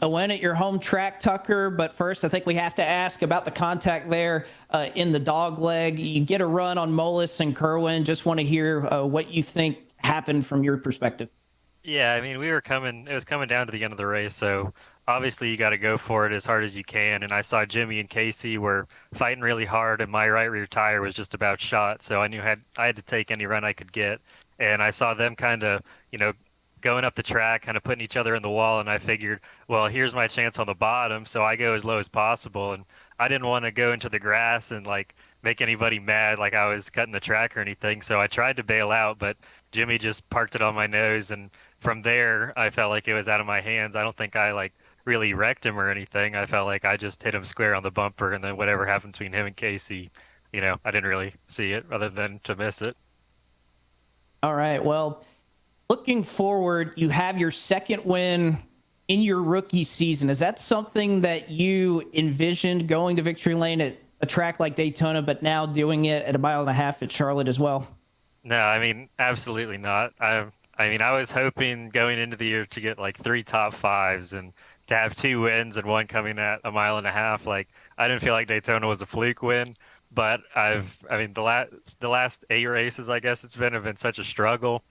A win at your home track, Tucker. But first, I think we have to ask about the contact there in the dog leg. You get a run on Mullis and Kerwin. Just want to hear what you think happened from your perspective. Yeah, I mean, it was coming down to the end of the race, so obviously you got to go for it as hard as you can. And I saw Jimmy and Casey were fighting really hard, and my right rear tire was just about shot, so I knew I had to take any run I could get. And I saw them kind of, going up the track, kind of putting each other in the wall, and I figured, well, here's my chance on the bottom, so I go as low as possible. And I didn't want to go into the grass and make anybody mad like I was cutting the track or anything, so I tried to bail out, but Jimmy just parked it on my nose, and from there I felt like it was out of my hands. I don't think I really wrecked him or anything. I felt like I just hit him square on the bumper, and then whatever happened between him and Casey, I didn't really see it other than to miss it. All right, well, looking forward, you have your second win in your rookie season. Is that something that you envisioned, going to victory lane at a track like Daytona, but now doing it at 1.5 miles at Charlotte as well? No, I mean, absolutely not. I was hoping going into the year to get 3 top 5s and to have 2 wins and 1 coming at 1.5 miles. I didn't feel like Daytona was a fluke win, but the last 8 races, I guess have been such a struggle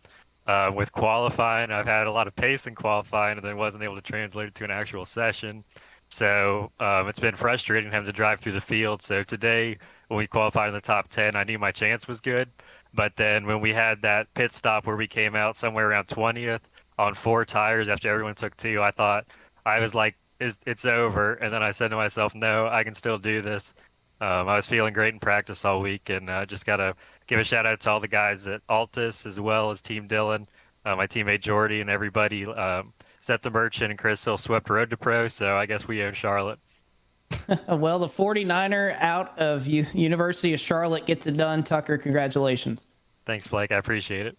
with qualifying. I've had a lot of pace in qualifying and then wasn't able to translate it to an actual session. So it's been frustrating having to drive through the field. So today, when we qualified in the top 10, I knew my chance was good. But then when we had that pit stop where we came out somewhere around 20th on 4 tires after everyone took 2, I thought, I was like, it's over. And then I said to myself, no, I can still do this. I was feeling great in practice all week, and just got to give a shout out to all the guys at Altus as well as Team Dylan, my teammate Jordy, and everybody. Seth the Merchant and Chris Hill swept Road to Pro, so I guess we own Charlotte. Well, the 49er out of University of Charlotte gets it done. Tucker, congratulations. Thanks, Blake. I appreciate it.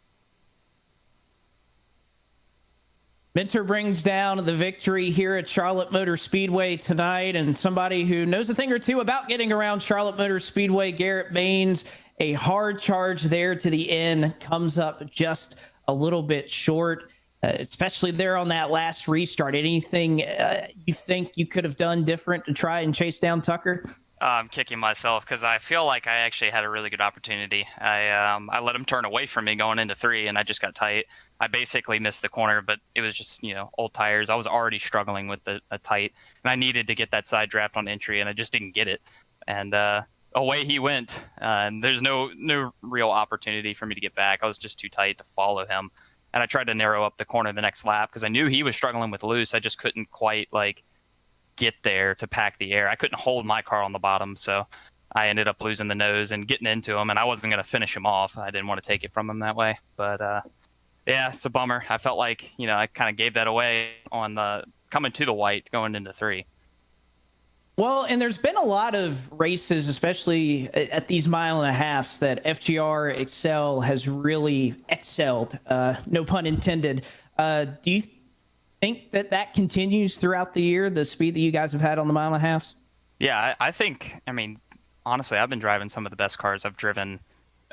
Minter brings down the victory here at Charlotte Motor Speedway tonight, and somebody who knows a thing or two about getting around Charlotte Motor Speedway, Garrett Maines, a hard charge there to the end, comes up just a little bit short, especially there on that last restart. Anything you think you could have done different to try and chase down Tucker? I'm kicking myself because I feel like I actually had a really good opportunity. I let him turn away from me going into 3, and I just got tight. I basically missed the corner, but it was just, old tires. I was already struggling with a tight, and I needed to get that side draft on entry, and I just didn't get it. And away he went. And there's no real opportunity for me to get back. I was just too tight to follow him. And I tried to narrow up the corner the next lap because I knew he was struggling with loose. I just couldn't quite get there to pack the air. I couldn't hold my car on the bottom, so I ended up losing the nose and getting into him, and I wasn't going to finish him off. I didn't want to take it from him that way. But, yeah, it's a bummer. I felt like, I kind of gave that away on the coming to the white going into 3. Well, and there's been a lot of races, especially at these 1.5 miles, that FGR Excel has really excelled. No pun intended. Do you think that continues throughout the year, the speed that you guys have had on the 1.5 miles? Yeah, I think, honestly, I've been driving some of the best cars I've driven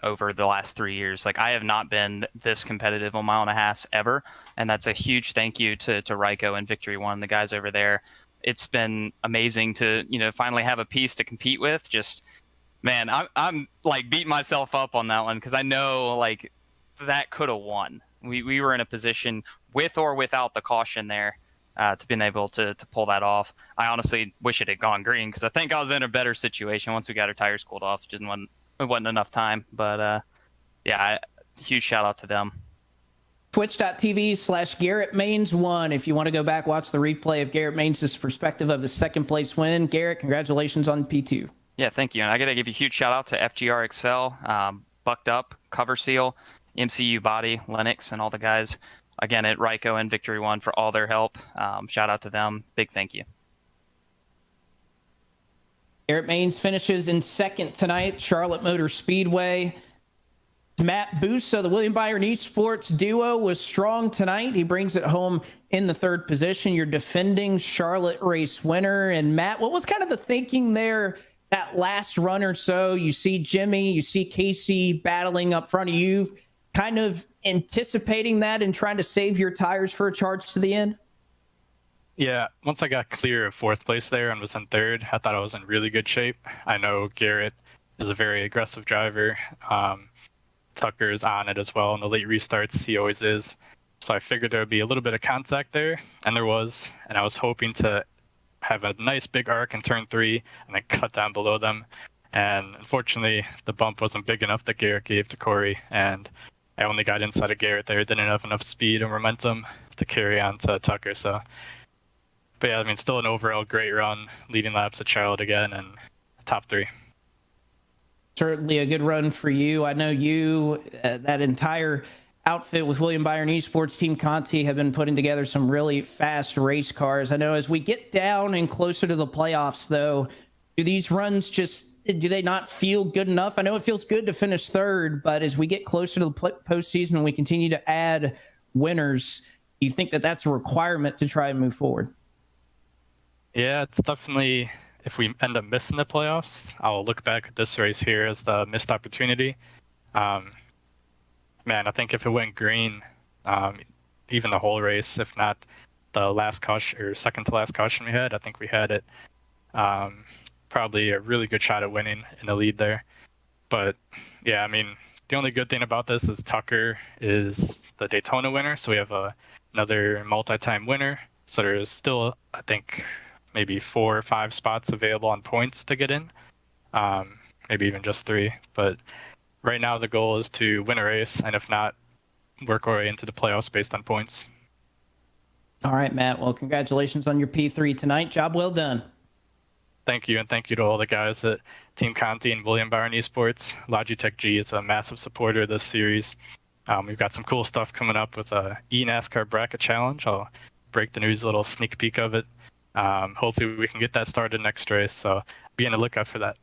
over the last 3 years. I have not been this competitive on 1.5 miles ever, and that's a huge thank you to Ryko and Victory One, the guys over there. It's been amazing to, finally have a piece to compete with. Just, man, I'm beating myself up on that one because I know, that could have won. We were in a position with or without the caution there to being able to pull that off. I honestly wish it had gone green because I think I was in a better situation once we got our tires cooled off. It wasn't enough time. But, yeah, huge shout out to them. Twitch.tv/Garrett Maines 1. If you want to go back, watch the replay of Garrett Maines' perspective of his second place win. Garrett, congratulations on P2. Yeah, thank you. And I got to give a huge shout out to FGR Excel, Bucked Up, Cover Seal, MCU Body, Lennox, and all the guys, again, at Ryko and Victory One for all their help. Shout out to them. Big thank you. Garrett Maines finishes in second tonight, Charlotte Motor Speedway. Matt Busa, the William Byron Esports duo, was strong tonight. He brings it home in the third position. Your defending Charlotte race winner. And Matt, what was kind of the thinking there that last run or so? You see Jimmy, you see Casey battling up front of you, kind of anticipating that and trying to save your tires for a charge to the end? Yeah, once I got clear of fourth place there and was in third, I thought I was in really good shape. I know Garrett is a very aggressive driver. Tucker is on it as well. In the late restarts, he always is. So I figured there would be a little bit of contact there, and there was. And I was hoping to have a nice big arc in turn 3 and then cut down below them. And unfortunately, the bump wasn't big enough that Garrett gave to Corey, and I only got inside of Garrett there. Didn't have enough speed and momentum to carry on to Tucker. But yeah, still an overall great run, leading laps at Charlotte again, and top 3. Certainly a good run for you. I know you, that entire outfit with William Byron Esports, Team Conti, have been putting together some really fast race cars. I know as we get down and closer to the playoffs, though, do these runs do they not feel good enough? I know it feels good to finish third, but as we get closer to the postseason and we continue to add winners, do you think that that's a requirement to try and move forward? Yeah, it's definitely, if we end up missing the playoffs, I'll look back at this race here as the missed opportunity. I think if it went green, even the whole race, if not the last caution or second to last caution we had, I think we had it. Probably a really good shot at winning in the lead there. But yeah, the only good thing about this is Tucker is the Daytona winner, so we have another multi-time winner. So there's still, I think, maybe 4 or 5 spots available on points to get in, maybe even just 3. But right now the goal is to win a race, and if not, work our way into the playoffs based on points. All right, Matt. Well, congratulations on your P3 tonight. Job well done. Thank you, and thank you to all the guys at Team Conti and William Byron Esports. Logitech G is a massive supporter of this series. We've got some cool stuff coming up with a eNASCAR bracket challenge. I'll break the news, a little sneak peek of it. Hopefully we can get that started next race, so be on the lookout for that.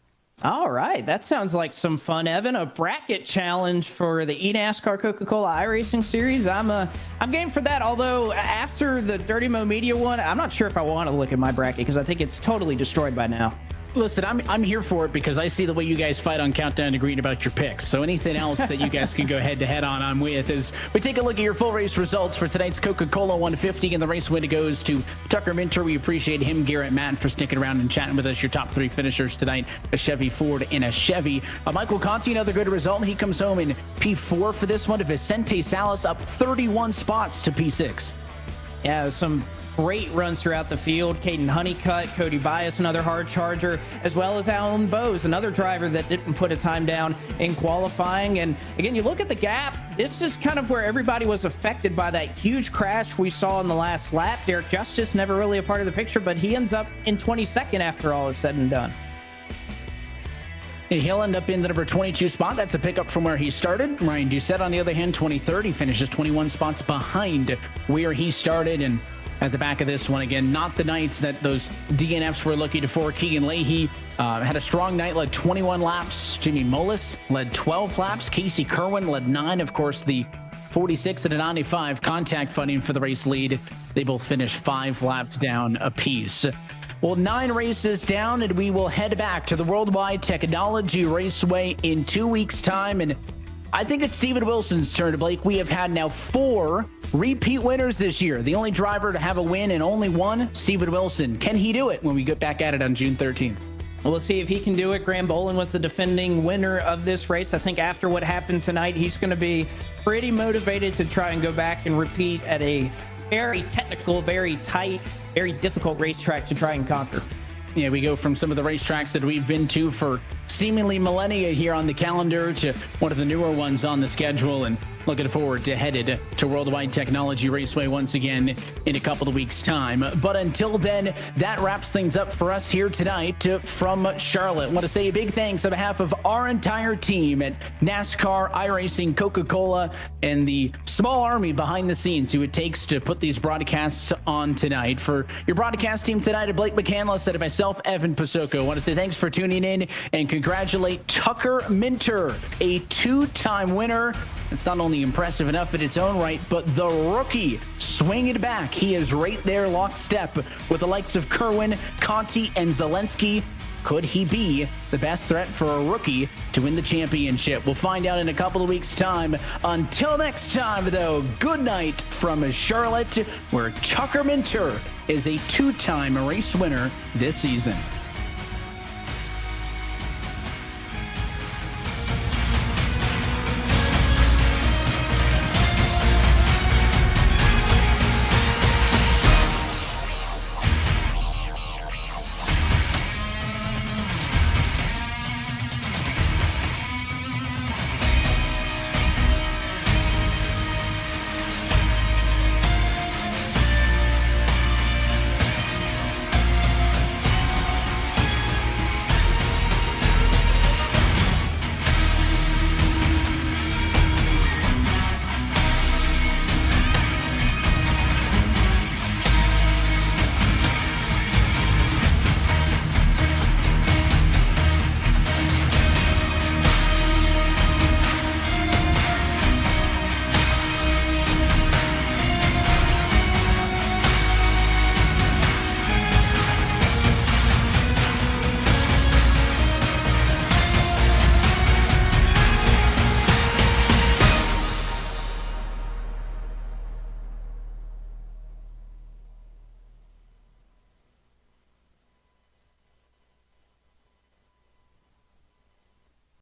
All right, that sounds like some fun, Evan. A bracket challenge for the eNASCAR Coca-Cola iRacing series. I'm game for that, although after the Dirty Mo Media one, I'm not sure if I want to look at my bracket because I think it's totally destroyed by now. Listen, I'm here for it because I see the way you guys fight on Countdown to Green about your picks. So anything else that you guys can go head-to-head on, I'm with. As we take a look at your full race results for tonight's Coca-Cola 150, and the race winner goes to Tucker Minter. We appreciate him, Garrett, Matt, for sticking around and chatting with us. Your top 3 finishers tonight, a Chevy, Ford, and a Chevy. Michael Conti, another good result. He comes home in P4 for this one. To Vicente Salas, up 31 spots to P6. Yeah, some great runs throughout the field. Caden Honeycutt, Cody Bias, another hard charger, as well as Alan Bowes, another driver that didn't put a time down in qualifying. And again, you look at the gap, this is kind of where everybody was affected by that huge crash we saw in the last lap. Derek Justice never really a part of the picture, but he ends up in 22nd after all is said and done. And he'll end up in the number 22 spot. That's a pickup from where he started. Ryan Doucette, on the other hand, 23rd. He finishes 21 spots behind where he started. And at the back of this one, again, not the nights that those DNFs were looking for. Keegan Leahy had a strong night, led 21 laps. Jimmy Mullis led 12 laps. Casey Kerwin led 9. Of course, the 46 and a 95 contact funding for the race lead. They both finished 5 laps down apiece. Well, 9 races down, and we will head back to the Worldwide Technology Raceway in 2 weeks' time. And I think it's Steven Wilson's turn, Blake. We have had now 4 repeat winners this year. The only driver to have a win and only one, Steven Wilson. Can he do it when we get back at it on June 13th? Well, we'll see if he can do it. Graham Bolin was the defending winner of this race. I think after what happened tonight, he's going to be pretty motivated to try and go back and repeat at a very technical, very tight, very difficult racetrack to try and conquer. Yeah, we go from some of the racetracks that we've been to for seemingly millennia here on the calendar to one of the newer ones on the schedule, and looking forward to headed to Worldwide Technology Raceway once again in a couple of weeks' time. But until then, that wraps things up for us here tonight from Charlotte. I want to say a big thanks on behalf of our entire team at NASCAR, iRacing, Coca-Cola, and the small army behind the scenes who it takes to put these broadcasts on tonight. For your broadcast team tonight, Blake McCandless, and myself, Evan Pasoko, I want to say thanks for tuning in and congratulate Tucker Minter, a 2-time winner. It's not only impressive enough in its own right, but the rookie swinging back. He is right there lockstep with the likes of Kerwin, Conti, and Zelensky. Could he be the best threat for a rookie to win the championship? We'll find out in a couple of weeks' time. Until next time, though, good night from Charlotte, where Tucker Minter is a 2-time race winner this season.